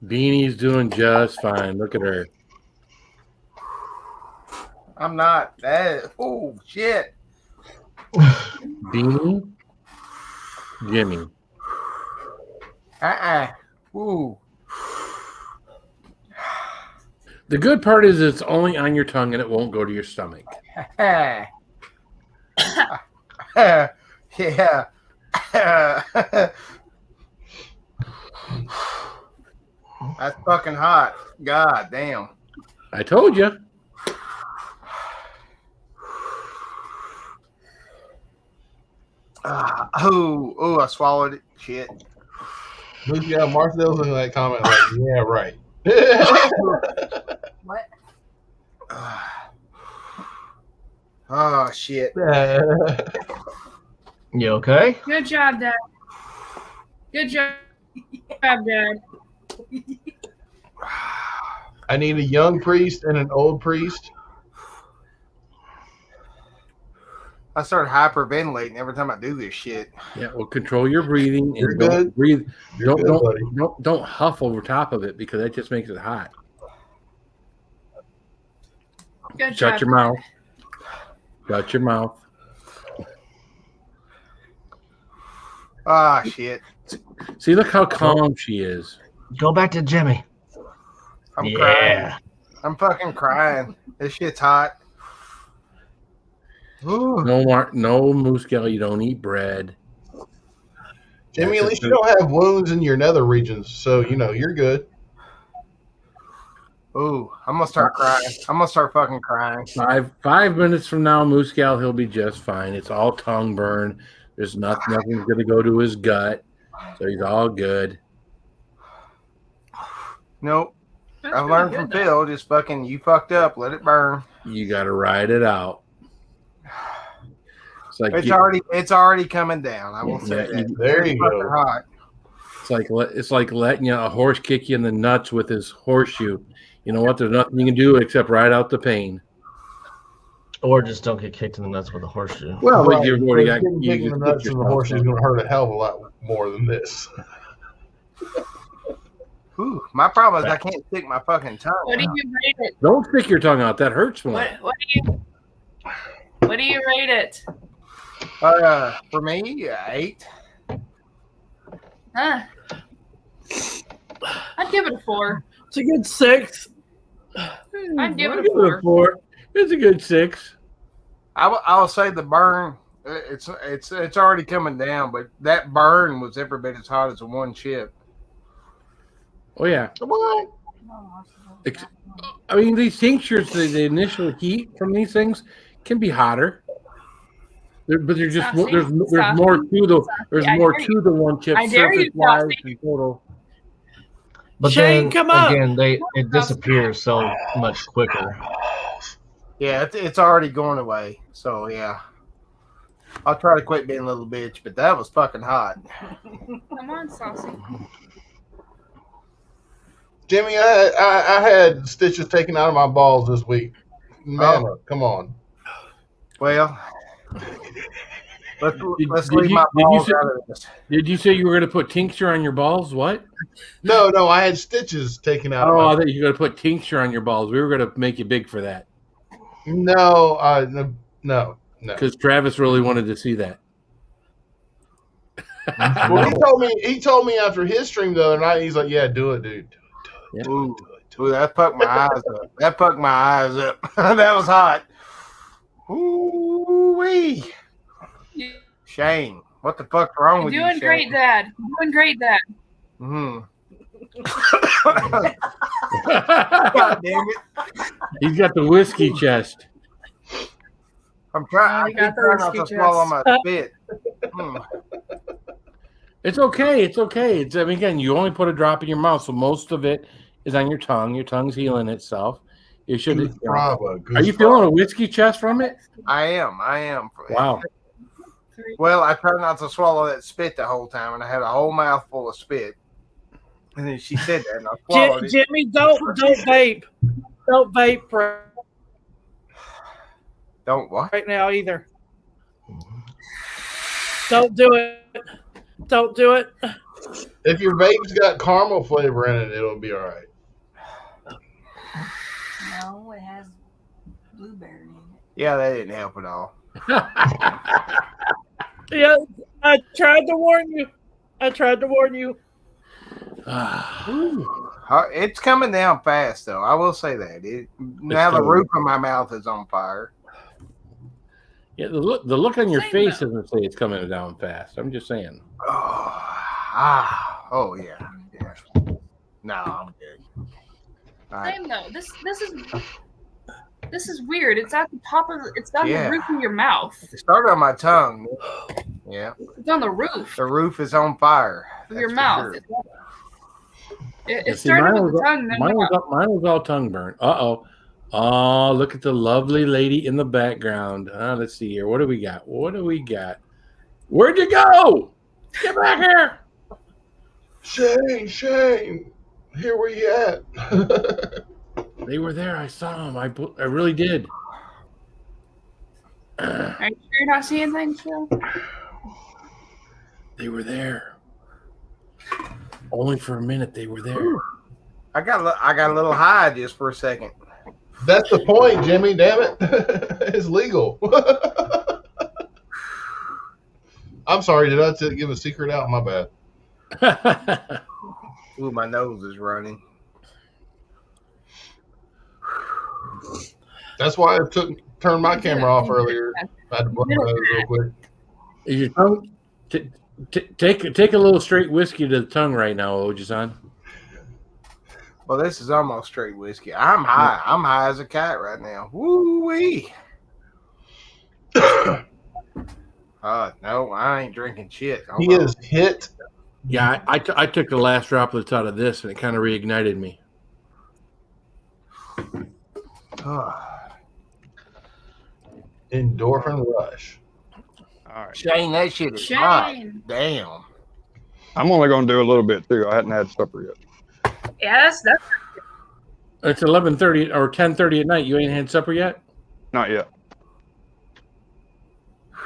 Beanie's doing just fine. Look at her. I'm not that. Oh, shit. Beanie, Jimmy. Ooh. The good part is it's only on your tongue and it won't go to your stomach. Yeah. That's fucking hot. God damn. I told you. I swallowed it. Shit. Yeah, Marcedel's in that comment like, yeah, right. What? Oh, shit. You okay? Good job, Dad. Good job, Dad. I need a young priest and an old priest. I started hyperventilating every time I do this shit. Yeah, well, control your breathing. You're And don't good. breathe. You're good, buddy. Don't huff over top of it because that just makes it hot. Good Shut job. your mouth. Shut your mouth. Ah, shit. See, look how calm she is. Go back to Jimmy. I'm crying. I'm fucking crying. This shit's hot. Ooh. No moose gal. You don't eat bread. Jimmy, at least you don't have wounds in your nether regions, so you know you're good. Ooh, I'm gonna start crying. I'm gonna start fucking crying. 5 minutes from now, moose gal, he'll be just fine. It's all tongue burn. There's nothing's gonna go to his gut, so he's all good. Nope. I've learned from Phil. Just fucking, you fucked up. Let it burn. You got to ride it out. It's like It's already coming down. I will say that. There It's you fucking go. hot. It's like letting a horse kick you in the nuts with his horseshoe. You know what? There's nothing you can do except ride out the pain. Or just don't get kicked in the nuts with a horseshoe. Well, Right, you've already got getting kicked in the nuts and the horse is going to hurt a hell of a lot more than this. Ooh, my problem is I can't stick my fucking tongue. What do you rate it? Don't stick your tongue out. That hurts more. What do you rate it? For me, 8. Huh? I'd give it a 4. It's a good 6. I'd give it Give it a a 4. 4. It's a good 6. I'll say the burn. It's already coming down, but that burn was every bit as hot as the one chip. Oh yeah. What? I mean, these tinctures, the initial heat from these things can be hotter. But there's just there's more to the one chip surface wise and total. But Shane, then come up. again, it disappears so much quicker. Yeah, it's already going away. So yeah, I'll try to quit being a little bitch, but that was fucking hot. Come on, Saucy. Jimmy, I had stitches taken out of my balls this week. Man, come on. Well, let's leave my balls out of this. Did you say you were going to put tincture on your balls? What? No, I had stitches taken out. Oh, I thought you were going to put tincture on your balls. We were going to make you big for that. No. Because Travis really wanted to see that. Well, he told me after his stream the other night. He's like, "Yeah, do it, dude. Yeah. Ooh, that poked my eyes up. That poked my eyes up. That was hot. Ooh wee. Shane, what the fuck's wrong with you? Doing great, Dad. Doing great, Dad. God damn it. He's got the whiskey chest. I'm trying not to swallow my spit. It's okay. I mean, again, you only put a drop in your mouth, so most of it is on your tongue. Your tongue's healing itself. You should. Are you feeling a whiskey chest from it? I am. Wow. Well, I tried not to swallow that spit the whole time, and I had a whole mouthful of spit. And then she said that, and I swallowed it. Jimmy, don't vape. Don't vape Don't what? right now either. Don't do it. Don't do it. If your vape's got caramel flavor in it, it'll be all right. No, it has blueberry in it. Yeah, that didn't help at all. Yeah, I tried to warn you. It's coming down fast, though. I will say that. Now the roof of my mouth is on fire. Yeah, the look on your face doesn't say it's coming down fast. I'm just saying. Oh yeah. No, I'm good. Same though. This is weird. It's at the top of it's on the roof of your mouth. It started on my tongue. Yeah. It's on the roof. The roof is on fire. Of your mouth. Sure. It started with the tongue. Mine was all tongue burn. Oh, look at the lovely lady in the background. Let's see here. What do we got? Where'd you go? Get back here. Shane, here where you at? They were there. I saw them. I really did. Are you sure you're not seeing things, Phil? They were there. Only for a minute they were there. I got a little high just for a second. That's the point, Jimmy. Damn it. It's legal. I'm sorry. Did I give a secret out? My bad. Ooh, my nose is running. That's why I turned my camera off earlier. I had to blow my nose real quick. Is your tongue? Take a little straight whiskey to the tongue right now, Oji-san. Well, this is almost straight whiskey. I'm high. I'm high as a cat right now. Woo-wee. No, I ain't drinking shit. He is hit. Yeah, I took the last droplets out of this, and it kind of reignited me. Endorphin rush. All right. Shane, that shit is hot. Damn. I'm only going to do a little bit too. I hadn't had supper yet. Yes, that's. It's 11:30 or 10:30 at night. You ain't had supper yet? Not yet.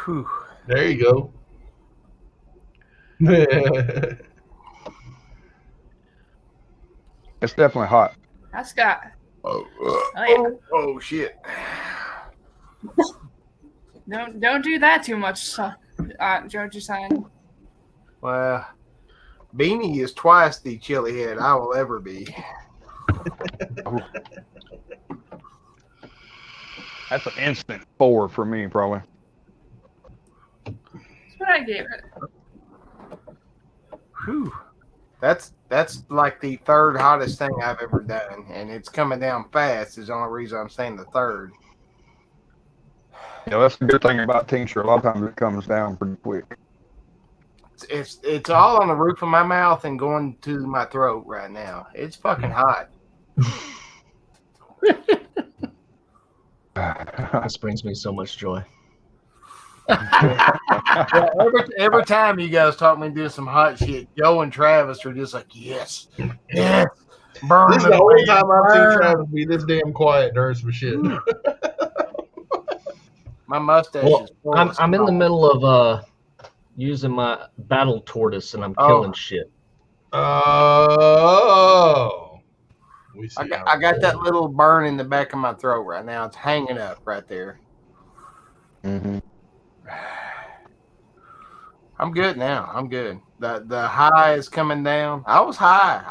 Whew. There you go. It's definitely hot. That's got. Oh shit. Don't do that too much, Joji-san. Well, Beanie is twice the chili head I will ever be. That's an instant 4 for me, probably. That's what I gave it. Whew. That's like the third hottest thing I've ever done, and it's coming down fast. Is the only reason I'm saying the third. You know, that's the good thing about tincture. A lot of times it comes down pretty quick. It's all on the roof of my mouth and going to my throat right now. It's fucking hot. This brings me so much joy. Yeah, every time you guys talk me do some hot shit, Joe and Travis are just like, yes, yes. Burn This is the only time I've seen Travis be this damn quiet during some shit. My mustache Well, is full of I'm in the smoke. middle of using my battle tortoise and I'm killing shit. Oh. I got that little burn in the back of my throat right now. It's hanging up right there. Mm-hmm. I'm good now. I'm good. The high is coming down. I was high.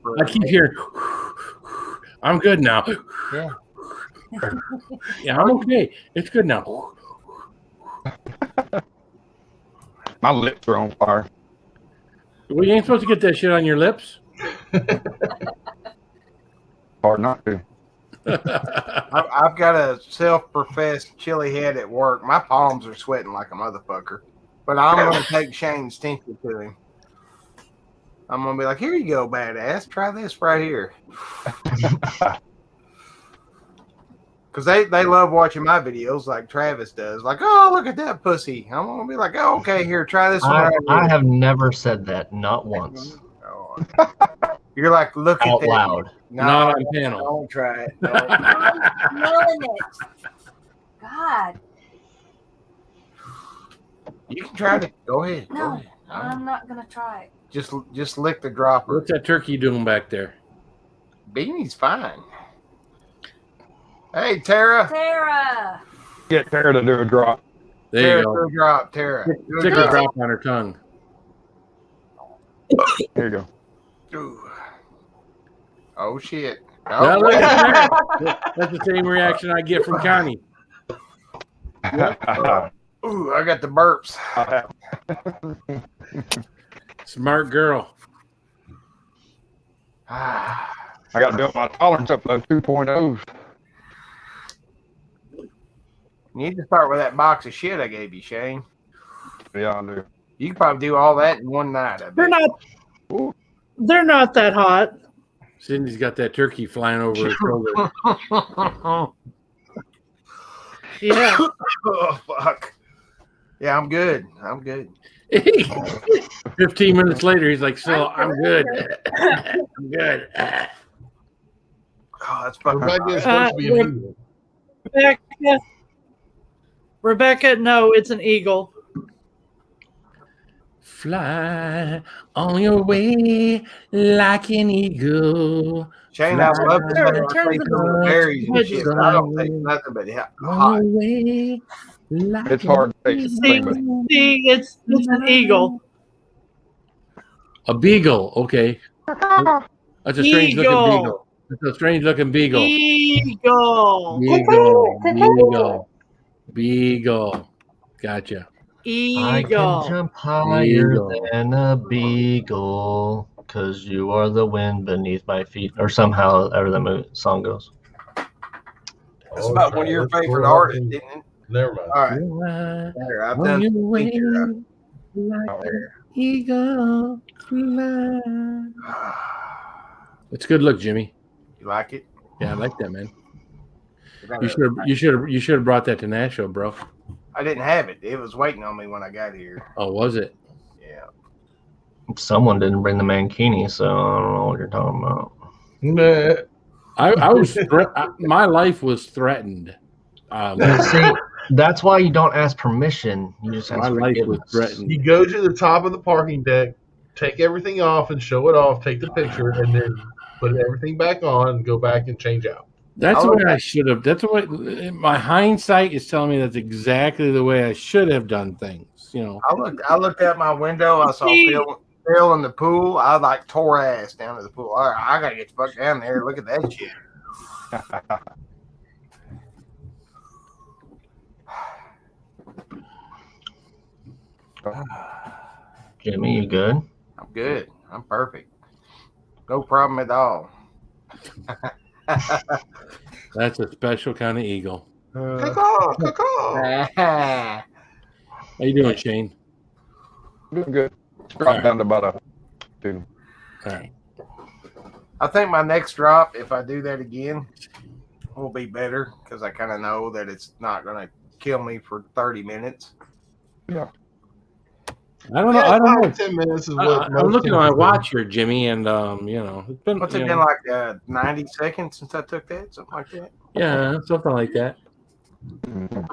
For I keep hearing. I'm good now. Yeah. Yeah, I'm okay. It's good now. My lips are on fire. Well, you ain't supposed to get that shit on your lips. Hard not to. I've got a self-professed chili head at work. My palms are sweating like a motherfucker. But I'm going to take Shane's tincture to him. I'm going to be like, here you go, badass. Try this right here. Because they love watching my videos like Travis does. Like, oh, look at that pussy. I'm going to be like, oh, okay, here, try this one right I here. have never said that, not once. You're like, look Out at that. loud. No, Not on panel. Don't try it. I'm smelling it. God. You can try it. Go ahead. Go No, ahead. I'm not going to try it. Just lick the dropper. What's that turkey doing back there? Beanie's fine. Hey, Tara. Tara. Get Tara to do a drop. There Tara, you go. do a drop, Tara. Do a Stick a drop. drop on her tongue. Here you go. Ooh. Oh, shit. Well, Oh, look at that. That's the same reaction I get from Connie. Ooh, I got the burps. Smart girl. I got to build my tolerance up those 2.0s. You need to start with that box of shit I gave you, Shane. Yeah, I do. You can probably do all that in one night. I bet. They're not that hot. Cindy's got that turkey flying over her shoulder. Yeah. Oh, fuck. Yeah, I'm good. 15 minutes later, he's like, so I'm good. I'm good. Oh, that's fucking Rebecca is hot. supposed to be an eagle. Rebecca, no, it's an eagle. Fly on your way like an eagle. Shane, I love to Turn take some the berries and shit. I don't take nothing but hot. It's hard to take something, See, it's an eagle. A beagle, okay. That's a strange looking beagle. That's a strange looking beagle. Eagle. Beagle. Gotcha. I can Eagle. jump higher Eagle. than a beagle, 'cause you are the wind beneath my feet, or somehow ever the song goes. That's about one of your favorite artists, isn't it? Never mind. All right. There, I've On done your some way tincture. like an eagle. Fly. It's a good look, Jimmy. You like it? Yeah, I like that, man. You should have brought that to Nashville, bro. I didn't have it. It was waiting on me when I got here. Oh, was it? Yeah. Someone didn't bring the mankini, so I don't know what you're talking about. Nah. I was my life was threatened. See, that's why you don't ask permission. You just ask My life was forgiveness. threatened. You go to the top of the parking deck, take everything off and show it off, take the picture, and then put everything back on and go back and change out. That's the way I should have. That's the way. My hindsight is telling me that's exactly the way I should have done things. You know. I looked out my window. I saw Phil in the pool. I like tore ass down to the pool. All right, I gotta get the fuck down there. Look at that shit. Jimmy, you good? I'm good. I'm perfect. No problem at all. That's a special kind of eagle. How you doing, Shane? Doing good. Dropped down to about a 2. All right. I think my next drop, if I do that again, will be better because I kind of know that it's not going to kill me for 30 minutes. Yeah. I don't know. I don't know. 10 minutes is what I'm looking at my watch here, Jimmy, and it's been. What's it been like 90 seconds since I took that? Something like that? Yeah, something like that.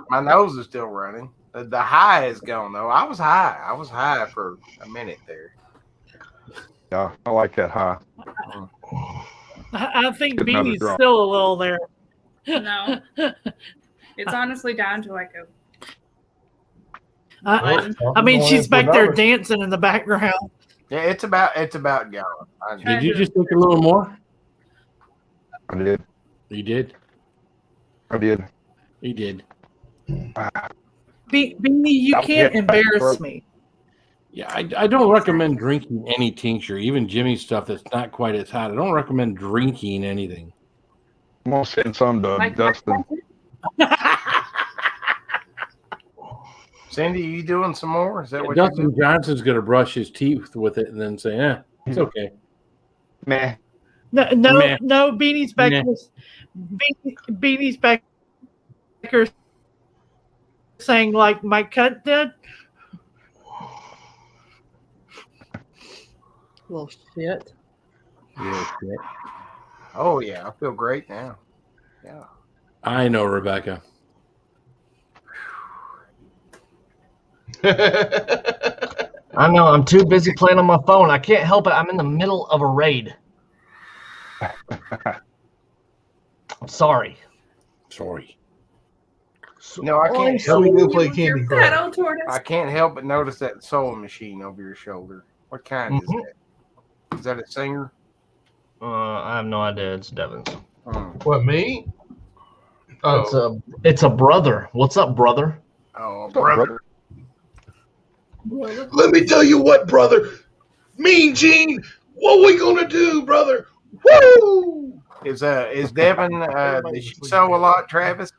My nose is still running. The high is gone, though. I was high for a minute there. Yeah, I like that high. I think Get another Beanie's drop. still a little there. No. It's honestly down to like a. I mean, she's back there dancing in the background. Yeah, it's about gone. Did you just take a little more? I did. You did. I did. You did. Beanie, you can't embarrass me. Yeah, I don't recommend drinking any tincture, even Jimmy's stuff that's not quite as hot. I don't recommend drinking anything. I'm gonna send some to Dustin. Cindy, you doing some more? Is that what Dustin you're doing? Johnson's going to brush his teeth with it and then say, it's okay. Meh. No, Beanie's back. Beanie's back here saying like my cut did. Little shit. Yeah, shit. Oh, yeah. I feel great now. Yeah. I know, Rebecca. I know. I'm too busy playing on my phone. I can't help it. I'm in the middle of a raid. I'm sorry. Sorry. No, I can't So help we play Candy Crush. I can't help but notice that sewing machine over your shoulder. What kind is that? Is that a singer? I have no idea. It's Devin's. What, me? Oh, It's a brother. What's up, brother? Oh, brother. let me tell you what, brother. Mean Gene, what we gonna do, brother? Woo! Is Devin? Does she sew a lot, Travis?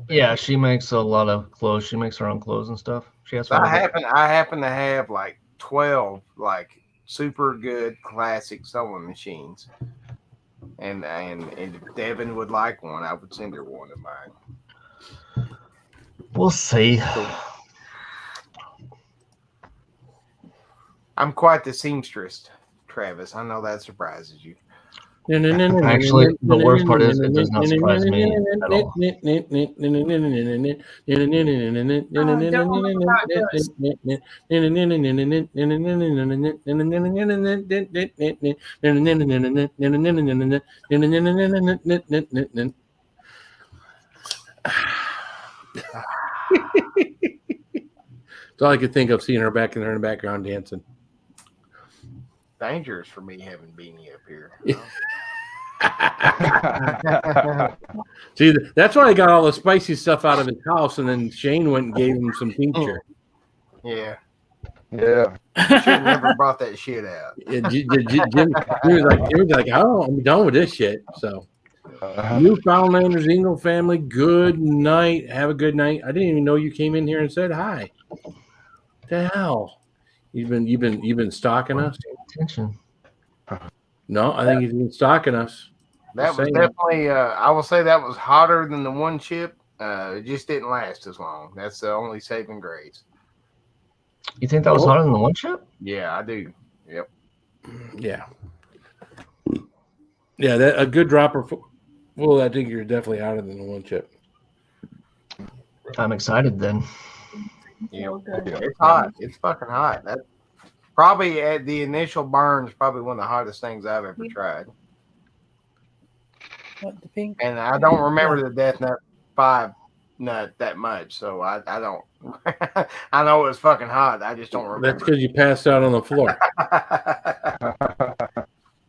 Yeah, she makes a lot of clothes. She makes her own clothes and stuff. She has. I happen to have like 12 like super good classic sewing machines, and if Devin would like one, I would send her one of mine. We'll see. I'm quite the seamstress, Travis. I know that surprises you. Actually, the worst part is it does not surprise me at all. That's all I could think of, seeing her back in the background dancing. Dangerous for me having Beanie up here. See, that's why I got all the spicy stuff out of his house, and then Shane went and gave him some tincture. Yeah. Yeah. Should have never brought that shit out. Jim was like, oh, I'm done with this shit. So, Newfoundlanders, Ingle family, good night. Have a good night. I didn't even know you came in here and said hi. What the hell? You've been stalking us? Attention. No, I think he's been stalking us. That was definitely. I will say that was hotter than the one chip. It just didn't last as long. That's the only saving grace. You think that was hotter than the one chip? Yeah, I do. Yep. Yeah. Yeah, that a good dropper. Well, I think you're definitely hotter than the one chip. I'm excited then. Yeah, it's hot. It's fucking hot. That probably at the initial burn is probably one of the hottest things I've ever tried. What, the pink? And I don't remember the Death Nut 5 nut that much, so I don't. I know it was fucking hot. I just don't remember. That's because you passed out on the floor.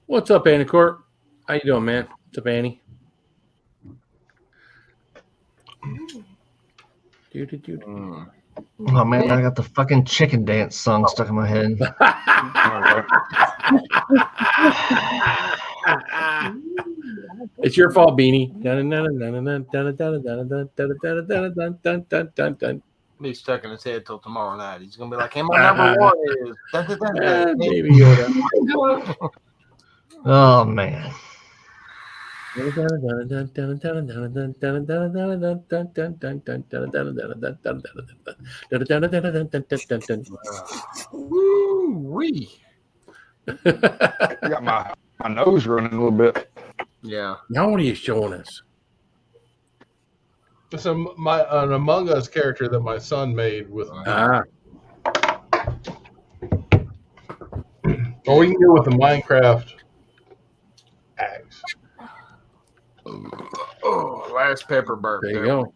What's up, Annie Court? How you doing, man? What's up, Annie? Oh man, I got the fucking chicken dance song stuck in my head. It's your fault, Beanie. Be stuck in his head till tomorrow night. He's gonna be like, "Hey, my number one is." Baby Yoda. Oh man. Woo-wee. Got my nose running a little bit. Yeah. Now what are you showing us? It's an Among Us character that my son made with. Or we can go with the Minecraft axe. Oh, last pepper burp. There you go.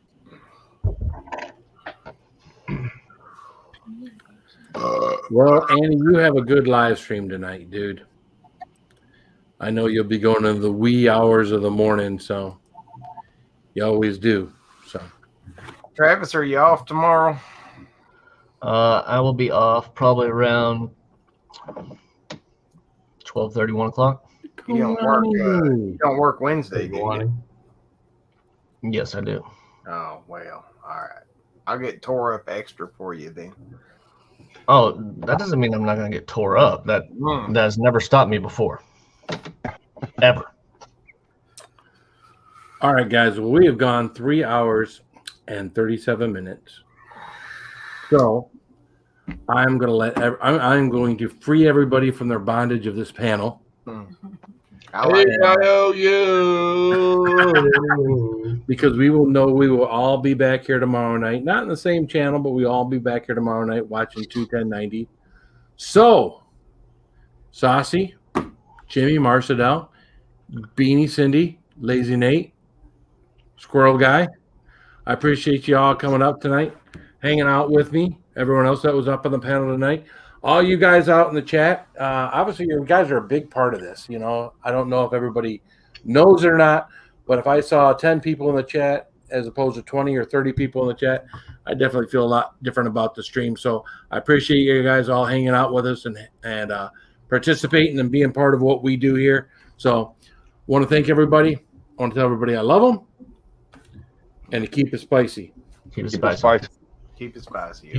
Well, Annie, you have a good live stream tonight, dude. I know you'll be going into the wee hours of the morning, so you always do. So, Travis, are you off tomorrow? I will be off probably around 12:30, 1 o'clock. You don't work Wednesday, do you? Yes, I do. Oh well, all right. I'll get tore up extra for you then. Oh, that doesn't mean I'm not gonna get tore up. That has never stopped me before. Ever. all right, guys. Well, we have gone 3 hours and 37 minutes. So, I'm going to free everybody from their bondage of this panel. Because we will all be back here tomorrow night. Not in the same channel, but we all be back here tomorrow night watching 21090. So, Saucy, Jimmy, Marcedel, Beanie, Cindy, Lazy Nate, Squirrel Guy, I appreciate you all coming up tonight, hanging out with me. Everyone else that was up on the panel tonight. All you guys out in the chat, obviously you guys are a big part of this. You know, I don't know if everybody knows it or not, but if I saw 10 people in the chat as opposed to 20 or 30 people in the chat, I definitely feel a lot different about the stream. So I appreciate you guys all hanging out with us and participating and being part of what we do here. So I want to thank everybody. I want to tell everybody I love them and to keep it spicy. Keep it spicy. Keep it spicy.